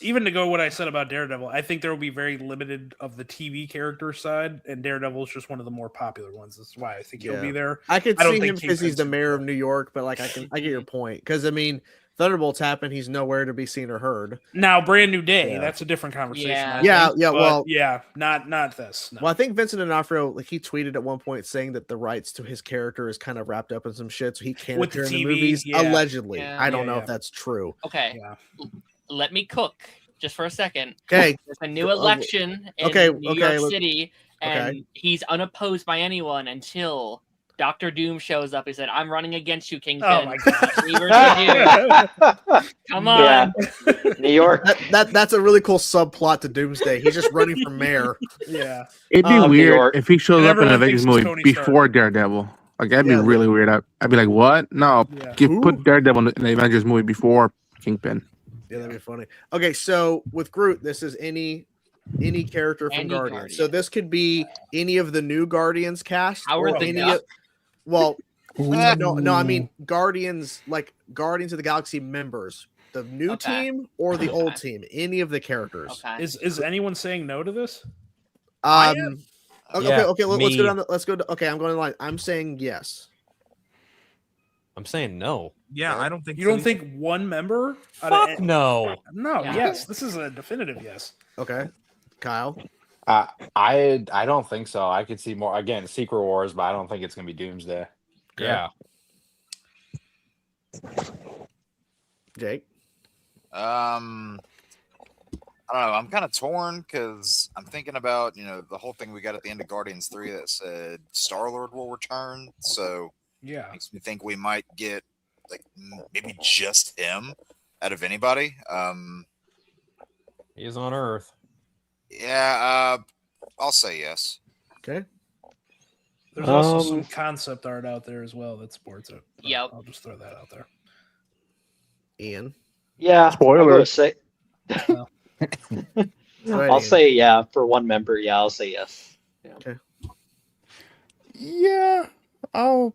Even to go what I said about Daredevil, I think there will be very limited of the TV character side, and Daredevil is just one of the more popular ones. That's why I think he'll be there. I could see him because he's the mayor of New York, but like I get your point because I mean. Thunderbolts happen. He's nowhere to be seen or heard. Now, Brand New Day. That's a different conversation. Yeah. Not this. No. Well, I think Vincent D'Onofrio, he tweeted at one point saying that the rights to his character is kind of wrapped up in some shit, so he can't appear in the movies. Allegedly, I don't know if that's true. Okay, let me cook just for a second. Okay, there's a new election in New York City, and he's unopposed by anyone until Dr. Doom shows up. He said, "I'm running against you, Kingpin." Oh my God! Come on, New York. That's a really cool subplot to Doomsday. He's just running for mayor. Yeah, it'd be weird if he shows up in an Avengers movie before Daredevil. Like that'd be really weird. I'd be like, what? No, put Daredevil in the Avengers movie before Kingpin. Yeah, that'd be funny. Okay, so with Groot, this is any character from Guardians. So this could be any of the new Guardians cast. Howard the Duck. Well, No, I mean Guardians, like Guardians of the Galaxy members, the new team or the old team, any of the characters. Okay. Is anyone saying no to this? Okay, Yeah, let's go me. down. Let's go. Okay, I'm going to line. I'm saying yes. I'm saying no. Yeah, I don't think You so. don't think one member? Fuck no. No. Yeah. Yes, this is a definitive yes. Okay, Kyle. I don't think so. I could see more again, Secret Wars, but I don't think it's gonna be Doomsday. Yeah. Jake. I don't know. I'm kind of torn because I'm thinking about the whole thing we got at the end of Guardians 3 that said Star-Lord will return. So Yeah. makes me think we might get like maybe just him out of anybody. He is on Earth. Yeah, I'll say yes. Okay. There's also some concept art out there as well that supports it. Yep. I'll just throw that out there. Ian. Yeah. Spoiler. I'll go say. Go ahead, I'll Ian. say yeah for one member. Yeah, I'll say yes. Yeah, I'll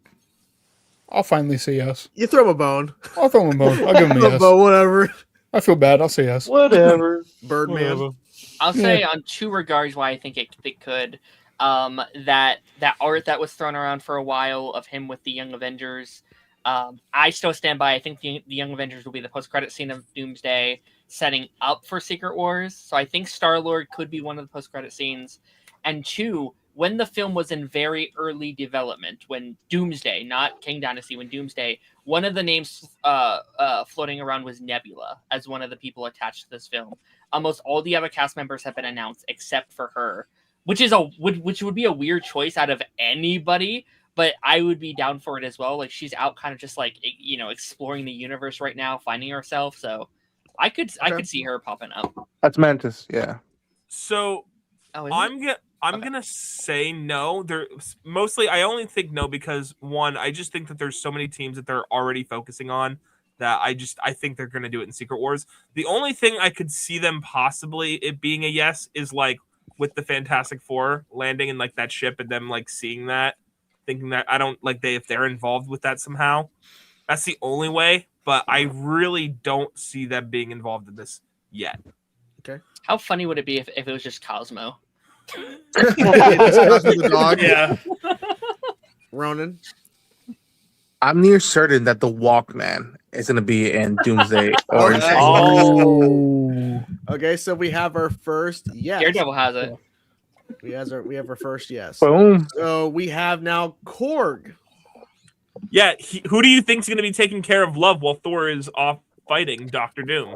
finally say yes. You throw him a bone. I'll throw him a bone. I'll give him a Throw him a yes. bone, whatever. I feel bad. I'll say yes. Whatever. Birdman. I'll say on two regards why I think it could. That art that was thrown around for a while of him with the Young Avengers. I still stand by. I think the Young Avengers will be the post-credit scene of Doomsday, setting up for Secret Wars. So I think Star-Lord could be one of the post-credit scenes. And two, when the film was in very early development, when Doomsday, not Kang Dynasty, when Doomsday, one of the names floating around was Nebula as one of the people attached to this film. Almost all the other cast members have been announced except for her, which would be a weird choice out of anybody, but I would be down for it as well. Like, she's out kind of just like, exploring the universe right now, finding herself. So I could see her popping up. That's Mantis. Yeah. So Oh, I'm gonna say no. There mostly I only think no because one, I just think that there's so many teams that they're already focusing on that I think they're gonna do it in Secret Wars. The only thing I could see them possibly it being a yes is like with the Fantastic Four landing in like that ship and them like seeing that, thinking that I don't like if they're involved with that somehow. That's the only way, but I really don't see them being involved in this yet. Okay. How funny would it be if it was just Cosmo? The dog. Yeah. Ronan. I'm near certain that the Walkman is going to be in Doomsday or in Okay. Secret Wars. Oh. Okay, so we have our first yes. Daredevil has it. We have our first yes. Boom. So we have now Korg. Yeah, who do you think's going to be taking care of Love while Thor is off fighting Doctor Doom?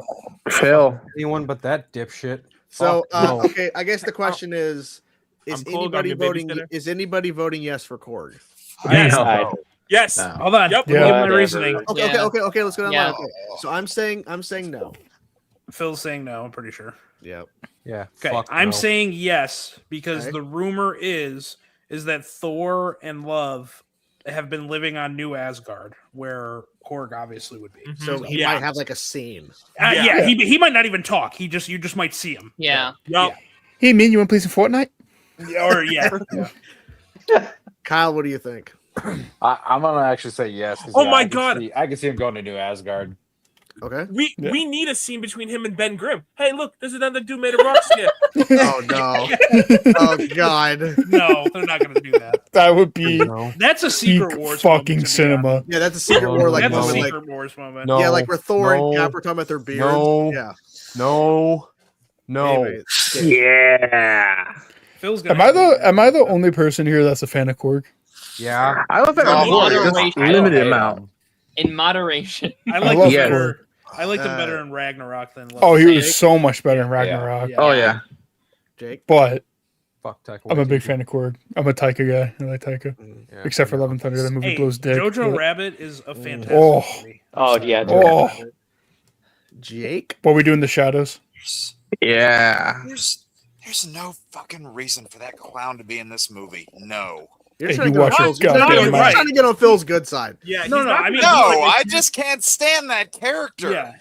Phil. Anyone but that dipshit. So Fuck no. okay, I guess the question is I'm cool, got anybody me a voting babysitter. is anybody voting yes for Korg? Yes. No. Yes. No. Hold on. Yep. Let me give my Whatever. reasoning. Okay, Yeah. okay, let's go down the Yeah. line. Okay. So I'm saying no. Phil's saying no, I'm pretty sure. Yep. Yeah. Okay. Fuck I'm no. saying yes because Okay. the rumor is that Thor and Love have been living on New Asgard, where Korg obviously would be. Mhm. So he Yeah. might have like a scene. Yeah, he might not even talk. You just might see him. Yeah. Yep. Hey, man, you want to play some Fortnite? Or yeah. Kyle, what do you think? I'm gonna actually say yes. 'cause, Oh yeah, my I can God. I can see him going to New Asgard. Okay. We need a scene between him and Ben Grimm. Hey, look, there's another dude made of rock skin. Oh no. Oh god. No, they're not going to do that. That would be No. That's a peak Secret Wars fucking moment, to be cinema. honest. Yeah, that's a Secret No, War like That's moment. a Like, Secret Wars moment. No. yeah, like where Thor no, and Cap are talking about their beards. no. Yeah. No. No. Anyway, Yeah. Phil's gonna Am I the only person here that's a fan of Korg? Yeah. I don't think No, I'm moderation. just I don't limited hate amount. him. In moderation. I like love him Korg. better. I liked him better in Ragnarok than Love. Oh, he Jake? was so much better in Ragnarok. Yeah. Oh yeah. Jake. But Fuck Taika I'm a big Waititi. fan of Korg. I'm a Taika guy. I like Taika. Yeah. Except for Love and Thunder. That movie Hey, blows dick. Jojo but- Rabbit is a fantastic Oh. movie. Oh yeah. Oh, Jake. what we do in the shadows? Yeah. There's no fucking reason for that clown to be in this movie. No. You're Hey, trying you to get on watch your Phil's goddamn you're mouth. trying to get on Phil's good side. Yeah. No, he's no, not I mean- gonna do No, it. I just can't stand that character. Yeah.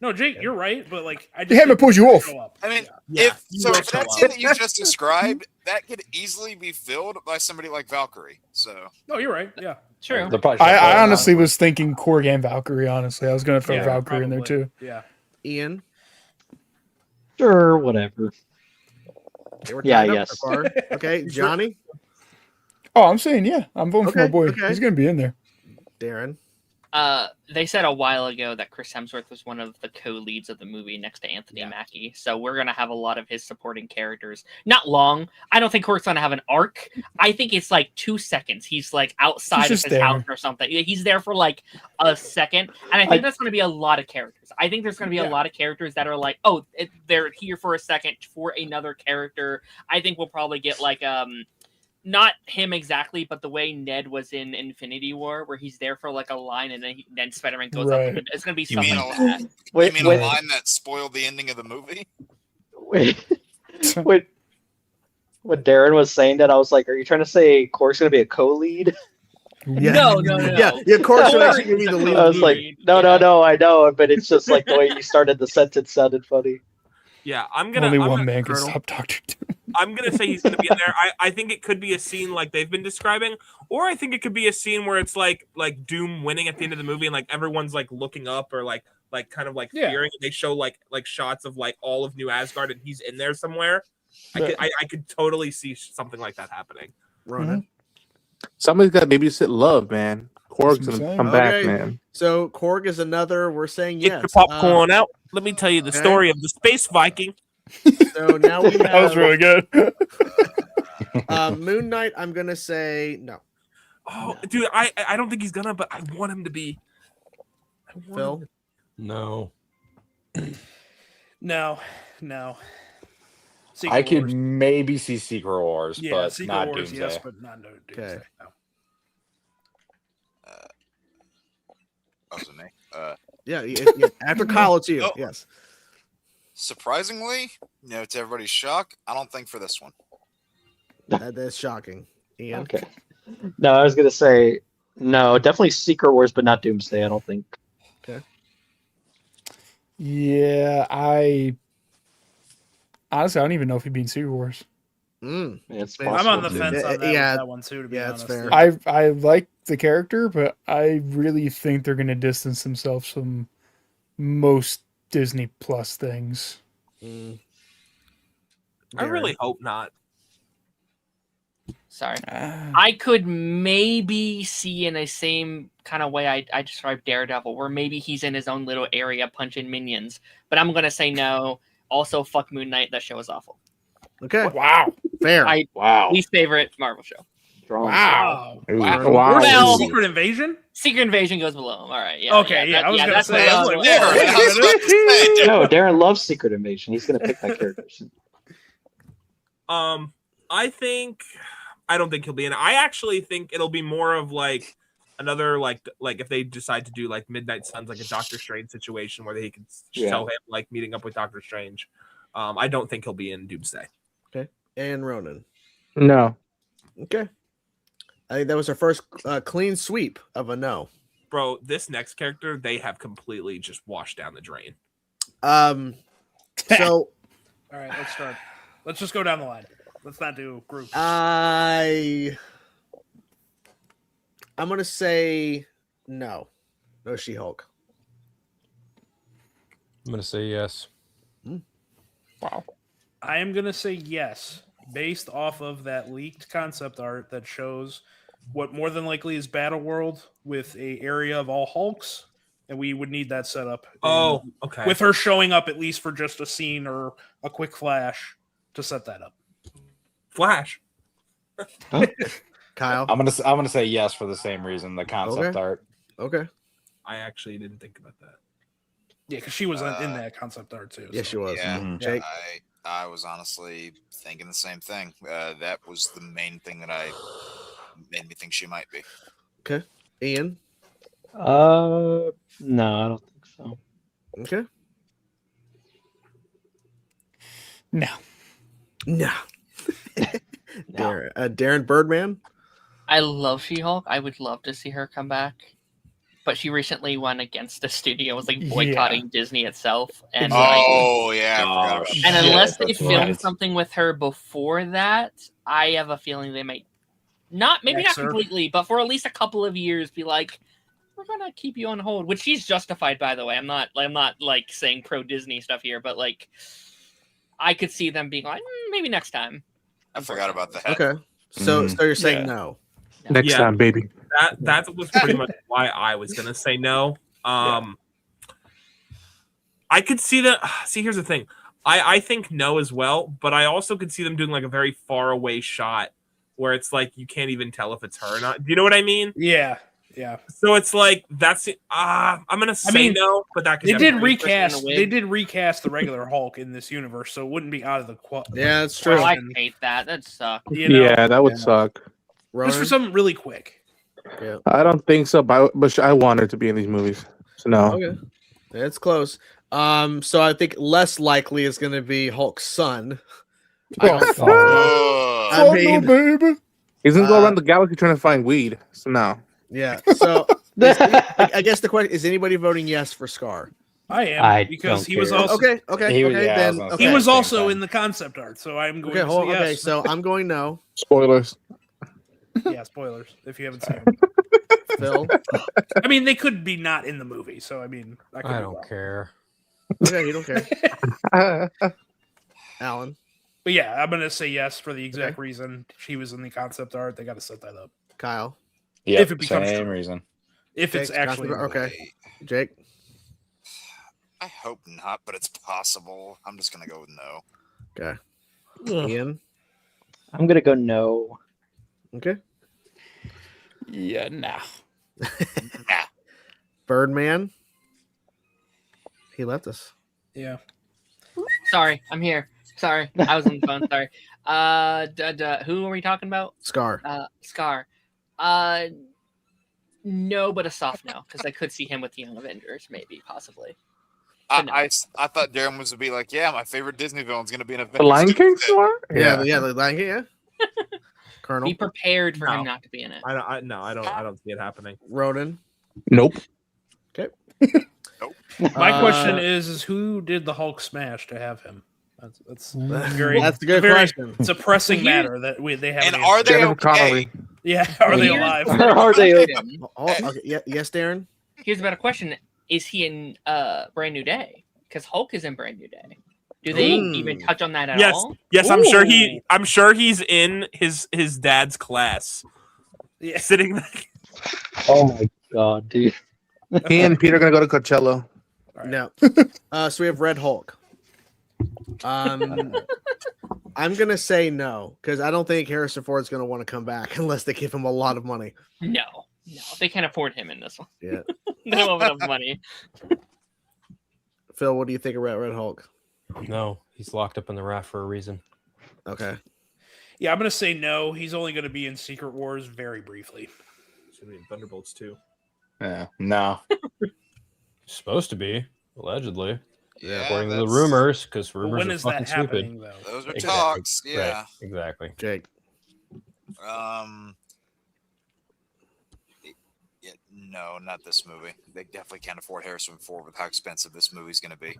No, Jake, you're right, but like I They haven't think pulled you he'll off. show up. I mean, Yeah, if you so, will if show that up. scene that you just described, that could easily be filled by somebody like Valkyrie. So No, you're right. Yeah. True. They're probably showing I both honestly now. was thinking Korg and Valkyrie. Honestly, I was gonna throw Yeah, Valkyrie in there probably. too. Yeah. Ian. Sure, whatever. They were Yeah, tied up yes. so far. Okay, Johnny. Oh, I'm saying yeah. I'm voting for my Okay, boy. okay. He's gonna be in there. Darren. They said a while ago that Chris Hemsworth was one of the co-leads of the movie next to Anthony Mackie. So we're gonna have a lot of his supporting characters. Not long. I don't think Korg's gonna have an arc. I think it's like 2 seconds. He's like outside He's of just his there. house or something. He's there for like a second, and I think that's gonna be a lot of characters. I think there's gonna be a lot of characters that are like, oh, they're here for a second for another character. I think we'll probably get like not him exactly, but the way Ned was in Infinity War, where he's there for like a line and then Spider-Man goes up. Right. It's going to be You something mean like that. Wait, you mean a line that spoiled the ending of the movie? when Darren was saying that, I was like, "Are you trying to say Korg's gonna be a co-lead?" Yeah. No. Yeah, Korg should actually give you the lead. I was like, "No, I know," but it's just like the way you started the sentence sounded funny. Yeah, I'm gonna. Only I'm one gonna, man can Colonel. stop Doctor Doom. I'm gonna say he's gonna be in there. I think it could be a scene like they've been describing, or I think it could be a scene where it's like Doom winning at the end of the movie, and like everyone's like looking up or like kind of like fearing. And they show like shots of like all of New Asgard, and he's in there somewhere. I could totally see something like that happening. Ronan. Somebody's got to babysit love, man. Korg's That's what I'm gonna saying. come back, Okay. man. So Korg is another. We're saying Get yes. the popcorn out. Let me tell you the okay. story of the Space Viking. So now we have That was really good. Moon Knight. I'm gonna say no. Oh, dude, I don't think he's gonna, but I want him to be. Phil. No. No. Secret I could Wars. maybe see Secret Wars, Yeah, but Secret not Wars, Doomsday. yes, but not Doomsday. Okay. No. Oh, was it me? Yeah. After Kyle, it's you. Oh. Yes. Surprisingly, to everybody's shock, I don't think for this one. That's shocking. Ian. Okay. No, I was gonna say no, definitely Secret Wars, but not Doomsday. I don't think. Yeah, honestly, I don't even know if he'd be in Secret Wars. Mm. It's Man, I'm on the possible, fence dude. on that, Yeah. that one too. To be Yeah, that's honest, fair. I like the character, but I really think they're gonna distance themselves from most Disney Plus things. Mm. I really hope not. Sorry. I could maybe see in the same kind of way I described Daredevil, where maybe he's in his own little area punching minions. But I'm going to say no. Also, fuck Moon Knight. That show is awful. Okay. Wow. Fair. Wow. Least favorite Marvel show. Wow. Ooh, Wow. wow. Well- Secret Invasion? Secret Invasion goes below him. All right. Yeah. Okay, yeah, I was gonna that's say, what I was I like, was- Yeah, I was about to say, No, Darren loves Secret Invasion. He's gonna pick that character. I don't think he'll be in it. I actually think it'll be more of like another like if they decide to do like Midnight Suns, like a Doctor Strange situation where they can show him like meeting up with Doctor Strange. I don't think he'll be in Doomsday. Okay. And Ronan. No. Okay. I think that was our first clean sweep of a no. Bro, this next character they have completely just washed down the drain. So All right, let's start. Let's just go down the line. Let's not do groups. I'm gonna say no. No She-Hulk. I'm gonna say yes. Wow. I am gonna say yes, based off of that leaked concept art that shows what more than likely is Battle World with a area of all Hulks, and we would need that set up. Oh, okay. With her showing up at least for just a scene or a quick flash to set that up. Flash. Kyle. I'm gonna say yes for the same reason. The concept Okay. art. Okay. I actually didn't think about that. Yeah, because she was in that concept art too. Yes, she was. Yeah, Jake. I was honestly thinking the same thing. That was the main thing that made me think she might be. Okay. Ian. No, I don't think so. Okay. No. No. Darren Birdman. I love She-Hulk. I would love to see her come back. But she recently went against the studio, was like boycotting Disney itself. And Oh, yeah. I forgot about and that. unless they that's filmed right. something with her before that, I have a feeling they might maybe not Excerpt. completely, but for at least a couple of years, be like, we're gonna keep you on hold, which he's justified, by the way. I'm not like saying pro Disney stuff here, but like, I could see them being like, maybe next time. I forgot about that. Okay. So you're saying no. Next time, baby. That was pretty much why I was gonna say no. I could see that. See, here's the thing. I think no as well, but I also could see them doing like a very far away shot where it's like you can't even tell if it's her or not. Do you know what I mean? Yeah. So it's like that's it. I'm gonna say no, but that could They did definitely- recast. They did recast the regular Hulk in this universe, so it wouldn't be out of the Yeah, that's true. Oh, I hate that. That sucks. You know? Yeah, that would suck. Just for something really quick. Yeah. I don't think so, but I want her to be in these movies. So no. Okay. It's close. So I think less likely is going to be Hulk's son. I mean, baby. He's gonna go around the galaxy trying to find weed. So no. Yeah. So I guess the question is: anybody voting yes for Scar? I am because he was also okay. He was also in the concept art, so I'm going to say yes. Okay, so I'm going no. Spoilers. Yeah, spoilers if you haven't seen them. Phil, I mean, they could be not in the movie, so I mean, I don't care. Okay, you don't care. Alan. But yeah, I'm gonna say yes for the exact reason she was in the concept art. They got to set that up. Kyle. Yeah, if it becomes same true. reason. If it's Jake's actually okay. Jake. I hope not, but it's possible. I'm just gonna go with no. Okay. Ian. I'm gonna go no. Okay. Yeah, nah. Birdman. He left us. Yeah. Sorry, I'm here. Sorry, I was on the phone. Sorry. Who are we talking about? Scar. Scar. No, but a soft no, because I could see him with the Young Avengers, maybe, possibly. I thought Darren was to be like, yeah, my favorite Disney villain's gonna be an Avengers. The Lion King Scar? Yeah, the Lion King. Yeah. Colonel. Be prepared for him not to be in it. I don't see it happening. Ronan. Nope. Okay. My question is who did the Hulk smash to have him? That's very. That's a good question. It's a pressing matter that they have. And are they Jennifer okay? Connelly. Yeah, are they alive? Are they? Okay. Yes, Darren. Here's a better question: is he in Brand New Day? Because Hulk is in Brand New Day. Do they even touch on that at all? Yes, I'm sure he's in his dad's class. Yeah. Sitting back. Oh my god, dude. He and Peter are gonna go to Coachella. No. So we have Red Hulk. I'm gonna say no because I don't think Harrison Ford's gonna want to come back unless they give him a lot of money. No, they can't afford him in this one. Yeah. They don't have enough money. Phil, what do you think of Red Hulk? No, he's locked up in the raft for a reason. Okay. Yeah, I'm gonna say no. He's only gonna be in Secret Wars very briefly. He's gonna be in Thunderbolts too. Yeah, no. Supposed to be, allegedly. Yeah, According to the rumors, because rumors when are is fucking that stupid. happening, though? Those are Exactly. talks. Yeah. Right, exactly. Jake. Yeah, no, not this movie. They definitely can't afford Harrison Ford with how expensive this movie's going to be.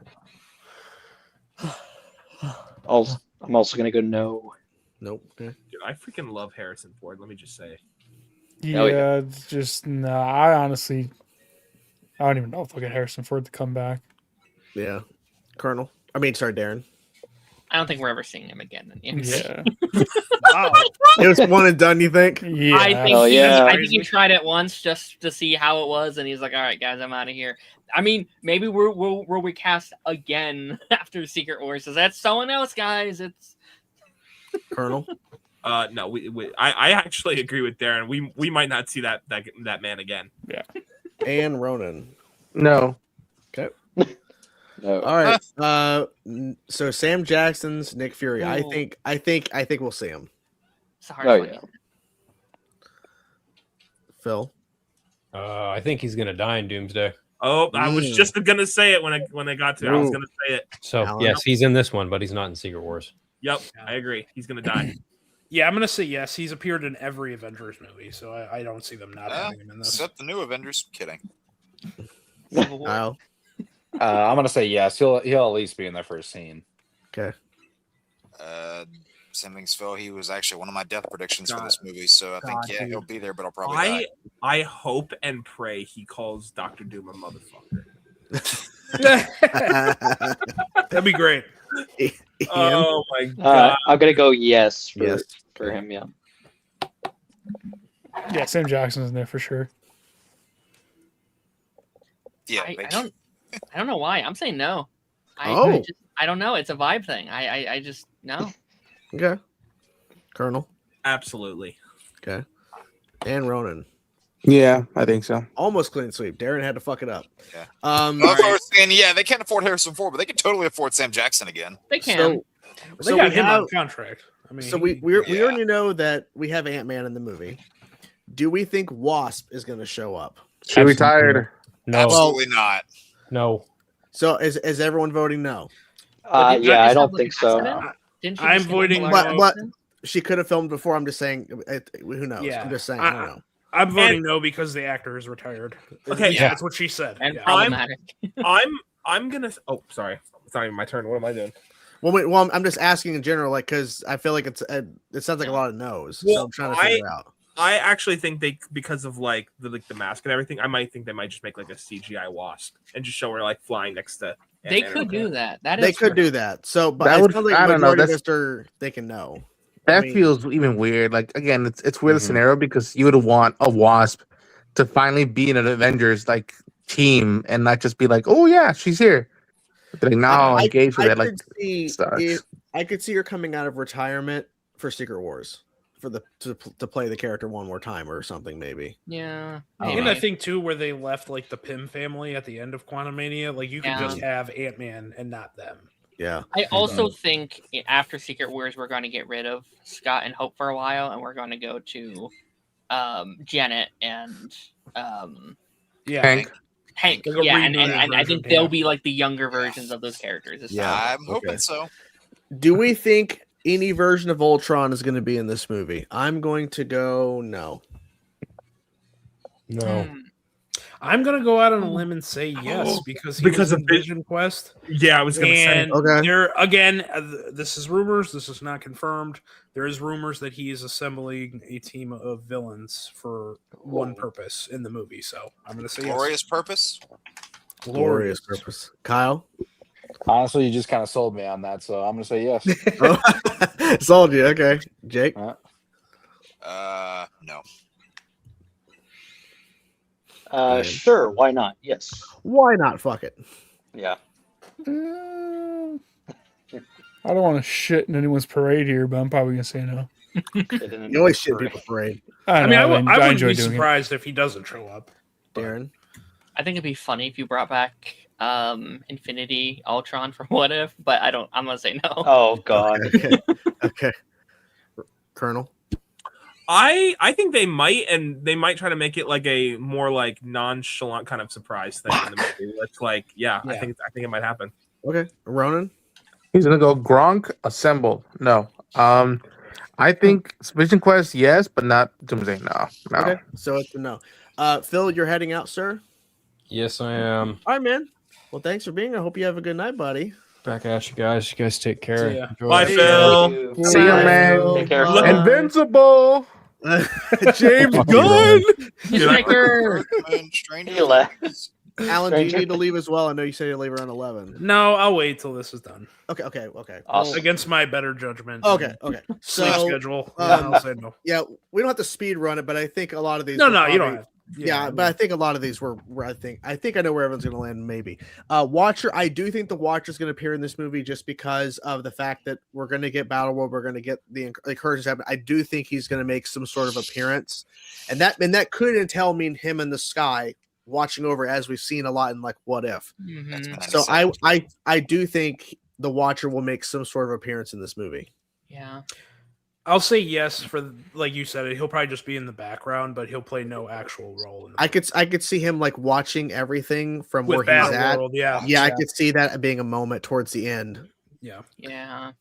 I'm also gonna go no. Nope. Okay. Dude, I freaking love Harrison Ford. Let me just say. Yeah, it's just I honestly, I don't even know if I'll get Harrison Ford to come back. Yeah. Colonel. I mean, sorry, Darren. I don't think we're ever seeing him again. In the MCU. Yeah. Wow. It was one and done, you think? Yeah. I think Oh, yeah. I think he tried it once just to see how it was, and he's like, "All right, guys, I'm out of here." I mean, maybe we'll recast again after Secret Wars. Is that someone else, guys? It's Colonel. No, I actually agree with Darren. We might not see that man again. Yeah. And Ronan. No. Okay. No. All right. So Sam Jackson's Nick Fury. I think we'll see him. a hard Oh one. yeah. Phil. I think he's gonna die in Doomsday. Oh, I was just gonna say it when I got to it. I was gonna say it. So Alan? yes, he's in this one, but he's not in Secret Wars. Yep, I agree. He's gonna die. Yeah, I'm gonna say yes. He's appeared in every Avengers movie, so I don't see them not having him in this. Except the new Avengers. Kidding. Kyle. I'm gonna say yes. He'll at least be in the first scene. Okay. same thing as Phil. He was actually one of my death predictions for this movie. So I think God, he'll be there, but I'll probably die. I hope and pray he calls Dr. Doom a motherfucker. That'd be great. Oh my god! I'm gonna go yes for Yes. for him. Yeah. Yeah, Sam Jackson's in there for sure. Yeah, I don't know why. I'm saying no. I don't know. It's a vibe thing. I just no. Okay. Colonel. Absolutely. Okay. And Ronan. Yeah, I think so. Almost clean sweep. Darren had to fuck it up. Yeah. All Well, right. and yeah, they can't afford Harrison Ford, but they can totally afford Sam Jackson again. They can. They So got we him have- on contract. I mean, So we already know that we have Ant-Man in the movie. Do we think Wasp is going to show up? She retired. No. Absolutely not. No. So is everyone voting no? Yeah, I don't think so. Didn't she I'm just get voting Mandalorian no. But Film? she could have filmed before. I'm just saying. Who knows? Yeah. I'm just saying. I don't know. I'm voting no because the actor is retired. Okay, Yeah, that's what she said. And Yeah. problematic. I'm gonna. Oh, sorry. It's not even my turn. What am I doing? Well, I'm just asking in general, like, because I feel like it sounds like a lot of no's. So Well, I'm trying to figure it out. I actually think they, because of like the mask and everything, I might think they might just make like a CGI Wasp and just show her like flying next to. They Ant-Man. could do that. That They is could true. do that. So, but That it would- sounds like I don't know, majority of that's- us are thinking no. That mean- feels even weird. Like again, it's weird Mhm. scenario because you would want a Wasp to finally be in an Avengers like team and not just be like, oh yeah, she's here. But like now engaged with it, like sucks. I could see her coming out of retirement for Secret Wars for to play the character one more time or something maybe. Yeah. And I think too, where they left like the Pym family at the end of Quantumania, like you could Yeah. just have Ant-Man and not them. Yeah. I also think after Secret Wars, we're going to get rid of Scott and Hope for a while, and we're going to go to Janet and Hank. Hank. Like a Yeah, and rebooted I think version, they'll yeah. be like the younger versions of those characters. this Yeah. time. I'm hoping so. Do we think any version of Ultron is going to be in this movie? I'm going to go no. No. I'm gonna go out on a limb and say yes because he Because was of in Vision Quest. Yeah, I was gonna say. And Okay. there again, this is rumors. This is not confirmed. There is rumors that he is assembling a team of villains for one purpose in the movie. So I'm going to say Glorious purpose. Glorious purpose. Kyle? Honestly, you just kind of sold me on that, so I'm gonna say yes. Sold you. Okay. Jake? No. Sure, why not? Yes. Why not? Fuck it. Yeah. I don't want to shit in anyone's parade here, but I'm probably gonna say no. You always shit people's parade. I mean, I wouldn't enjoy be doing it. surprised if he doesn't show up. Darren? I think it'd be funny if you brought back Infinity Ultron for What If, but I'm gonna say no. Oh God. Okay. Colonel? I think they might, and they might try to make it like a more like nonchalant kind of surprise thing in the movie. It's like, I think it might happen. Okay. Ronan? He's gonna go Gronk assemble. No. I think Vision Quest, yes, but not Doomsday. No. Okay. So it's a no. Phil, you're heading out, sir? Yes, I am. All right, man. Well, thanks for being here. I hope you have a good night, buddy. Back at you guys. You guys take care. See ya. Enjoy Bye, it. Phil. See ya, man. Take care. Invincible. James Gunn. Sticker. He left. Alan, do you need to leave as well? I know you said you leave around 11. No, I'll wait till this is done. Okay. Awesome. Against my better judgment. Okay. Sleep So, schedule. um, I'll say no. Yeah, we don't have to speed run it, but I think a lot of these. No, were you don't probably- have. Yeah, but I think a lot of these were where I think I know where everyone's going to land. Maybe Watcher. I do think the Watcher is going to appear in this movie just because of the fact that we're going to get Battle World. We're going to get the incursions happen. I do think he's going to make some sort of appearance, and that could entail him in the sky watching over, as we've seen a lot in like What If. Mhm. So I do think the Watcher will make some sort of appearance in this movie. Yeah. I'll say yes for, like you said, he'll probably just be in the background, but he'll play no actual role. In the I could see him like watching everything from With where he's Battle at. World, yeah. Yeah, I could see that being a moment towards the end. Yeah. Yeah.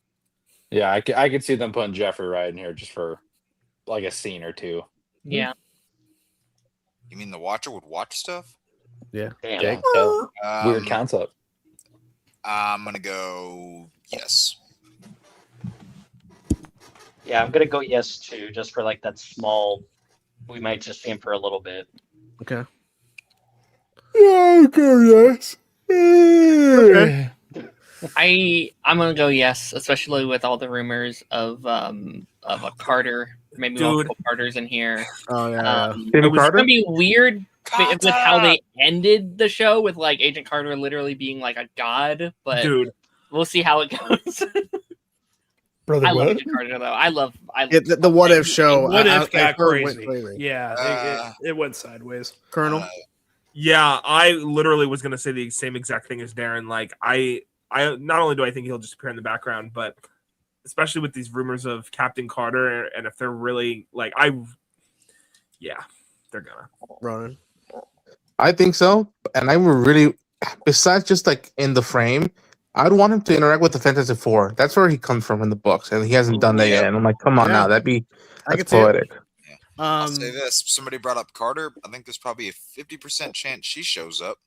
Yeah, I could see them putting Jeffrey Wright in here just for like a scene or two. Yeah. You mean the Watcher would watch stuff? Yeah. Damn. Yeah, weird concept. I'm gonna go yes. Yeah, I'm gonna go yes too, just for like that small. We might just see him for a little bit. Okay. Yeah, okay, yes. Okay. I'm gonna go yes, especially with all the rumors of a Carter, maybe Dude. multiple Carters in here. Oh yeah. Jimmy It was Carter? gonna be weird with how they ended the show with like Agent Carter literally being like a god, but Dude, we'll see how it goes. Brother, I love what? Agent Carter though. I love Yeah, the what if show. What if I got heard went crazy? Yeah, it went sideways. Colonel. yeah, I literally was gonna say the same exact thing as Darren. Like, I not only do I think he'll just appear in the background, but especially with these rumors of Captain Carter, and if they're really like, they're gonna. Ronan. I think so, and I would really, besides just like in the frame, I'd want him to interact with the Fantastic Four. That's where he comes from in the books, and he hasn't done that yet. And I'm like, come on Yeah. now, I that's could see it. poetic. I'll say this: somebody brought up Carter. I think there's probably a 50% chance she shows up.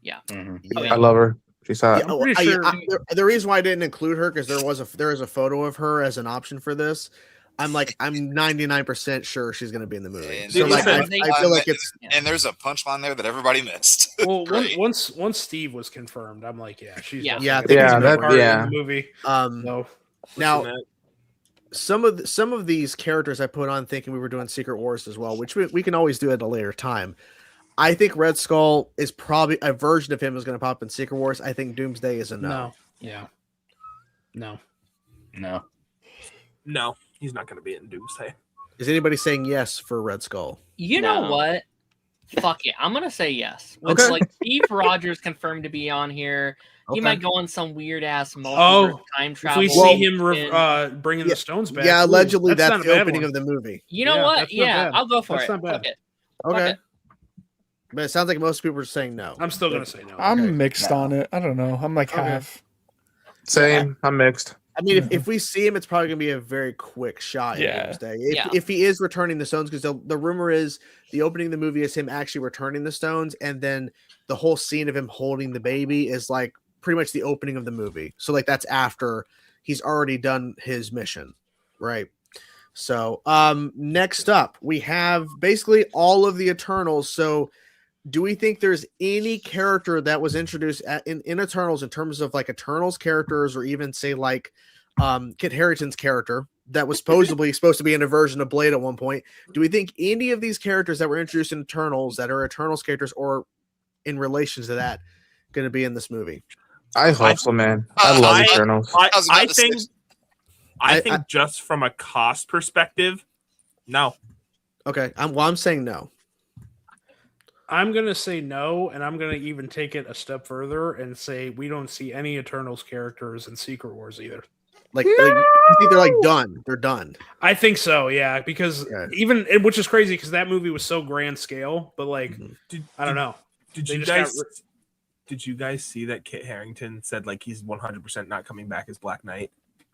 Yeah. I love her. She's hot. Yeah, pretty sure- the reason why I didn't include her because there is a photo of her as an option for this. I'm 99% sure she's going to be in the movie. And So like, I there's- feel like it's And there's a punchline there that everybody missed. Well, Great. once Steve was confirmed, I'm like, yeah, she's Yeah. definitely Yeah, I gonna think be it's part yeah. of the movie. So now Listen, some of these characters I put on thinking we were doing Secret Wars as well, which we can always do at a later time. I think Red Skull is probably a version of him is going to pop in Secret Wars. I think Doomsday is a no. no, yeah, no. no, he's not gonna be in Doomsday. Is anybody saying yes for Red Skull? You No. know what? Fuck it. I'm gonna say yes. With Okay. like Steve Rogers confirmed to be on here. He Okay. might go on some weird ass Oh, multiverse time If travel. we Well, see him and- bringing yeah, the stones back, Yeah, ooh, allegedly that's that's not a the bad opening one. of the movie. you know Yeah, what? that's not Yeah, bad. I'll go for That's it. not bad. Fuck it. Fuck Okay. it. But it sounds like most people are saying no. I'm still gonna say no. I'm Okay. mixed on it. I don't know. I'm like Okay. half. Same. I'm mixed. I mean, if we see him, it's probably going to be a very quick shot in Yeah. Doomsday. Yeah. If he is returning the stones, because the rumor is the opening of the movie is him actually returning the stones, and then the whole scene of him holding the baby is like pretty much the opening of the movie. So like that's after he's already done his mission, right? So next up we have basically all of the Eternals. So do we think there's any character that was introduced in Eternals in terms of like Eternals characters, or even say like Kit Harington's character that was supposed to be in a version of Blade at one point? Do we think any of these characters that were introduced in Eternals that are Eternals characters or in relation to that going to be in this movie? I hope so, man. I love Eternals. I think just from a cost perspective, no. Okay, I'm saying no. I'm gonna say no, and I'm gonna even take it a step further and say we don't see any Eternals characters in Secret Wars either. Like, you think they're like done. They're done. I think so, yeah, because which is crazy because that movie was so grand scale, but like I don't know. Did They you just guys got did you guys see that Kit Harington said like he's 100% not coming back as Black Knight?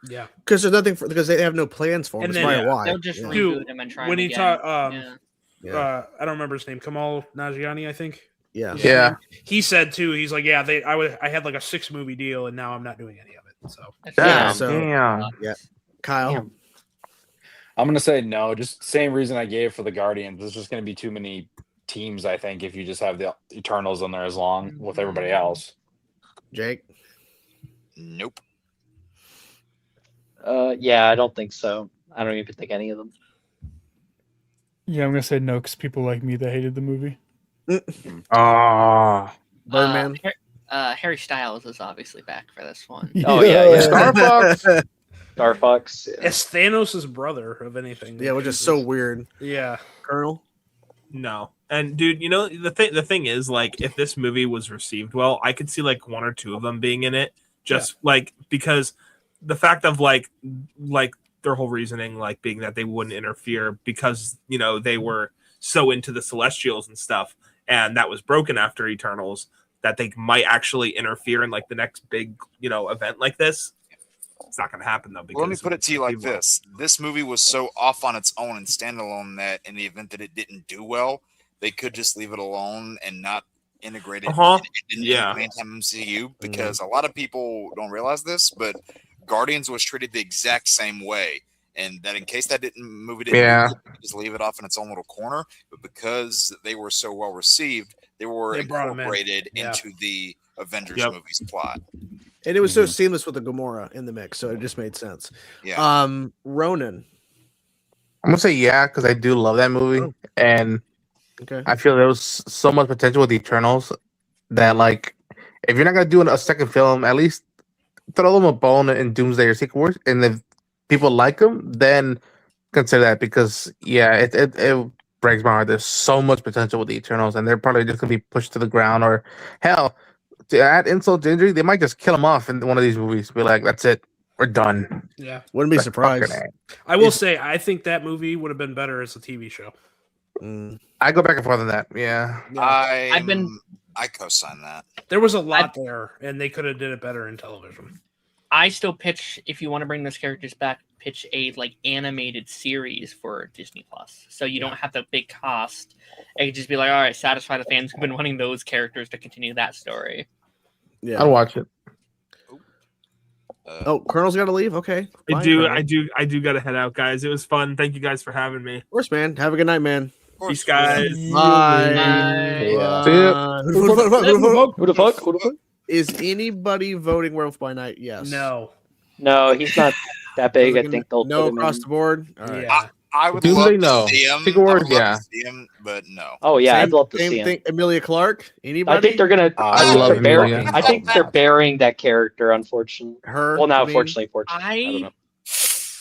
Yeah, because there's nothing because they have no plans for him. And That's then- probably why. They'll just Yeah. reboot him and try when him he again. taught Yeah. I don't remember his name, Kamal Nagiani, I think. Yeah. Yeah. He said too. He's like, yeah, I had like a 6-movie deal, and now I'm not doing any of it. So Yeah. Damn. So Damn. yeah, Kyle. Damn. I'm gonna say no. Just same reason I gave for the Guardians. There's just gonna be too many teams. I think if you just have the Eternals in there as long with everybody else. Jake. Nope. Yeah, I don't think so. I don't even think any of them. Yeah, I'm gonna say no because people like me that hated the movie. Ah. Birdman. Harry Styles is obviously back for this one. Oh yeah. Star Fox. Star Fox. Yeah. it's Thanos' brother of anything. Yeah, which is so weird. Yeah. Colonel. No. And dude, you know the thing is like if this movie was received well, I could see like 1 or 2 of them being in it. Just like because the fact of like their whole reasoning like being that they wouldn't interfere because you know they were so into the Celestials and stuff, and that was broken after Eternals that they might actually interfere in like the next big event like this. It's not going to happen though. Because Well, let me put it to you like this: this movie was so off on its own and standalone that in the event that it didn't do well, they could just leave it alone and not integrate it in the mainstream MCU. Because a lot of people don't realize this, but Guardians was treated the exact same way. and that in case that movie didn't just leave it off in its own little corner, but because they were so well received, they were incorporated into the Avengers movie's plot. And it was so seamless with the Gamora in the mix, so it just made sense. Yeah. Ronan. I'm gonna say yeah, because I do love that movie, and I feel there was so much potential with the Eternals that, like, if you're not gonna do a second film, at least throw them a bone in Doomsday or Secret Wars, and if people like them, then consider that, because it breaks my heart. There's so much potential with the Eternals, and they're probably just gonna be pushed to the ground, or hell, to add insult to injury, they might just kill them off in one of these movies. Be like, that's it, we're done. Yeah, wouldn't be surprised. I will say, I think that movie would have been better as a TV show. I go back and forth on that. Yeah. I co-sign that. There was a lot there, and they could have did it better in television. I still pitch, if you want to bring those characters back, pitch a like animated series for Disney Plus, so you don't have the big cost. It could just be like, all right, satisfy the fans who've been wanting those characters to continue that story. Yeah, I'll watch it. Colonel's got to leave. Okay, I do got to head out, guys. It was fun. Thank you guys for having me. Of course, man. Have a good night, man. Peace, guys. Bye. Who the fuck? Is anybody voting Werewolf by Night? Yes. No, he's not that big. I think they'll no put him across in. the board. All right. Yeah. I would Doomsday, love to see him. Secret Wars, to see him, but no. Oh yeah, I'd love to Same see him. thing. Emilia Clarke. Anybody? I think they're gonna. I think they're burying that character. Unfortunately, her. Well, not I mean, fortunately, fortunately. I don't know.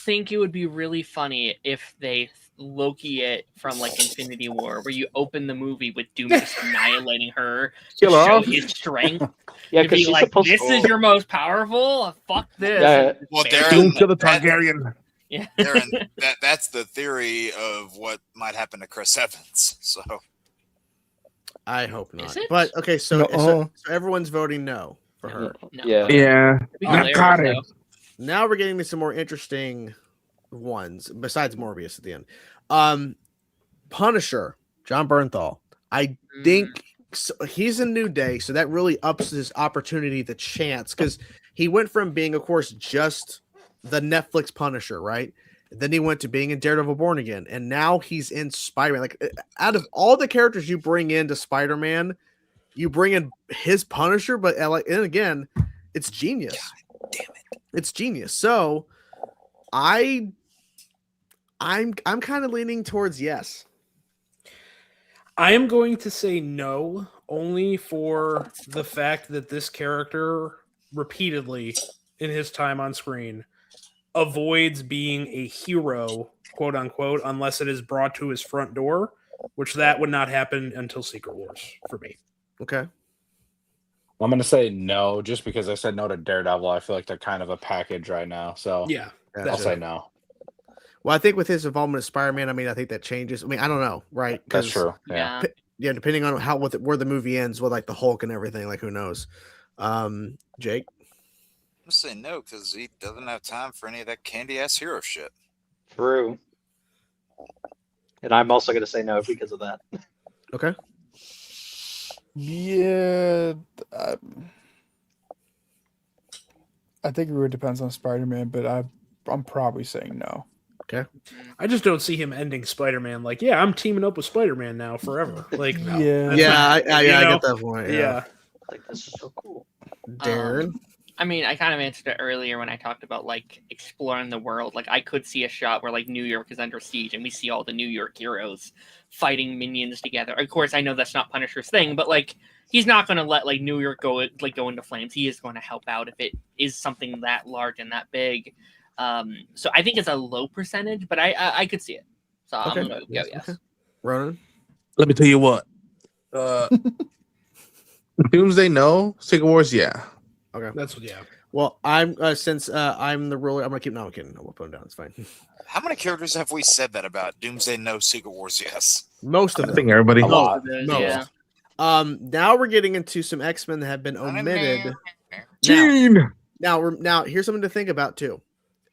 think it would be really funny if they Loki it from like Infinity War, where you open the movie with Doom just annihilating her to show his strength. Yeah, to because be she's like, supposed this to. is your most powerful. Fuck this. Yeah. Well, Doom to the Targaryen. Yeah. That's the theory of what might happen to Chris Evans. So I hope not. Is it? But okay, so everyone's voting no for her. No. Yeah. Got it. Now we're getting to some more interesting ones besides Morbius at the end. Punisher, John Bernthal. I think he's a New Day, so that really ups his opportunity, the chance, because he went from being, of course, just the Netflix Punisher, right? Then he went to being in Daredevil Born Again, and now he's in Spider-Man. Like, out of all the characters you bring into Spider-Man, you bring in his Punisher, but and again, it's genius. God damn it, it's genius. So, I'm kind of leaning towards yes. I am going to say no, only for the fact that this character repeatedly in his time on screen avoids being a hero, quote unquote, unless it is brought to his front door, which that would not happen until Secret Wars for me. Okay. I'm going to say no, just because I said no to Daredevil. I feel like they're kind of a package right now. So yeah, I'll say no. Well, I think with his involvement as Spider-Man, I mean, I think that changes. I mean, I don't know, right? That's true. Yeah. Yeah, depending on where the movie ends with like the Hulk and everything, like who knows? Jake? I'm gonna say no because he doesn't have time for any of that candy ass hero shit. True. And I'm also going to say no because of that. Okay. Yeah. I think it really depends on Spider-Man, but I'm probably saying no. Okay. I just don't see him ending Spider-Man like, yeah, I'm teaming up with Spider-Man now forever. Like, no. I get that point. Yeah. Like, this is so cool. Darren? I mean, I kind of answered it earlier when I talked about like exploring the world. Like, I could see a shot where like New York is under siege and we see all the New York heroes fighting minions together. Of course, I know that's not Punisher's thing, but like he's not going to let like New York go into flames. He is going to help out if it is something that large and that big. So I think it's a low percentage, but I could see it. So I'm going to go yes. Okay. Ronan? Let me tell you what. Doomsday, no. Secret Wars, yeah. Okay. That's yeah. Well, I'm since I'm the ruler, I'm gonna keep. No, I'm kidding. We'll put him down. It's fine. How many characters have we said that about? Doomsday, no. Secret Wars, yes. Most of them. I think everybody. A lot. Most. Yeah. Now we're getting into some X-Men that have been omitted. Now here's something to think about too.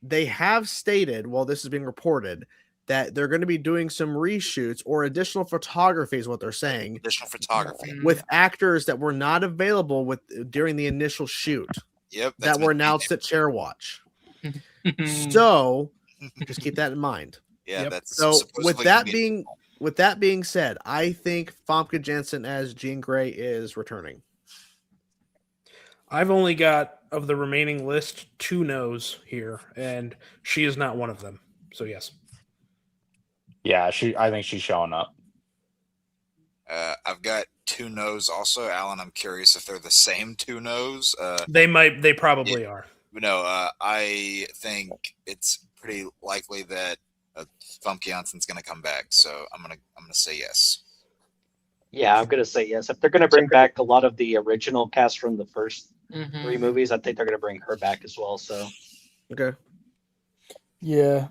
They have stated, while this is being reported, that they're going to be doing some reshoots or additional photography is what they're saying. Additional photography. With actors that were not available during the initial shoot. Yep. That were announced at Chair Watch. So Just keep that in mind. Yeah, that's So with supposedly that gonna be- being said, I think Famke Janssen as Jean Grey is returning. I've only got, of the remaining list, 2 no's here, and she is not one of them. So yes. Yeah, I think she's showing up. I've got 2 no's also. Alan, I'm curious if they're the same 2 no's. They probably are. No, I think it's pretty likely that Famke Janssen's going to come back. So I'm gonna say yes. Yeah, I'm gonna say yes. If they're gonna bring back a lot of the original cast from the first Mhm. 3 movies, I think they're gonna bring her back as well. So Okay. Yeah,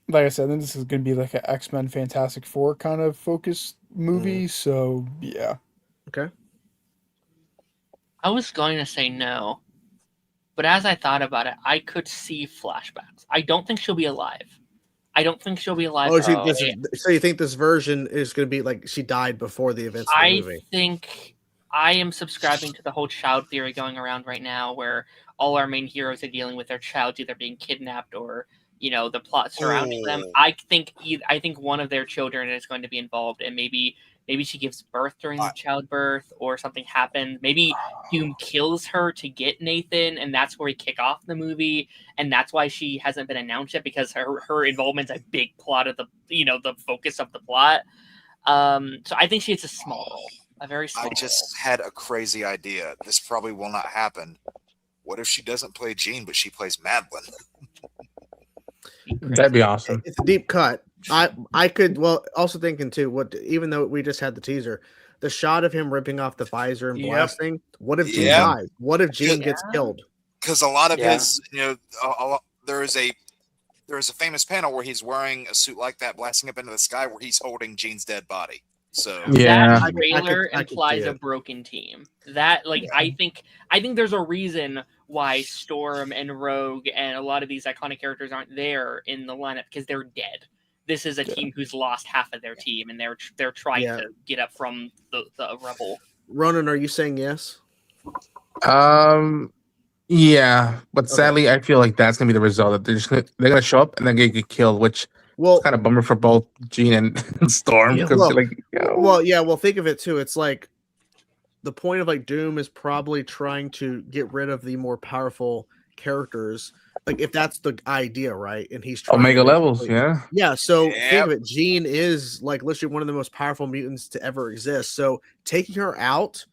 like I said, I think this is going to be like an X-Men Fantastic Four kind of focused movie. So yeah. Okay. I was going to say no, but as I thought about it, I could see flashbacks. I don't think she'll be alive. Oh, so you think this version is going to be like she died before the events of the I movie? think I am subscribing to the whole child theory going around right now, where all our main heroes are dealing with their child either being kidnapped or the plot surrounding them. I think one of their children is going to be involved, and maybe she gives birth during the childbirth, or something happens. Maybe Doom kills her to get Nathan, and that's where we kick off the movie, and that's why she hasn't been announced yet, because her involvement's a big plot of the the focus of the plot. So I think she has a small role, a very small. I just had a crazy idea. This probably will not happen. What if she doesn't play Jean, but she plays Madeline? That'd be awesome. It's a deep cut. I could also thinking too. Even though we just had the teaser, the shot of him ripping off the visor and blasting. What if Jean dies? What if Jean gets killed? Because a lot of his, there is a famous panel where he's wearing a suit like that, blasting up into the sky, where he's holding Jean's dead body. So that trailer implies a broken team. I think there's a reason why Storm and Rogue and a lot of these iconic characters aren't there in the lineup, because they're dead. This is a team who's lost half of their team, and they're trying to get up from the rubble. Ronan, are you saying yes? Yeah, but sadly, I feel like that's gonna be the result. That they're gonna show up and then get killed, which is kind of bummer for both Jean and Storm. Yeah, Because think of it too. It's like the point of like Doom is probably trying to get rid of the more powerful characters. Like if that's the idea, right? And he's trying Omega levels, yeah. Yeah, so think of it. Jean is like literally one of the most powerful mutants to ever exist. So taking her out,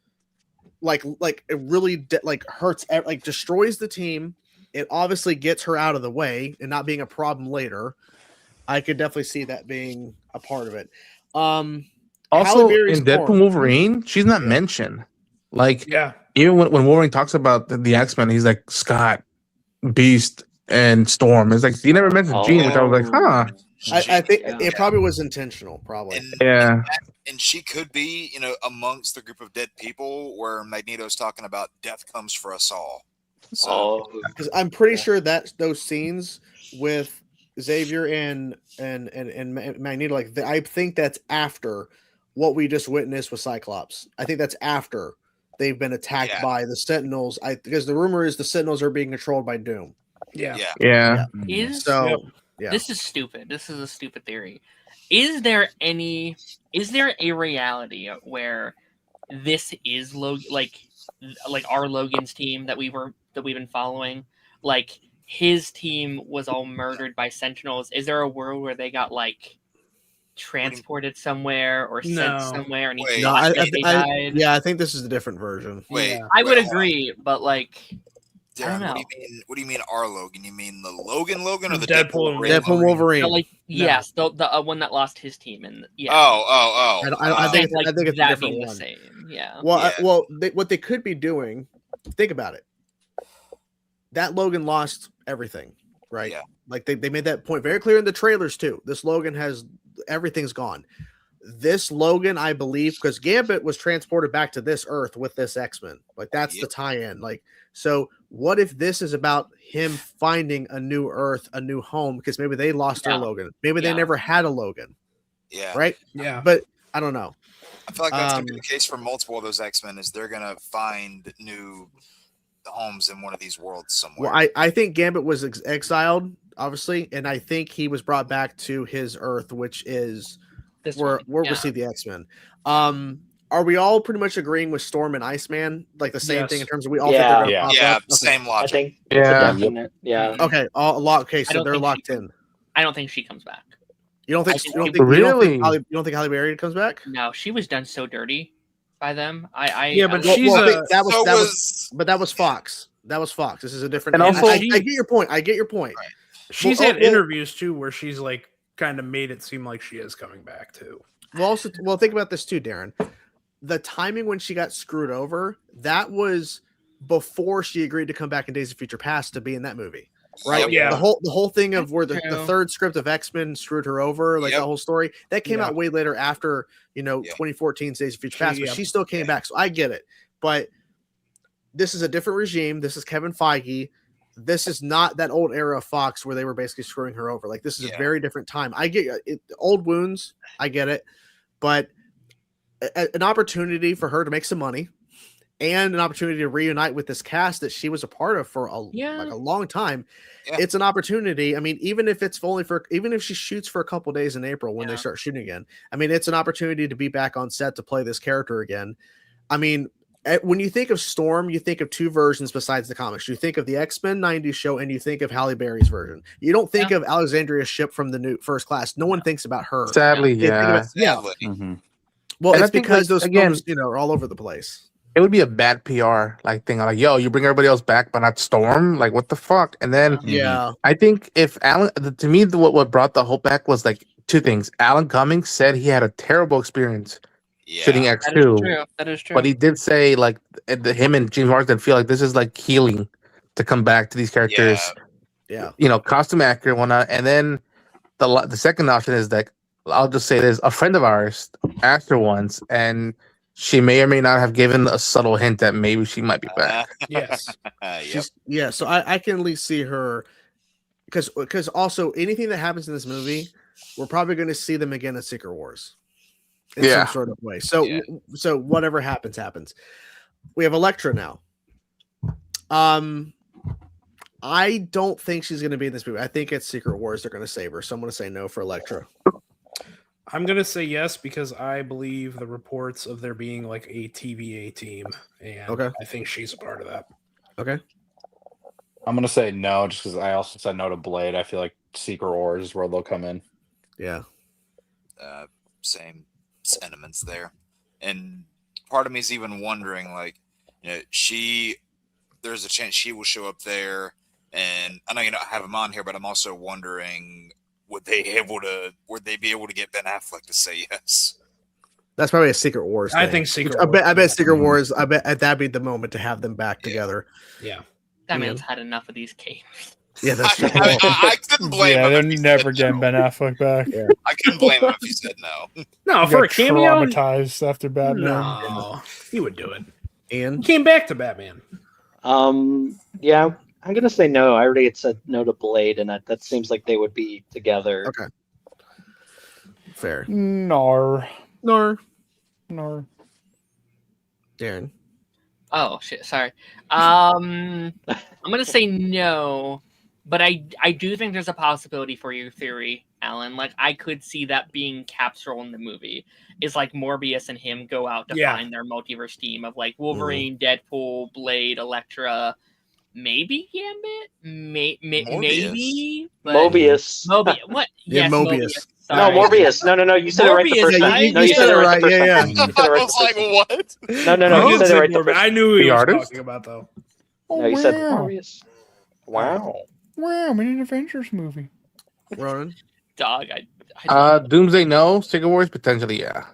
like it really hurts, like destroys the team. It obviously gets her out of the way and not being a problem later. I could definitely see that being a part of it. Also, in Deadpool Wolverine, she's not mentioned. Like, even when Wolverine talks about the X-Men, he's like Scott, Beast, and Storm. It's like he never mentioned Jean, which I was like, huh. I think it probably was intentional, probably. And she could be, amongst the group of dead people where Magneto's talking about death comes for us all. So, because I'm pretty sure that those scenes with Xavier and Magneto, I think that's after what we just witnessed with Cyclops. I think that's after they've been attacked by the Sentinels. Because the rumor is the Sentinels are being controlled by Doom. Yeah. This is stupid. This is a stupid theory. Is there a reality where this is like our Logan's team that we've been following? Like his team was all murdered by Sentinels. Is there a world where they got transported somewhere or sent somewhere and he died? I think this is a different version. I would agree, but I don't know. What do you mean our Logan? You mean the Logan or the Deadpool Wolverine? Yes, the one that lost his team, and I think it's a different one. Same. Yeah. Well, what they could be doing. Think about it. That Logan lost everything, right? Yeah. Like they made that point very clear in the trailers too. This Logan has everything's gone. This Logan, I believe, because Gambit was transported back to this Earth with this X-Men. Like that's the tie-in. So what if this is about him finding a new Earth, a new home? Because maybe they lost their Logan. Maybe they never had a Logan. Yeah. Right? Yeah. But I don't know. I feel like that's gonna be the case for multiple of those X-Men. Is they're gonna find new homes in one of these worlds somewhere. Well, I think Gambit was exiled, obviously, and I think he was brought back to his Earth, which is where we see the X-Men. Are we all pretty much agreeing with Storm and Iceman? Like the same thing in terms of we all think they're going to pop up? Okay. Same logic. I think it's a definite. Yeah. Okay, okay, so they're locked in. I don't think she comes back. You don't think? You don't think Halle Berry comes back? No, she was done so dirty by them. But that was Fox. That was Fox. This is a different. And also, I get your point. I get your point. Right. She's had interviews too where she's like kind of made it seem like she is coming back too. Well, think about this too, Darren. The timing when she got screwed over, that was before she agreed to come back in Days of Future Past to be in that movie. Right. Yeah. The whole thing of where the third script of X-Men screwed her over, like the whole story, that came out way later after, 2014's Days of Future Past, but she still came back. So I get it. But this is a different regime. This is Kevin Feige. This is not that old era of Fox where they were basically screwing her over. Like, this is a very different time. I get it. Old wounds. I get it. But an opportunity for her to make some money and an opportunity to reunite with this cast that she was a part of for a long time. Yeah. It's an opportunity. I mean, even if she shoots for a couple days in April when they start shooting again, I mean, it's an opportunity to be back on set to play this character again. I mean, when you think of Storm, you think of two versions besides the comics. You think of the X-Men 90s show and you think of Halle Berry's version. You don't think of Alexandria Shipp from the new First Class. No one thinks about her. Sadly, Mm-hmm. Well, it's because those films, are all over the place. It would be a bad PR thing. Like, yo, you bring everybody else back, but not Storm. Like, what the fuck? And then, I think if Alan, to me, what brought the hope back was like two things. Alan Cummings said he had a terrible experience shooting X2. That is true. But he did say like him and James Marsden feel like this is like healing to come back to these characters. Yeah. Costume accurate, whatnot. And then the second option is that I'll just say this: a friend of ours asked her once, and she may or may not have given a subtle hint that maybe she might be back. Yes. So I can at least see her because also anything that happens in this movie, we're probably going to see them again in Secret Wars in some sort of way. So whatever happens. We have Elektra now. I don't think she's going to be in this movie. I think it's Secret Wars. They're going to save her. So I'm going to say no for Elektra. I'm going to say yes because I believe the reports of there being like a TVA team, and I think she's a part of that. Okay. I'm going to say no just because I also said no to Blade. I feel like Secret Wars is where they'll come in. Yeah. Same sentiments there. And part of me is even wondering, like, there's a chance she will show up there. And I know you don't have him on here, but I'm also wondering, would they be able to get Ben Affleck to say yes? That's probably a Secret Wars thing. I think Secret Wars. I bet Secret Wars. I bet that'd be the moment to have them back together. Yeah. That man's had enough of these games. Yeah, that's true. I couldn't blame him. They're never getting Ben Affleck back. Yeah. I couldn't blame him if he said no. No, for a cameo. Traumatized after Batman. No, he would do it. And he came back to Batman. Yeah, I'm gonna say no. I already had said no to Blade, and that seems like they would be together. Okay. Fair. Nar. Darren. Oh shit! Sorry. I'm gonna say no, but I do think there's a possibility for your theory, Alan. Like I could see that being Cap's role in the movie is like Morbius and him go out to find their multiverse team of like Wolverine, Deadpool, Blade, Elektra, maybe Gambit, maybe Mobius. What? Yeah, Yes, Mobius. No, Morbius. No. You said it right the first time. No, you said it right the first time. You said it right the first time. What? No. You said it right the first time. I knew who he was talking about, though. No, you said Morbius. Wow. Wow, we need an Avengers movie. Ronan. Dog. Doomsday, no. Secret Wars, potentially, yeah.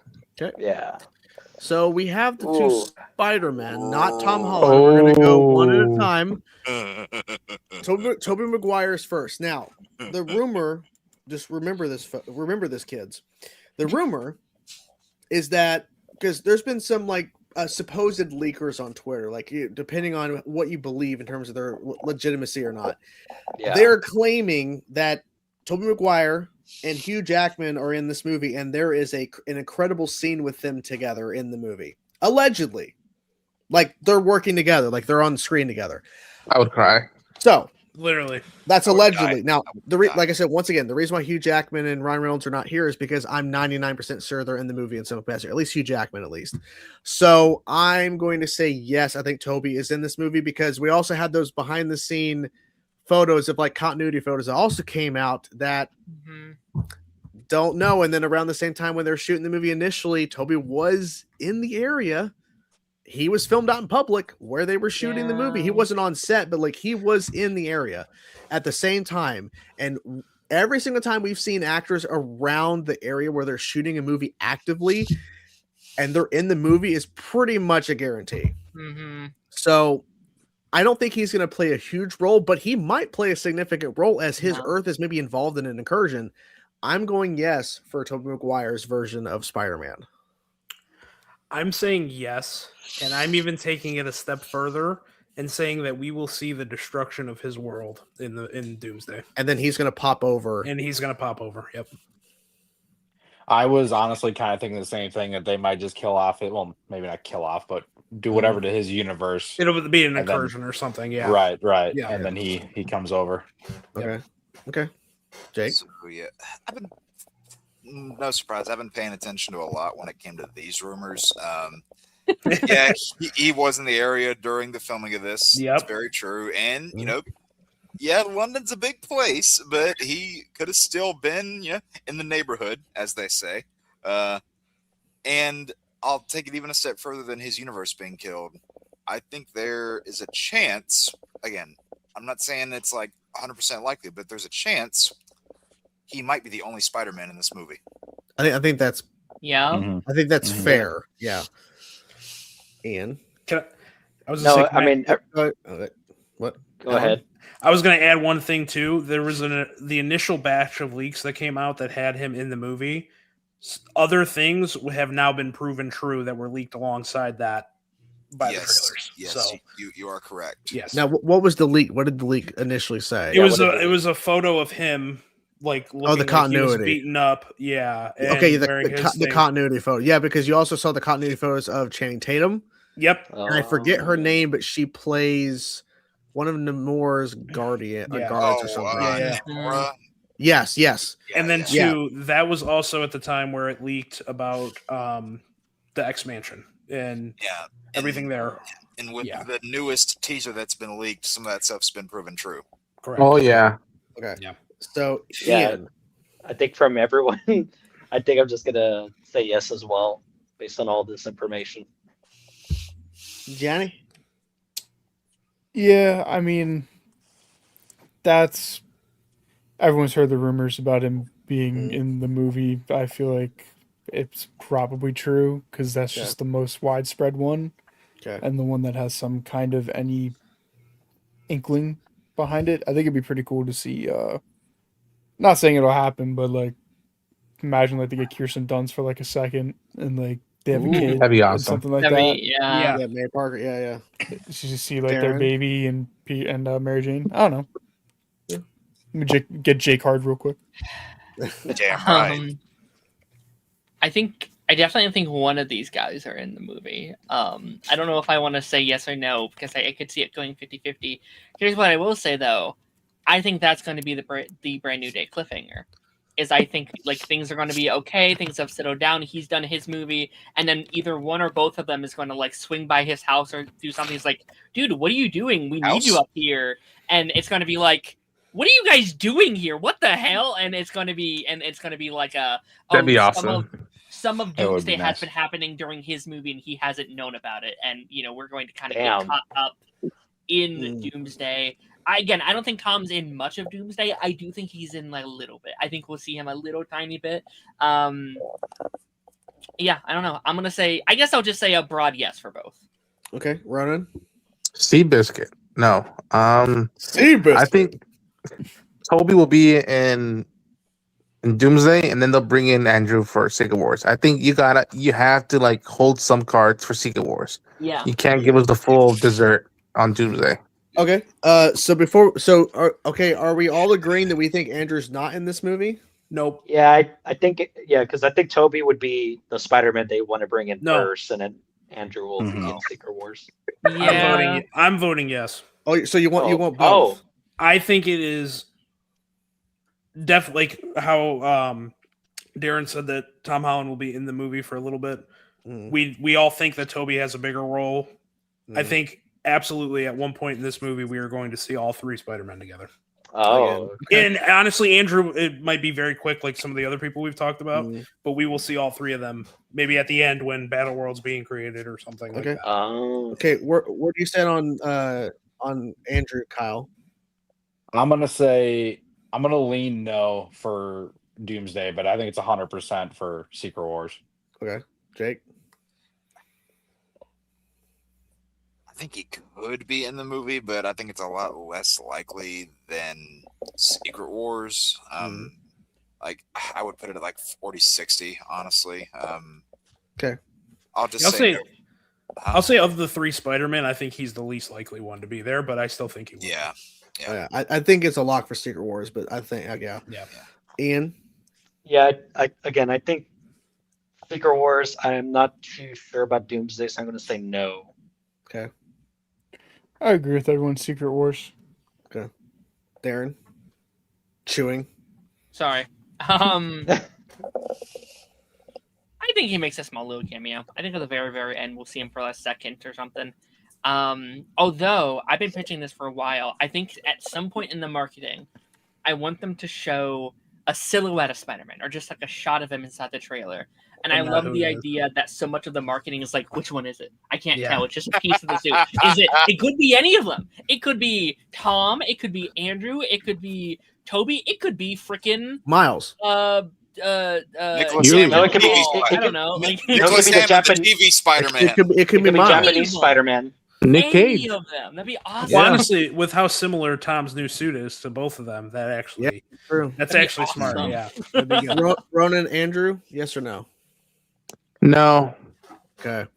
Okay. Yeah. So we have the two Spider-Men, not Tom Holland. We're going to go one at a time. Tobey Maguire's first. Now, the rumor, just remember this, kids. The rumor is that, because there's been some, like, supposed leakers on Twitter, like, depending on what you believe in terms of their legitimacy or not, they're claiming that Tobey Maguire and Hugh Jackman are in this movie, and there is an incredible scene with them together in the movie. Allegedly. Like they're working together, like they're on the screen together. I would cry. So Literally. that's I would allegedly. die. Now, I would die. like I said, once again, the reason why Hugh Jackman and Ryan Reynolds are not here is because I'm 99% sure they're in the movie in some capacity, at least Hugh Jackman, at least. So I'm going to say yes. I think Toby is in this movie because we also had those behind the scene photos of like continuity photos that also came out that don't know. And then around the same time when they were shooting the movie initially, Toby was in the area. He was filmed out in public where they were shooting the movie. He wasn't on set, but like he was in the area at the same time. And every single time we've seen actors around the area where they're shooting a movie actively and they're in the movie is pretty much a guarantee. So I don't think he's going to play a huge role, but he might play a significant role as his Earth is maybe involved in an incursion. I'm going yes for Tobey Maguire's version of Spider-Man. I'm saying yes, and I'm even taking it a step further and saying that we will see the destruction of his world in Doomsday. And then he's going to pop over. And he's going to pop over. Yep. I was honestly kind of thinking the same thing, that they might just kill off it. Well, maybe not kill off, but do whatever to his universe. It'll be an And then- incursion or something. Yeah. Right. Yeah. And then he comes over. Okay. Okay. Jake? So, yeah, I've been no surprise. I've been paying attention to a lot when it came to these rumors. Yeah, he was in the area during the filming of this. Yep. It's very true. And, you know, yeah, London's a big place, but he could have still been, in the neighborhood, as they say. And I'll take it even a step further than his universe being killed. I think there is a chance, again, I'm not saying it's like 100% likely, but there's a chance he might be the only Spider-Man in this movie. I think that's Yeah. I think that's fair. Yeah. Ian? I was No, gonna say, I mean, what? Go ahead. I was going to add one thing too. There was the initial batch of leaks that came out that had him in the movie. Other things have now been proven true that were leaked alongside that by the trailers. Yes, So, you are correct. yes. Now, what was the leak? What did the leak initially say? It was a photo of him like looking the like he was continuity. beaten up. Yeah. and Okay, wearing his the thing. continuity photo. Yeah, because you also saw the continuity photos of Channing Tatum. Yep. And I forget her name, but she plays one of Namor's guards or something. Namora. Yes. And then Yeah. two, that was also at the time where it leaked about the X Mansion and everything there. And with the newest teaser that's been leaked, some of that stuff's been proven true. Correct. Oh yeah. Okay. Yeah. So Yeah, Ian, I think from everyone, I think I'm just gonna say yes as well, based on all this information. Johnny? Yeah, I mean, that's everyone's heard the rumors about him being in the movie. I feel like it's probably true because that's just the most widespread one, and the one that has some kind of any inkling behind it. I think it'd be pretty cool to see. Not saying it'll happen, but like, imagine like they get Kirsten Dunst for like a second and like they have a kid, That'd be or awesome. something like That'd that. be- yeah. Yeah, May Parker. Yeah. You just see like their Darren? baby and Mary Jane. I don't know. Let me get Jake Hard real quick. Damn right. I definitely think one of these guys are in the movie. I don't know if I want to say yes or no because I could see it going 50-50. Here's what I will say though. I think that's going to be the brand new day cliffhanger. Is I think like things are going to be okay, things have settled down, he's done his movie, and then either one or both of them is going to like swing by his house or do something. It's like, dude, what are you doing? We need you up here. And it's going to be like, what are you guys doing here? What the hell? And it's going to be like a That'd be awesome. Some of That would be Doomsday has nice. been happening during his movie and he hasn't known about it. And we're going to kind of Damn. get caught up in Doomsday. I don't think Tom's in much of Doomsday. I do think he's in like a little bit. I think we'll see him a little tiny bit. Yeah, I don't know. I guess I'll just say a broad yes for both. Okay, Ronan. Seabiscuit. No. Seabiscuit. I think Toby will be in Doomsday, and then they'll bring in Andrew for Secret Wars. I think you have to like hold some cards for Secret Wars. Yeah. You can't give us the full dessert on Doomsday. Okay. Are we all agreeing that we think Andrew's not in this movie? Nope. Yeah, I think because I think Toby would be the Spider-Man they want to bring in first, and then Andrew will be in Secret Wars. Yeah. I'm voting yes. Oh, so you want both? Oh, I think it is definitely like how Darren said that Tom Holland will be in the movie for a little bit. We all think that Toby has a bigger role. I think absolutely at one point in this movie we are going to see all three Spider-Men together. Oh, and honestly, Andrew, it might be very quick, like some of the other people we've talked about, but we will see all three of them maybe at the end when Battle World's being created or something like that. Okay, where do you stand on Andrew, Kyle? I'm gonna lean no for Doomsday, but I think it's 100% for Secret Wars. Okay, Jake. I think he could be in the movie, but I think it's a lot less likely than Secret Wars. Like I would put it at like 40-60, honestly. Okay. I'll say of the three Spider-Men, I think he's the least likely one to be there, but I still think he will. Yeah. Yeah. I think it's a lock for Secret Wars, but I think yeah. Ian? Yeah, I think Secret Wars, I am not too sure about Doomsday, so I'm going to say no. Okay. I agree with everyone's Secret Wars. Okay. Darren? Chewing? Sorry. I think he makes a small little cameo. I think at the very, very end, we'll see him for a second or something. Although, I've been pitching this for a while. I think at some point in the marketing, I want them to show a silhouette of Spider-Man or just like a shot of him inside the trailer. And I love the idea that so much of the marketing is like, which one is it? I can't tell. It's just a piece of the suit. It could be any of them. It could be Tom. It could be Andrew. It could be Toby. It could be freaking Miles. Nicholas Hammond. No, it could be. I don't know. Like, Nicholas Hammond, the TV Spider-Man. It could be Japanese Spider-Man. Nick Cage. Any of them. That'd be awesome. Well, honestly, with how similar Tom's new suit is to both of them, that actually true. That's That'd be actually smart. awesome. Yeah. That'd be good. Ronan, Andrew, yes or no? No. Okay.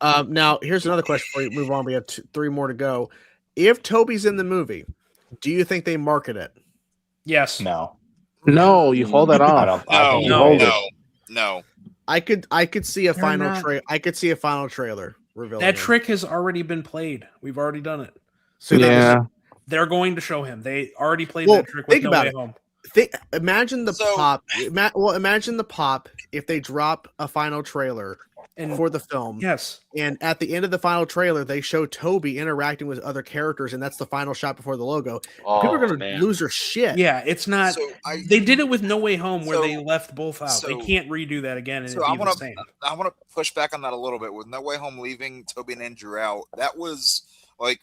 Now, here's another question before you move on. We have three more to go. If Toby's in the movie, do you think they market it? Yes. No. No, you hold that off. No. I could see a final trailer. I could see a final trailer revealing That him. trick has already been played. We've already done it. So They're going to show him. They already played Well, that trick with think No about Way it. Home. Imagine the pop. Imagine the pop if they drop a final trailer for the film. Yes. And at the end of the final trailer, they show Toby interacting with other characters, and that's the final shot before the logo. People are going to lose their shit. Yeah, it's not. They did it with No Way Home where they left both out. so- they can't redo that again. And So it'd I be the want same. to push back on that a little bit. With No Way Home leaving Toby and Andrew out, that was like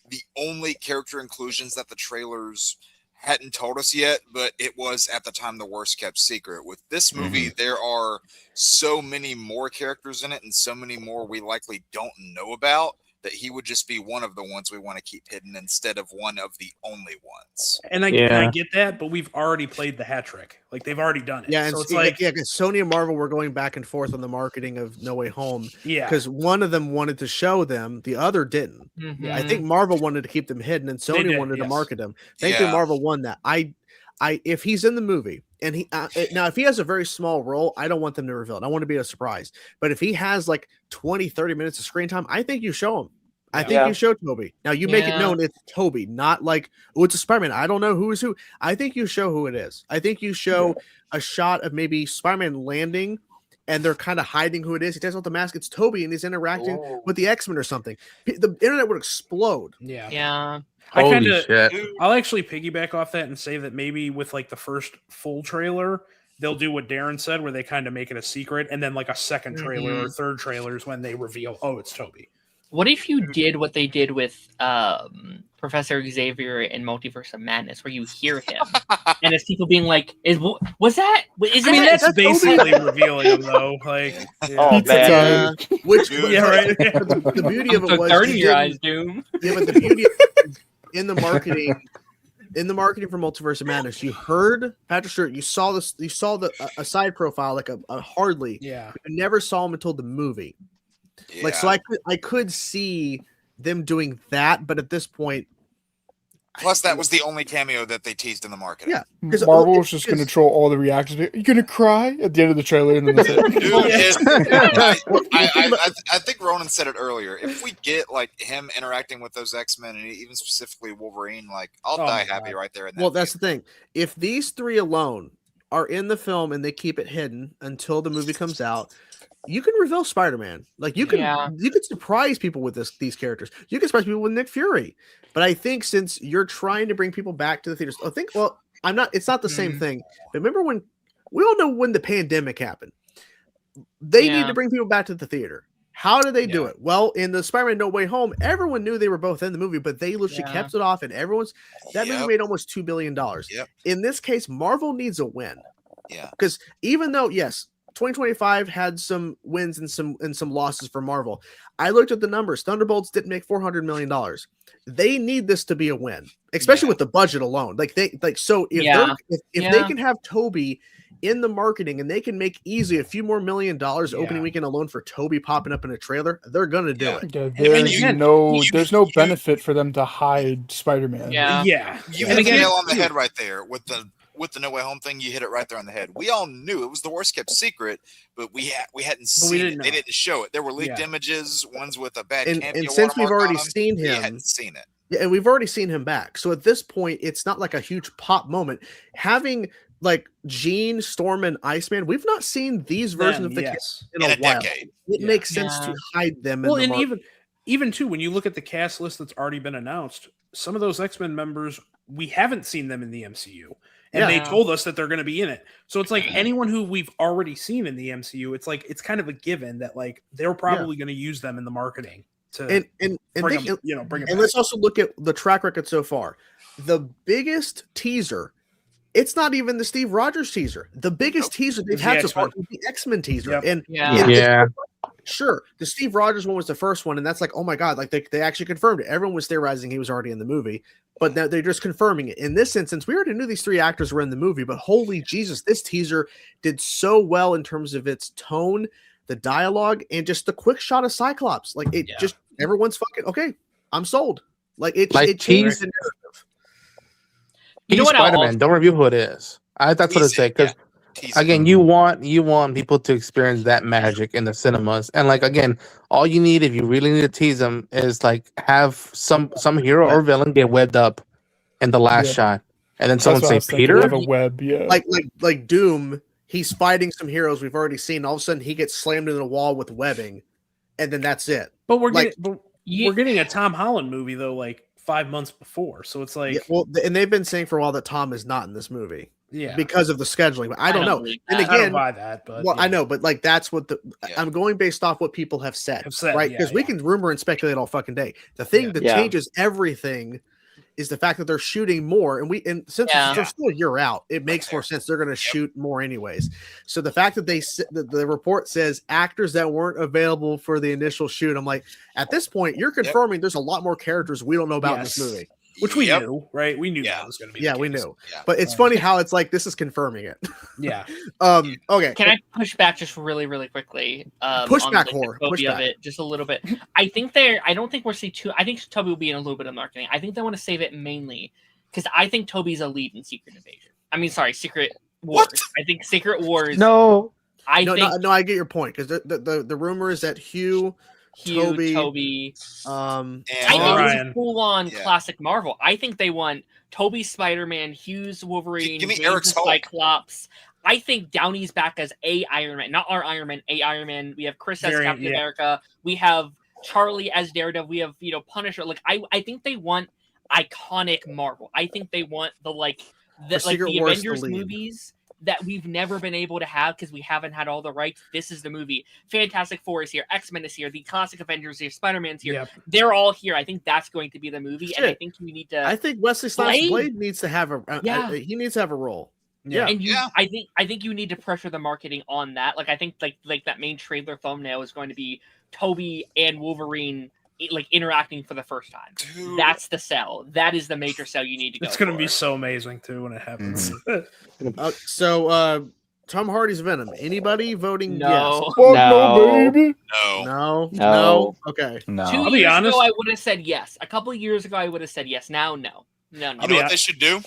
the only character inclusions that the trailers hadn't told us yet, but it was at the time the worst kept secret. With this movie, there are so many more characters in it and so many more we likely don't know about that he would just be one of the ones we want to keep hidden instead of one of the only ones. And I get that, but we've already played the hat trick. Like they've already done it. Yeah, and so it's like, because Sony and Marvel were going back and forth on the marketing of No Way Home. Yeah. Because one of them wanted to show them, the other didn't. Mhm. I think Marvel wanted to keep them hidden, and Sony did, wanted to yes. market them. Thankfully, Marvel won that. If he's in the movie, and he now if he has a very small role, I don't want them to reveal it. I want to be a surprise. But if he has like 20, 30 minutes of screen time, I think you show him. I think you show Toby. Now you make it known it's Toby, not like, oh, it's a Spider-Man. I don't know who is who. I think you show who it is. I think you show a shot of maybe Spider-Man landing and they're kind of hiding who it is. He takes off the mask. It's Toby and he's interacting with the X-Men or something. The internet would explode. Yeah. I'll actually piggyback off that and say that maybe with like the first full trailer, they'll do what Darren said, where they kind of make it a secret, and then like a second trailer or third trailer is when they reveal, oh, it's Toby. What if you did what they did with Professor Xavier in Multiverse of Madness, where you hear him and it's people being like, "Was that?" That's basically revealing him, though. Like, oh man, which right. The beauty of it was turning your eyes, Doom. Yeah, but the beauty of it, in the marketing for Multiverse of Madness, you heard Patrick Stewart. You saw this. You saw a side profile, like a Hardly. Yeah. You never saw him until the movie. Like, so I could see them doing that, but at this point, Plus, that was the only cameo that they teased in the marketing. Yeah, because Marvel is just going to troll all the reactions. Are you going to cry at the end of the trailer? And then that's it. Dude, I think Ronan said it earlier. If we get like him interacting with those X-Men and even specifically Wolverine, like I'll die happy right there. Well, that's the thing. If these three alone are in the film and they keep it hidden until the movie comes out, you can reveal Spider-Man. Like you can surprise people with these characters. You can surprise people with Nick Fury. But I think since you're trying to bring people back to the theaters, it's not the same thing. But remember when we all know when the pandemic happened, they need to bring people back to the theater. How do they do it? Well, in the Spider-Man No Way Home, everyone knew they were both in the movie, but they literally kept it off, and that movie made almost $2 billion. In this case, Marvel needs a win. Yeah. Because even though, yes, 2025 had some wins and some losses for Marvel. I looked at the numbers. Thunderbolts didn't make $400 million. They need this to be a win, especially with the budget alone. If they can have Toby in the marketing and they can make easy a few more $1 million opening weekend alone for Toby popping up in a trailer, they're gonna do it. Yeah, there's no benefit for them to hide Spider-Man. You hit the nail on the head right there with the No Way Home thing. You hit it right there on the head. We all knew it was the worst kept secret, but we hadn't seen it. They didn't show it. There were leaked images, ones with a bad cameo and since we've already seen we him, hadn't seen it. Yeah, and we've already seen him back. So at this point, it's not like a huge pop moment. Having like Jean, Storm, and Iceman, we've not seen these versions of the cast in a while. Decade. It makes sense to hide them. Well, and even too, when you look at the cast list that's already been announced, some of those X-Men members, we haven't seen them in the MCU. And they told us that they're going to be in it. So it's like anyone who we've already seen in the MCU, it's kind of a given that like they're probably going to use them in the marketing to bring them and let's also look at the track record so far. The biggest teaser, it's not even the Steve Rogers teaser. The biggest teaser they've had so far is the X-Men teaser. Sure, the Steve Rogers one was the first one, and that's like, oh my god, like they actually confirmed it. Everyone was theorizing he was already in the movie, but now they're just confirming it. In this instance, we already knew these three actors were in the movie, but holy Jesus, this teaser did so well in terms of its tone, the dialogue, and just the quick shot of Cyclops. Like just everyone's fucking okay. I'm sold. It changed the narrative. He's Spider-Man. Don't review who it is. That's what it said. Because again, you want people to experience that magic in the cinemas, and like again, all you need if you really need to tease them is like have some hero or villain get webbed up in the last shot, and then someone say Peter have a web, like Doom. He's fighting some heroes we've already seen. All of a sudden, he gets slammed into the wall with webbing, and then that's it. But we're getting a Tom Holland movie though, like 5 months before. So it's like, and they've been saying for a while that Tom is not in this movie. Yeah, because of the scheduling. But I don't know. And again, I don't buy that. But I know, but like that's what I'm going based off what people have said, right? Because we can rumor and speculate all fucking day. The thing that changes everything is the fact that they're shooting more, and since they're still a year out, it makes more sense. They're going to shoot more anyways. So the fact that the report says actors that weren't available for the initial shoot, I'm like, at this point, you're confirming there's a lot more characters we don't know about in this movie. Which we knew, right? We knew that was going to be. Yeah, we knew. Yeah. But it's funny how it's like this is confirming it. Yeah. Okay. Can I push back just really, really quickly? Push back, horror. Push back. Of it just a little bit. I don't think we're seeing two. I think Toby will be in a little bit of marketing. I think they want to save it mainly because I think Toby's a lead in Secret Wars. What? I think Secret Wars. No. I get your point because the rumor is that Hugh, Toby, and I think it's full-on classic Marvel. I think they want Toby Spider-Man, Hugh's Wolverine, give me Eric's Cyclops. I think Downey's back as a Iron Man, not our Iron Man, a Iron Man. We have Chris as Captain America. We have Charlie as Daredevil. We have Punisher. Like I think they want iconic Marvel. I think they want the Avengers movies that we've never been able to have because we haven't had all the rights. This is the movie. Fantastic Four is here. X-Men is here. The classic Avengers is here. Spider-Man's here. Yep. They're all here. I think that's going to be the movie, and I think we need to. I think Wesley Snipes Blade needs to have he needs to have a role. Yeah, and I think you need to pressure the marketing on that. Like I think like that main trailer thumbnail is going to be Toby and Wolverine like interacting for the first time. Dude. That's the sell. That is the major sell you need to go. It's going to be so amazing too when it happens. So Tom Hardy's Venom. Anybody voting no. yes? No, baby. No. Okay. No. 2 years ago, I would have said yes. A couple of years ago, I would have said yes. Now, no. No, no. You know what they should do?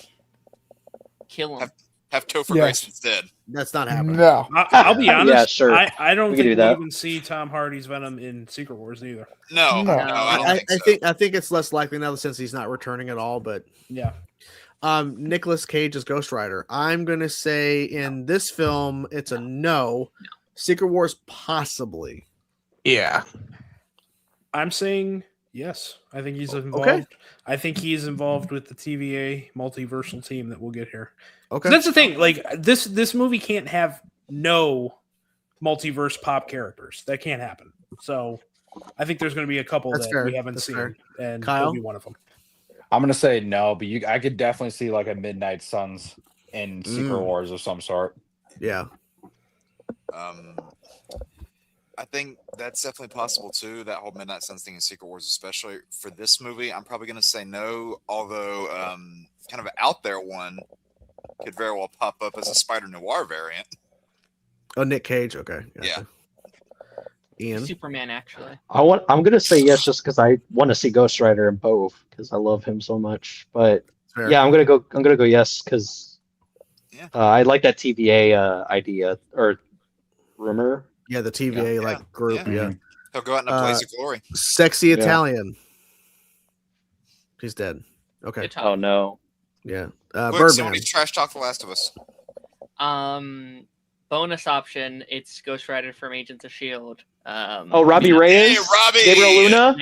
Kill him. Have Topher Yes. Grace instead. That's not happening. No. I'll be honest. Yeah, sure. I don't We think can do we'll that. even see Tom Hardy's Venom in Secret Wars either. No, No. I don't think so. I think it's less likely now since he's not returning at all. But Yeah. Nicolas Cage as Ghost Rider. I'm gonna say in this film it's a no. Secret Wars possibly. Yeah. I'm saying yes. I think he's involved. Okay. I think he's involved with the TVA multiversal team that we'll get here. Okay. That's the thing. Like this movie can't have no multiverse pop characters. That can't happen. So I think there's going to be a couple That's that fair. we haven't That's seen, fair. and Kyle? he'll be one of them. I'm gonna say no, but I could definitely see like a Midnight Suns in Secret Mm. Wars of some sort. Yeah. I think that's definitely possible too. That whole Midnight Suns thing in Secret Wars, especially for this movie, I'm probably going to say no. Although, kind of an out there one could very well pop up as a Spider Noir variant. Oh, Nick Cage. Okay. Yeah. Ian. Superman, actually. I'm gonna say yes just because I want to see Ghost Rider in both because I love him so much. But Fair. yeah, I'm gonna go yes because Yeah. I like that TVA idea or rumor. Yeah, the TVA like group. Yeah. Yeah. He'll go out in a blaze of glory. Sexy Yeah. Italian. He's dead. Okay. Good talk. Oh no. Yeah. Quick, Birdman. somebody trash talk The Last of Us. Bonus option. It's Ghost Rider from Agents of Shield. Oh, Robbie Reyes. Hey, Robbie! Gabriel Luna.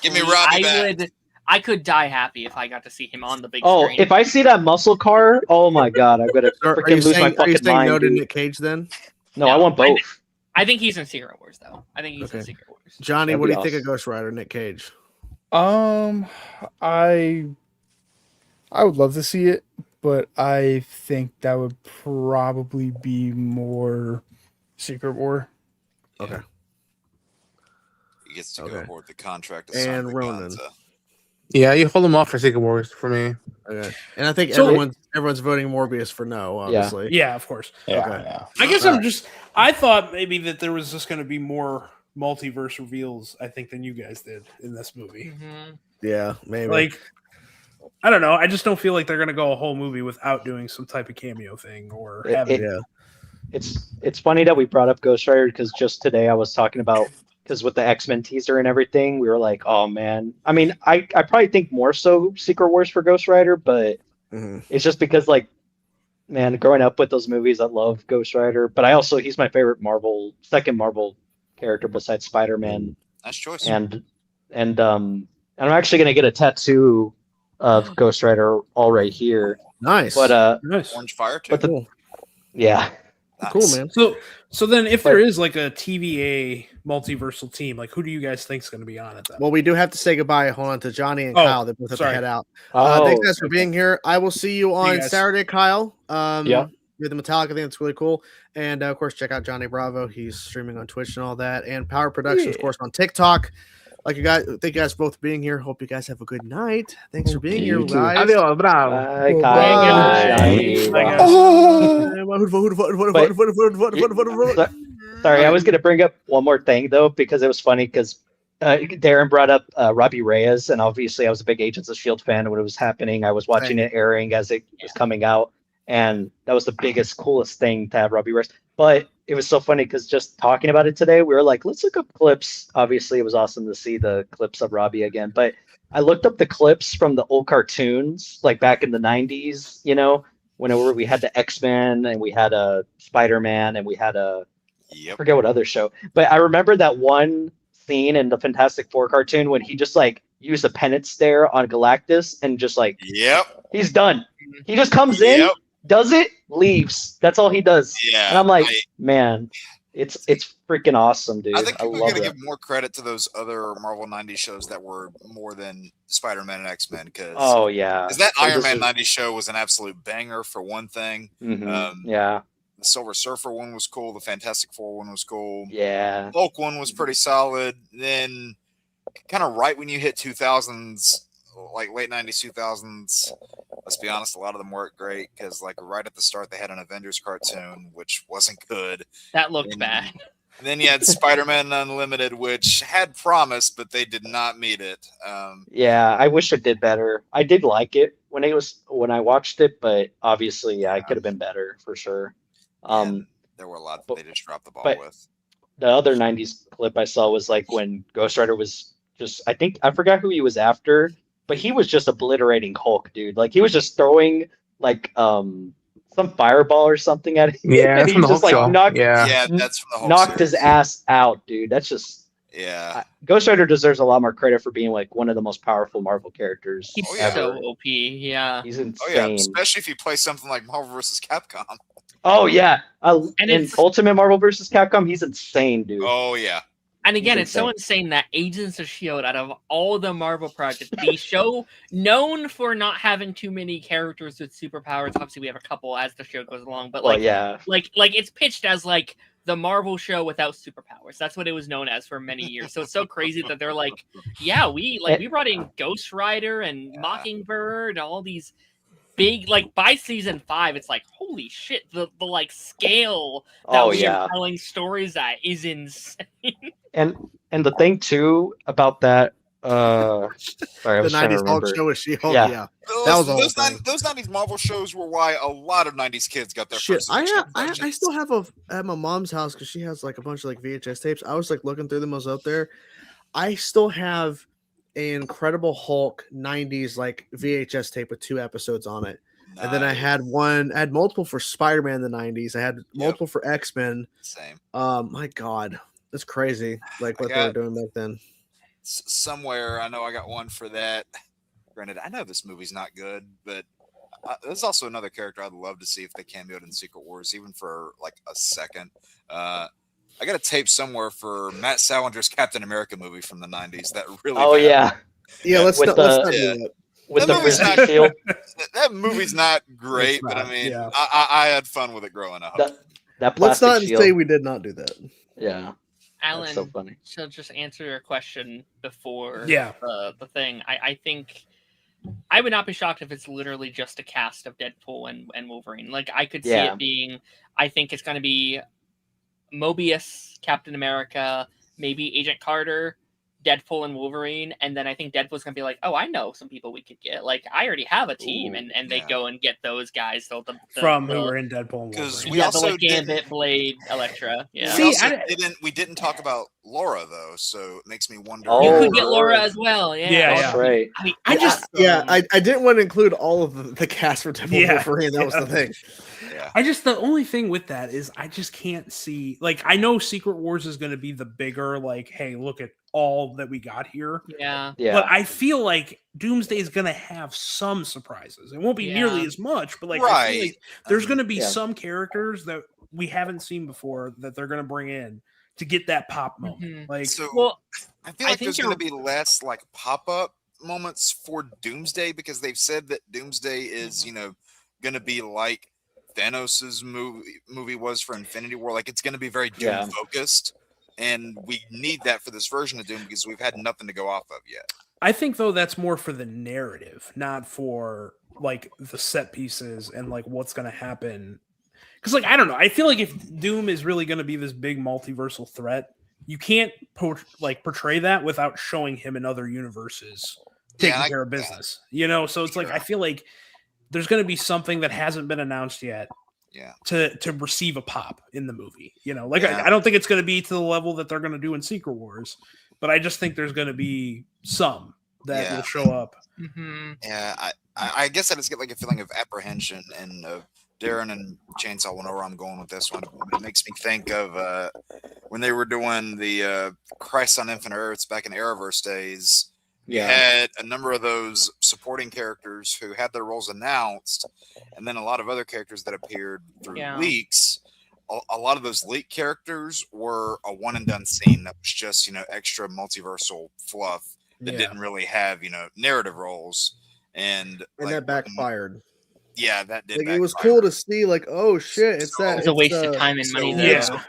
Give me Robbie back. I could die happy if I got to see him on the big Oh, screen. if I see that muscle car, oh my god, I'm gonna Are freaking you lose my saying, are you fucking saying mind. no to dude. Nick Cage then? No, I want both. I think he's in Secret Wars, though. I think he's in Okay. Secret Wars. Johnny, That'd what do be you think of awesome. Ghost Rider, Nick Cage? I would love to see it, but I think that would probably be more Secret War. Okay. He gets to go Okay. aboard the contract. And Ronan. Yeah, you hold them off for Secret Wars for me. Okay. And I think So- everyone's voting Morbius for no, obviously. Yeah, of course. Yeah, Okay. yeah. I guess All I'm right. just. I thought maybe that there was just going to be more multiverse reveals. I think than you guys did in this movie. Mm-hmm. Yeah, maybe. Like, I don't know. I just don't feel like they're going to go a whole movie without doing some type of cameo thing or having. yeah. It's funny that we brought up Ghost Rider because just today I was talking about because with the X-Men teaser and everything, we were like, oh man. I mean, I probably think more so Secret Wars for Ghost Rider, but Mhm. it's just because like, man, growing up with those movies, I love Ghost Rider, but he's my favorite second Marvel character besides Spider-Man, Nice choice. and I'm actually gonna get a tattoo of Ghost Rider all right here. Nice. But Nice. Orange Fire too. but the Cool. yeah. Nice. Cool, man. So then, if But- there is like a TVA multiversal team, like who do you guys think is going to be on it? Then? Well, we do have to say goodbye. Hold on to Johnny and Oh, Kyle. They both have sorry. to head out. Oh, Thanks guys for being here. I will see you on guys. Saturday, Kyle. Yeah. With the Metallica thing, that's really cool. And of course, check out Johnny Bravo. He's streaming on Twitch and all that. And Power Productions, of course, on TikTok. Like you guys, thank you guys both for being here. Hope you guys have a good night. Thanks for being here, You too. guys. Adios, bravo. Bye, Bye. Kyle. Bye, Bye. guys. Sorry, I was going to bring up one more thing though, because it was funny because Darren brought up Robbie Reyes, and obviously I was a big Agents of S.H.I.E.L.D. fan when it was happening. I was watching it airing as it was coming out, and that was the biggest, coolest thing to have Robbie Reyes. But it was so funny because just talking about it today, we were like, let's look up clips. Obviously, it was awesome to see the clips of Robbie again, but I looked up the clips from the old cartoons, like back in the 90s, you know, whenever we had the X-Men and we had a Spider-Man and we had I forget what other show, but I remember that one scene in the Fantastic Four cartoon when he just like used a penance stare on Galactus and just like, he's done. He just comes in, does it, leaves. That's all he does. Yeah, and I'm like, man, it's freaking awesome, dude. I think people love gotta it. give more credit to those other Marvel '90s shows that were more than Spider-Man and X-Men. Because Oh yeah, that So Iron this Man is- '90s show was an absolute banger for one thing. Mhm. Yeah, The Silver Surfer one was cool. The Fantastic Four one was cool. yeah. Hulk one was pretty solid. Then, kind of right when you hit 2000s, like late 90s, 2000s, let's be honest, a lot of them weren't great because, like, right at the start, they had an Avengers cartoon, which wasn't good. That looked And bad. And then you had Spider-Man Unlimited, which had promise, but they did not meet it. Yeah, I wish it did better. I did like it when I watched it, but obviously, yeah, it could have been better for sure. And there were a lot that they just dropped the ball but with. The other 90s clip I saw was like when Ghost Rider was just, I forgot who he was after, but he was just obliterating Hulk, dude. Like he was just throwing like some fireball or something at him. Yeah, and he just like knocked that's from the whole knocked series. his ass out, dude. That's just Ghost Rider deserves a lot more credit for being like one of the most powerful Marvel characters He's ever. so OP. Yeah. He's insane. Oh yeah, especially if you play something like Marvel vs. Capcom. Oh yeah, And in it's- Ultimate Marvel vs. Capcom, he's insane, dude. Oh yeah. And again, He's it's so insane that Agents of S.H.I.E.L.D., out of all the Marvel projects, the show known for not having too many characters with superpowers. Obviously, we have a couple as the show goes along, but Well, like, yeah. like it's pitched as like the Marvel show without superpowers. That's what it was known as for many years. So it's so crazy that they're like, yeah, we brought in Ghost Rider and Mockingbird and all these big, like by season 5, it's like holy shit, the like scale that we are telling stories at is insane. And the thing too about that, sorry, I was the trying to 90s Hulk remember. show with She-Hulk. Yeah. Yeah, that was the whole those, thing. those 90s Marvel shows were why a lot of 90s kids got their Shit, first. I still have at my mom's house because she has like a bunch of like VHS tapes. I was like looking through them. I was out there. I still have an Incredible Hulk 90s like VHS tape with 2 episodes on it. Nice. And then I had multiple for Spider-Man in the 90s. I had multiple for X-Men. Same. My God, that's crazy. Like what they were doing back then. Somewhere, I know I got one for that. Granted, I know this movie's not good, but there's also another character I'd love to see if they cameoed in Secret Wars, even for like a second. I got a tape somewhere for Matt Salinger's Captain America movie from the 90s. That really. Oh yeah. Let's not do that. With that the shield. That movie's not great, but I mean, I had fun with it growing up. That let's not shield. say we did not do that. Yeah. Alan, that's so funny. So just answer your question before the thing. I think I would not be shocked if it's literally just a cast of Deadpool and Wolverine. Like I could see it being, I think it's going to be Mobius, Captain America, maybe Agent Carter, Deadpool and Wolverine, and then I think Deadpool's gonna be like, oh, I know some people we could get. Like, I already have a team, and they go and get those guys. So who were in Deadpool and Wolverine. We also Gambit, Blade, Elektra. Yeah. We didn't talk about Laura though, so it makes me wonder. You could get Laura as well. Yeah, that's right. I mean, I didn't want to include all of the cast for Deadpool and Wolverine. That was the thing. Yeah. The only thing with that is I just can't see, like, I know Secret Wars is going to be the bigger, like, hey, look at all that we got here. Yeah. But I feel like Doomsday is going to have some surprises. It won't be nearly as much, but like, I feel like there's going to be some characters that we haven't seen before that they're going to bring in to get that pop moment. Mm-hmm. Like, I feel like there's going to be less like pop-up moments for Doomsday because they've said that Doomsday is, going to be like Thanos's movie was for Infinity War. Like it's going to be very Doom focused, and we need that for this version of Doom because we've had nothing to go off of yet. I think though that's more for the narrative, not for like the set pieces and like what's going to happen. Because like I don't know, I feel like if Doom is really going to be this big multiversal threat, you can't portray that without showing him in other universes taking care of business. So it's like I feel like there's going to be something that hasn't been announced yet to receive a pop in the movie. I don't think it's going to be to the level that they're going to do in Secret Wars, but I just think there's going to be some that will show up. Mm-hmm. Yeah, I guess I just get like a feeling of apprehension, and Darren and Chainsaw will know where I'm going with this one. It makes me think of when they were doing the Crisis on Infinite Earths back in Arrowverse days. You had a number of those supporting characters who had their roles announced, and then a lot of other characters that appeared through leaks. A lot of those leak characters were a one-and-done scene that was just, extra multiversal fluff that didn't really have, narrative roles. And that backfired. Yeah, that did. Like, it was cool to see, like, oh shit, it's that. It's a waste of time and money.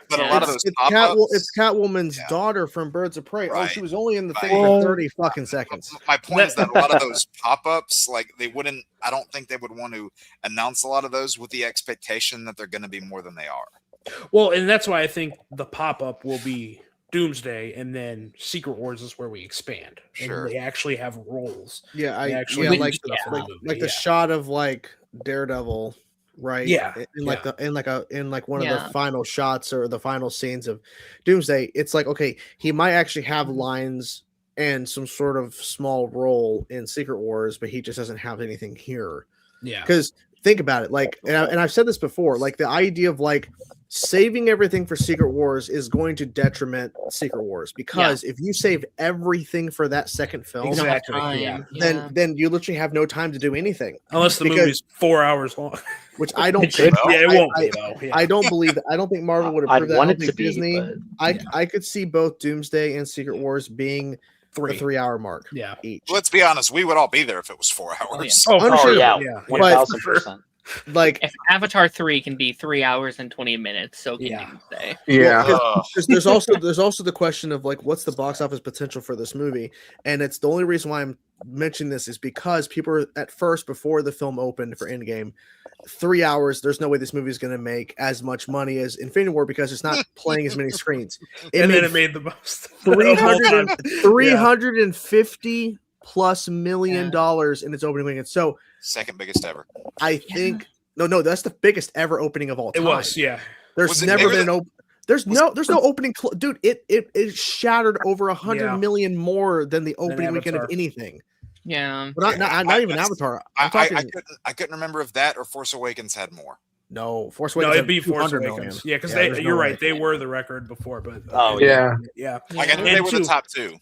But a lot of those it's Catwoman's daughter from Birds of Prey. Right. Oh, she was only in the thing for 30 fucking seconds. My point is that a lot of those pop-ups, like they wouldn't. I don't think they would want to announce a lot of those with the expectation that they're going to be more than they are. Well, and that's why I think the pop-up will be Doomsday, and then Secret Wars is where we expand. Sure. And they actually have roles. Yeah, They actually yeah, do like stuff in the movie, like the yeah. shot of like Daredevil, right? Yeah, in like yeah. in like one of Yeah. the final shots or the final scenes of Doomsday. It's like, okay, he might actually have lines and some sort of small role in Secret Wars, but he just doesn't have anything here. Yeah. Because think about it, like, and I've said this before, like the idea of like saving everything for Secret Wars is going to detriment Secret Wars, because if you save everything for that second film, Exactly. Time. then you literally have no time to do anything. Unless the Because- movie's 4 hours long. Which I don't It think. should. Yeah, it won't be, I, though. Yeah. I don't believe that. I don't think Marvel would I'd approve that. I want don't it to think be, Disney. but I could see both Doomsday and Secret Wars being the 3-hour mark Yeah. each. Let's be honest, we would all be there if it was 4 hours. Oh, for I'm sure. sure. yeah, Yeah. 1000%. Like, If Avatar 3 can be 3 hours and 20 minutes, so can Yeah. Doomsday. Yeah. Ugh. there's also the question of like, what's the box office potential for this movie? And it's the only reason why I'm mentioning this is because people are at first, before the film opened for Endgame, 3 hours. There's no way this movie is going to make as much money as Infinity War because it's not playing as many screens. And then it made the most. 350 plus million dollars in its opening weekend. So Second biggest ever. I think no, that's the biggest ever opening of all It time. was, yeah. There's Was it never bigger been an than- open. There's no opening, dude. It shattered over 100 Yeah. million more than the opening weekend of Avatar. anything. Yeah. But not even that's- Avatar. I'm talking. I couldn't remember if that or Force Awakens had more. No, Force No, Awakens. it'd had be Force 200 Awakens. million. Yeah, because there's no you're way. right. They were the record before, but Oh, Yeah. yeah. Like I knew And they were the two- top two.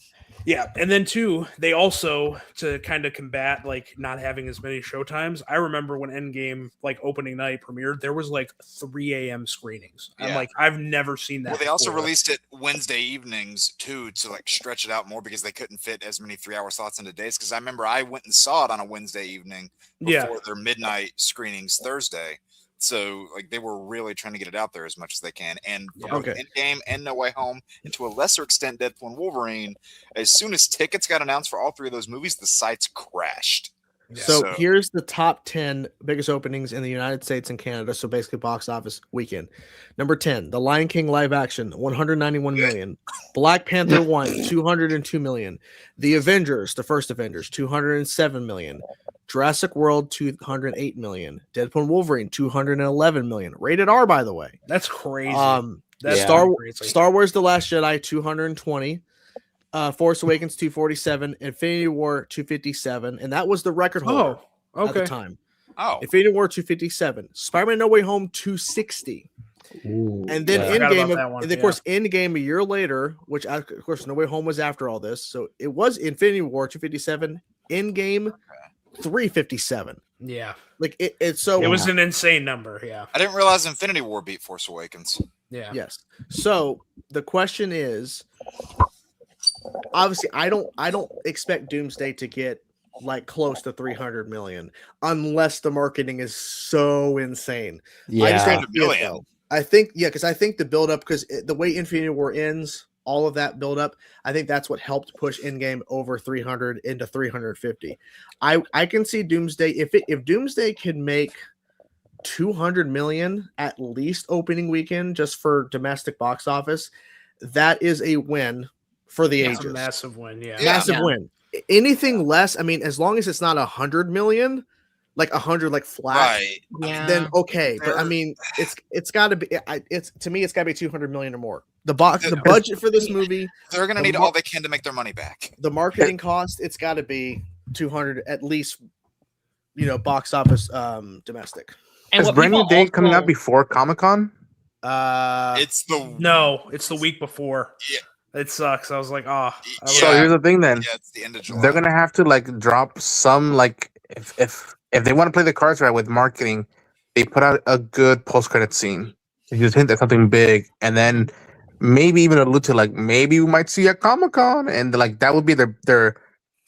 Yeah, and then two, they also, to kind of combat like not having as many showtimes. I remember when Endgame like opening night premiered, there was like 3 a.m. screenings. I'm Yeah. like, I've never seen that. Well, they also before. released it Wednesday evenings too to like stretch it out more because they couldn't fit as many 3-hour slots into days. Because I remember I went and saw it on a Wednesday evening before their midnight screenings Thursday. So like they were really trying to get it out there as much as they can. And for both Endgame and No Way Home, and to a lesser extent Deadpool and Wolverine, as soon as tickets got announced for all three of those movies, the sites crashed. So here's the top 10 biggest openings in the United States and Canada. So basically box office weekend. Number 10, The Lion King live action, 191 million. Black Panther 1, 202 million. The Avengers, the first Avengers, 207 million. Jurassic World, 208 million. Deadpool and Wolverine, 211 million. Rated R, by the way. That's crazy. That's Star Wars The Last Jedi, 220. Force Awakens 247, Infinity War 257, and that was the record holder at the time. Infinity War 257, Spider-Man No Way Home 260, and then Endgame. Of course, Endgame a year later, which of course No Way Home was after all this, so it was Infinity War 257, Endgame 357. Yeah, like it. So it was an insane number. Yeah, I didn't realize Infinity War beat Force Awakens. Yeah. Yes. So the question is, obviously, I don't expect Doomsday to get like close to 300 million unless the marketing is so insane. I just don't see it, though. I think because I think the build up, because the way Infinity War ends, all of that build up, I think that's what helped push Endgame over 300 into 350. I can see Doomsday if Doomsday can make 200 million at least opening weekend just for domestic box office, that is a win for the ages. A massive win, massive win. Anything less, I mean, as long as it's not 100 million, like 100 like flat, then okay. But I mean, it's got to be. It's to me, it's got to be 200 million or more. The budget for this movie, they're going to need all they can to make their money back. The marketing cost, it's got to be 200 at least. Box office domestic. Is Brand New Day coming out before Comic-Con? It's the week before. Yeah. It sucks. I was like, So here's the thing then. Yeah, it's the end of July. They're gonna have to like drop some like if they want to play the cards right with marketing, they put out a good post-credit scene. You just hint at something big, and then maybe even allude to like maybe we might see a Comic-Con, and like that would be their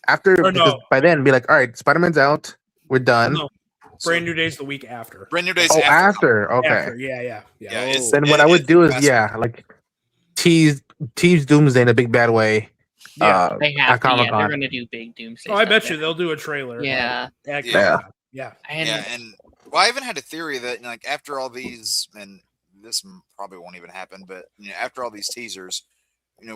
after because by then be like, all right, Spider-Man's out, we're done. No. Brand New Day's the week after. Brand New Day's after. Okay. After. Yeah. Then what I would do is like tease Doomsday in a big bad way. Yeah, they have to. Yeah, they're going to do big Doomsday. Oh, I bet you they'll do a trailer. Yeah. Yeah. And well, I even had a theory that like after all these and this probably won't even happen, but after all these teasers, we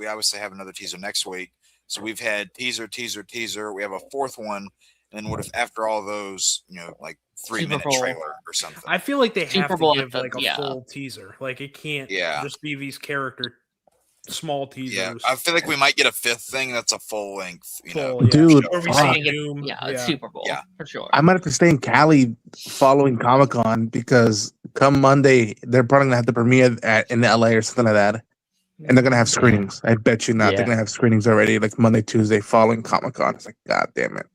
obviously have another teaser next week. So we've had teaser. We have a fourth one. And then what if after all those, like 3-minute trailer or something? I feel like they have Super to Bowl give like a yeah. full teaser. Like it can't just be these character small teasers. Yeah, I feel like we might get a fifth thing that's a full length, Dude, Or we fuck. see Doom. It's Super Bowl for sure. I might have to stay in Cali following Comic-Con because come Monday they're probably gonna have the premiere in LA or something like that, and they're gonna have screenings. I bet you not. Yeah. They're gonna have screenings already, like Monday, Tuesday, following Comic-Con. It's like, God damn it.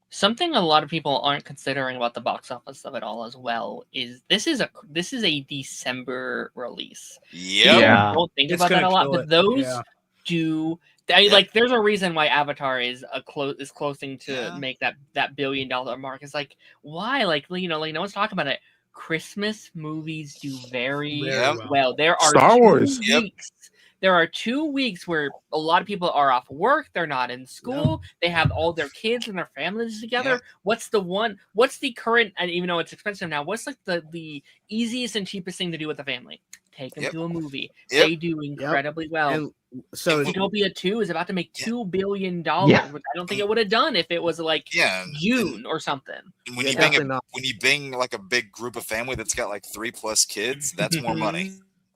Something a lot of people aren't considering about the box office of it all as well is this is a December release. Yep. Yeah. Don't think It's about that gonna a lot, kill but it. those Yeah. do. Like, there's a reason why Avatar is closing to make that $1 billion mark. It's like, why? Like, no one's talking about it. Christmas movies do very well. There are Star Wars. weeks. There are 2 weeks where a lot of people are off work. They're not in school. They have all their kids and their families together. What's the current, and even though it's expensive now, what's like the easiest and cheapest thing to do with the family? Take them to a movie. They do incredibly well. And so Utopia 2 is about to make $2 billion, Yeah. which I don't think it would have done if it was like June or something. And when you bring like a big group of family that's got like 3+ kids, that's more money.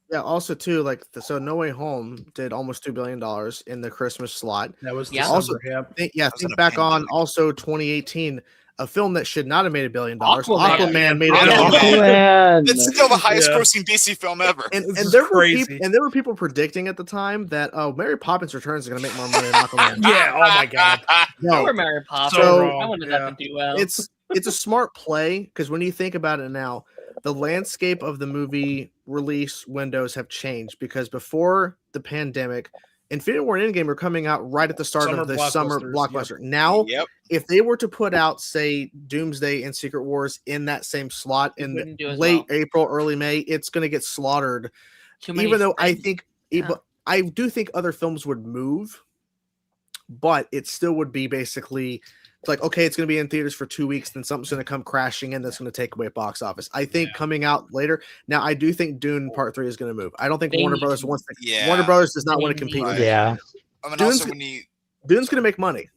Yeah, also too, like so No Way Home did almost $2 billion in the Christmas slot. That was also December, think back on also 2018, a film that should not have made $1 billion. Aquaman made Aquaman. It's still the highest grossing DC film ever. And there were people predicting at the time that Mary Poppins Returns is going to make more money than Aquaman. Yeah, oh my god. Poor Mary Poppins. So, I wanted that to do well. It's a smart play because when you think about it now, the landscape of the movie release windows have changed because before the pandemic, Infinity War and Endgame were coming out right at the start of the summer blockbuster. Now, if they were to put out, say, Doomsday and Secret Wars in that same slot in late April, early May, it's going to get slaughtered. Even though I do think other films would move, but it still would be basically like, okay, it's going to be in theaters for 2 weeks, then something's going to come crashing in that's going to take away box office. I think coming out later. Now, I do think Dune Part 3 is going to move. I don't think Warner Brothers wants to. Warner Brothers does not want to compete with it. I mean, Dune's also going to make money.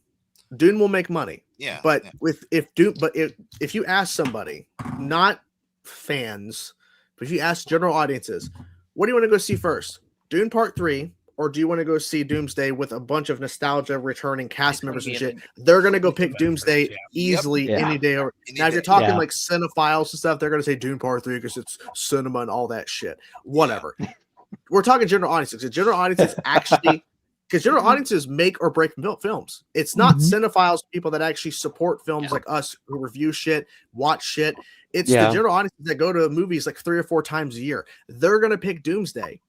Dune will make money. Yeah. But if you ask somebody, not fans, but if you ask general audiences, what do you want to go see first? Dune Part 3, or do you want to go see Doomsday with a bunch of nostalgia returning cast members and shit? They're going to go pick Doomsday easily any day over. Now, if you're talking like cinephiles and stuff, they're going to say Dune Part 3 because it's cinema and all that shit. Whatever. We're talking general audiences. General audiences actually, because general audiences make or break films. It's not cinephiles, people that actually support films like us who review shit, watch shit. It's the general audiences that go to movies like 3 or 4 times a year. They're going to pick Doomsday.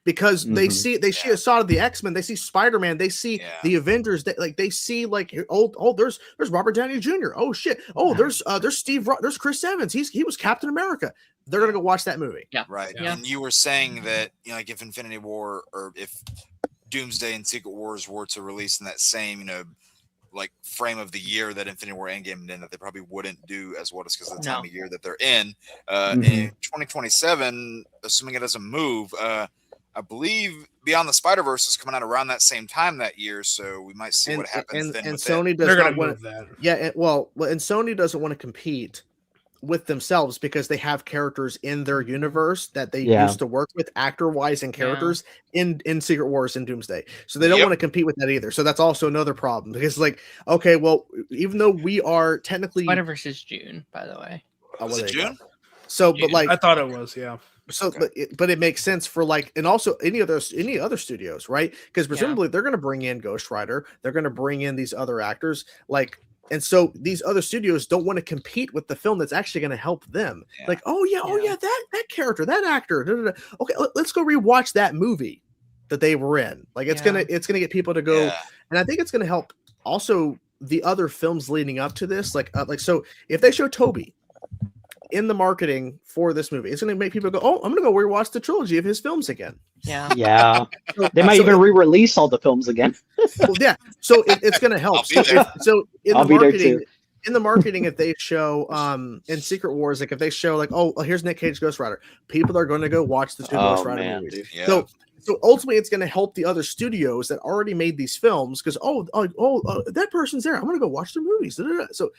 Because they see a shot of the X-Men, they see Spider-Man, they see the Avengers, they see like there's Robert Downey Jr. Oh shit. Oh, there's there's Chris Evans. He was Captain America. They're gonna go watch that movie. Yeah. Right. Yeah. And you were saying that like if Infinity War or if Doomsday and Secret Wars were to release in that same, like frame of the year that Infinity War Endgame in, that they probably wouldn't do as well just because of the time of year that they're in. In 2027, assuming it doesn't move, I believe Beyond the Spider-Verse is coming out around that same time that year, so we might see what happens then. And with Sony it. does not want that. Yeah, and Sony doesn't want to compete with themselves because they have characters in their universe that they used to work with actor-wise and characters in Secret Wars and Doomsday. So they don't want to compete with that either. So that's also another problem because, like, okay, well, even though we are technically Spider-Verse is June, by the way. Was it June? So, but like I thought it was, yeah. So, but it makes sense for like, and also any other studios, right? Because presumably they're going to bring in Ghost Rider, they're going to bring in these other actors, like, and so these other studios don't want to compete with the film that's actually going to help them. Like, that character, that actor, okay, let's go rewatch that movie that they were in. Like, it's gonna get people to go, and I think it's going to help also the other films leading up to this, like so if they show Toby in the marketing for this movie, it's going to make people go, oh, I'm going to go rewatch the trilogy of his films again. Yeah. Yeah. They might even re-release all the films again. Well, yeah. So it's going to help. So in I'll the be there marketing, too. in the marketing, if they show in Secret Wars, like if they show like, oh, here's Nick Cage Ghost Rider, people are going to go watch the two Ghost Rider movies. Dude. Yeah. So ultimately, it's going to help the other studios that already made these films because that person's there. I'm going to go watch their movies. So,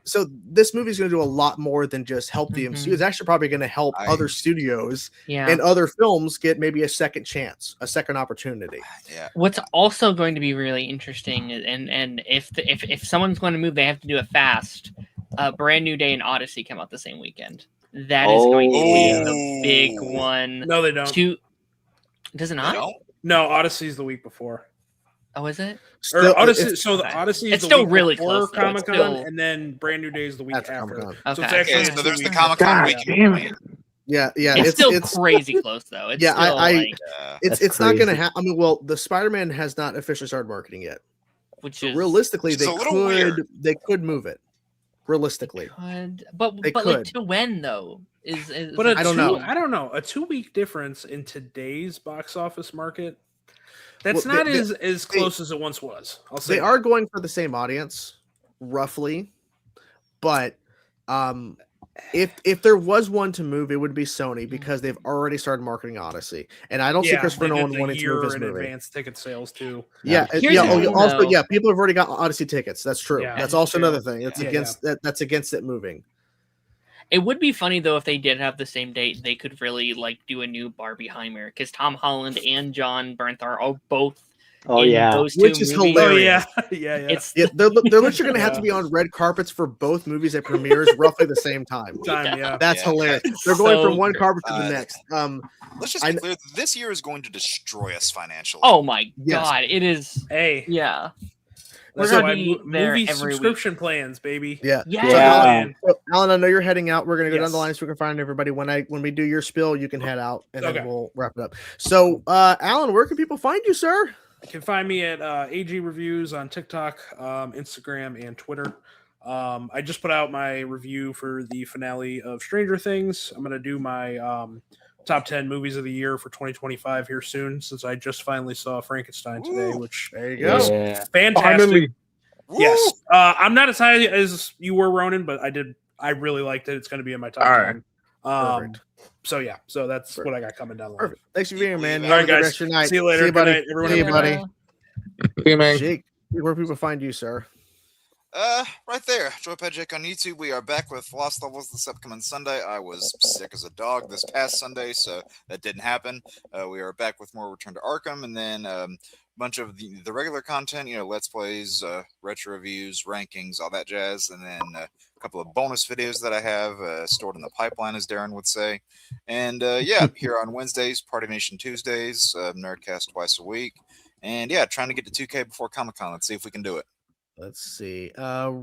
so this movie is going to do a lot more than just help the MCU. It's actually probably going to help other studios and other films get maybe a second chance, a second opportunity. Yeah. What's also going to be really interesting, and if someone's going to move, they have to do it fast. Brand New Day and Odyssey come out the same weekend. That is going to be the big one. No, they don't. Does it not? No, Odyssey's the week before. Oh, is it? Or Odyssey. So the Odyssey is it's the still week really before close. Comic-Con, and then Brand New Day is the week after. Comic-Con. So it's actually so there's the Comic-Con weekend. Yeah. It's still crazy close though. It's still it's not going to happen. I mean, well, the Spider-Man has not officially started marketing yet, which is realistically they could move it. Realistically, but like to when though? But I don't know. I don't know. A 2-week difference in today's box office market. That's not as close as it once was. I'll say they are going for the same audience, roughly, but if there was one to move, it would be Sony because they've already started marketing Odyssey, and I don't see Christopher Nolan wanting to move his movie. Advanced ticket sales too. People have already got Odyssey tickets. That's true. Yeah, that's also another thing. That's that's against it moving. It would be funny though if they did have the same date. They could really like do a new Barbieheimer because Tom Holland and John Bernthal are both. Those two which is movies. hilarious. They're literally going to have to be on red carpets for both movies at premieres roughly the same time. That's hilarious. They're going from one carpet to the next. Let's just be clear. This year is going to destroy us financially. Oh my god, it is. Hey, yeah. We're gonna be movie subscription plans, baby. So, Alan, I know you're heading out. We're gonna go down the line so we can find everybody. When we do your spill, you can head out, and then we'll wrap it up. So, Alan, where can people find you, sir? You can find me at AG Reviews on TikTok, Instagram, and Twitter. I just put out my review for the finale of Stranger Things. I'm gonna do my top 10 movies of the year for 2025 here soon, since I just finally saw Frankenstein today, which there you go. Fantastic. Finally. Yes. I'm not as high as you were, Ronan, but I really liked it. It's going to be in my top 10. So yeah, so that's what I got coming down the line. Perfect. Thanks for being here, man. All right, guys. See you later. Good night, everyone. See you, buddy. See you, man. Jake, where people find you, sir? Right there. Joypad Jake on YouTube. We are back with Lost Levels this upcoming Sunday. I was sick as a dog this past Sunday, so that didn't happen. We are back with more Return to Arkham, and then a bunch of the regular content, Let's Plays, retro reviews, rankings, all that jazz, and then a couple of bonus videos that I have stored in the pipeline, as Darren would say. And here on Wednesdays, Party Nation Tuesdays, Nerdcast twice a week. And trying to get to 2K before Comic-Con. Let's see if we can do it. Let's see. Ian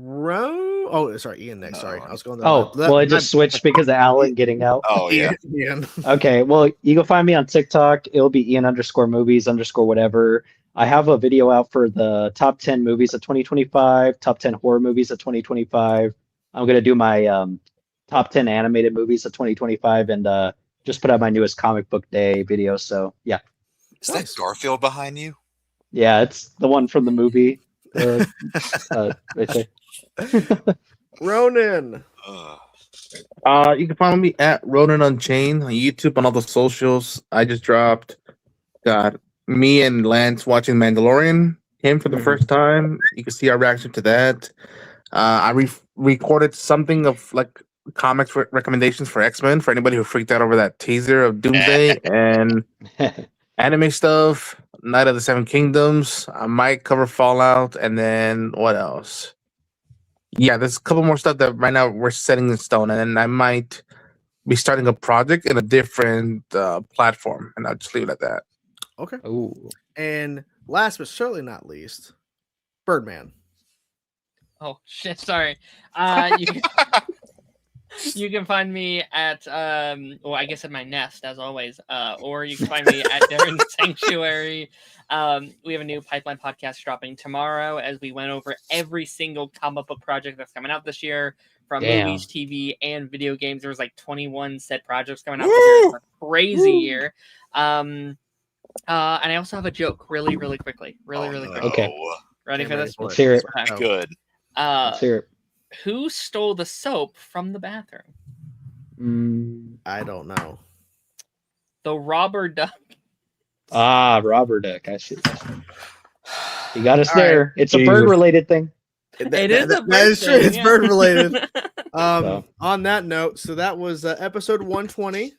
next. Sorry. I was going I just switched because of Alan getting out. Oh, yeah. Ian. Okay, well, you can find me on TikTok. It'll be Ian_movies_whatever. I have a video out for the top 10 movies of 2025, top 10 horror movies of 2025. I'm going to do my top 10 animated movies of 2025 and just put out my newest comic book day video. So, yeah. Is that Garfield behind you? Yeah, it's the one from the movie. Right there. Ronan. You can follow me at Ronan Unchained on YouTube on all the socials. I just got me and Lance watching Mandalorian, him for the first time. You can see our reaction to that. I recorded something of like comics recommendations for X-Men for anybody who freaked out over that teaser of Doomsday and anime stuff. Night of the Seven Kingdoms. I might cover Fallout, and then what else? Yeah, there's a couple more stuff that right now we're setting in stone, and then I might be starting a project in a different platform, and I'll just leave it at that. Okay. Ooh. And last but certainly not least, Birdman. Oh shit! Sorry. You can find me at I guess at my nest as always, or you can find me at Darren's Sanctuary. We have a new Pipeline podcast dropping tomorrow as we went over every single comic book project that's coming out this year, from movies, TV, and video games. There was like 21 set projects coming out this year. It's a crazy year. And I also have a joke really quickly. Really quickly. Okay. Ready for this? Let's hear it. Good. Let's hear it. Who stole the soap from the bathroom? I don't know. The robber duck. Robber duck. I see. You got us All right. there. It's a Jesus. bird-related thing. It is a That is true. bird It's thing, bird yeah. related. So. On that note, so that was episode 120.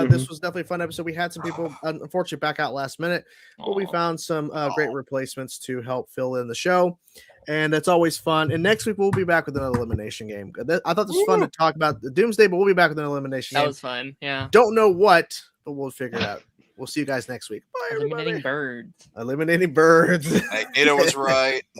This was definitely a fun episode. We had some people unfortunately back out last minute, but we found some great replacements to help fill in the show. And it's always fun. And next week we'll be back with another elimination game. I thought this was fun to talk about the Doomsday, but we'll be back with an elimination That game. was fun. Yeah. Don't know what, but we'll figure it out. We'll see you guys next week. Bye, Eliminating everybody. birds. Eliminating birds. Magneto was right.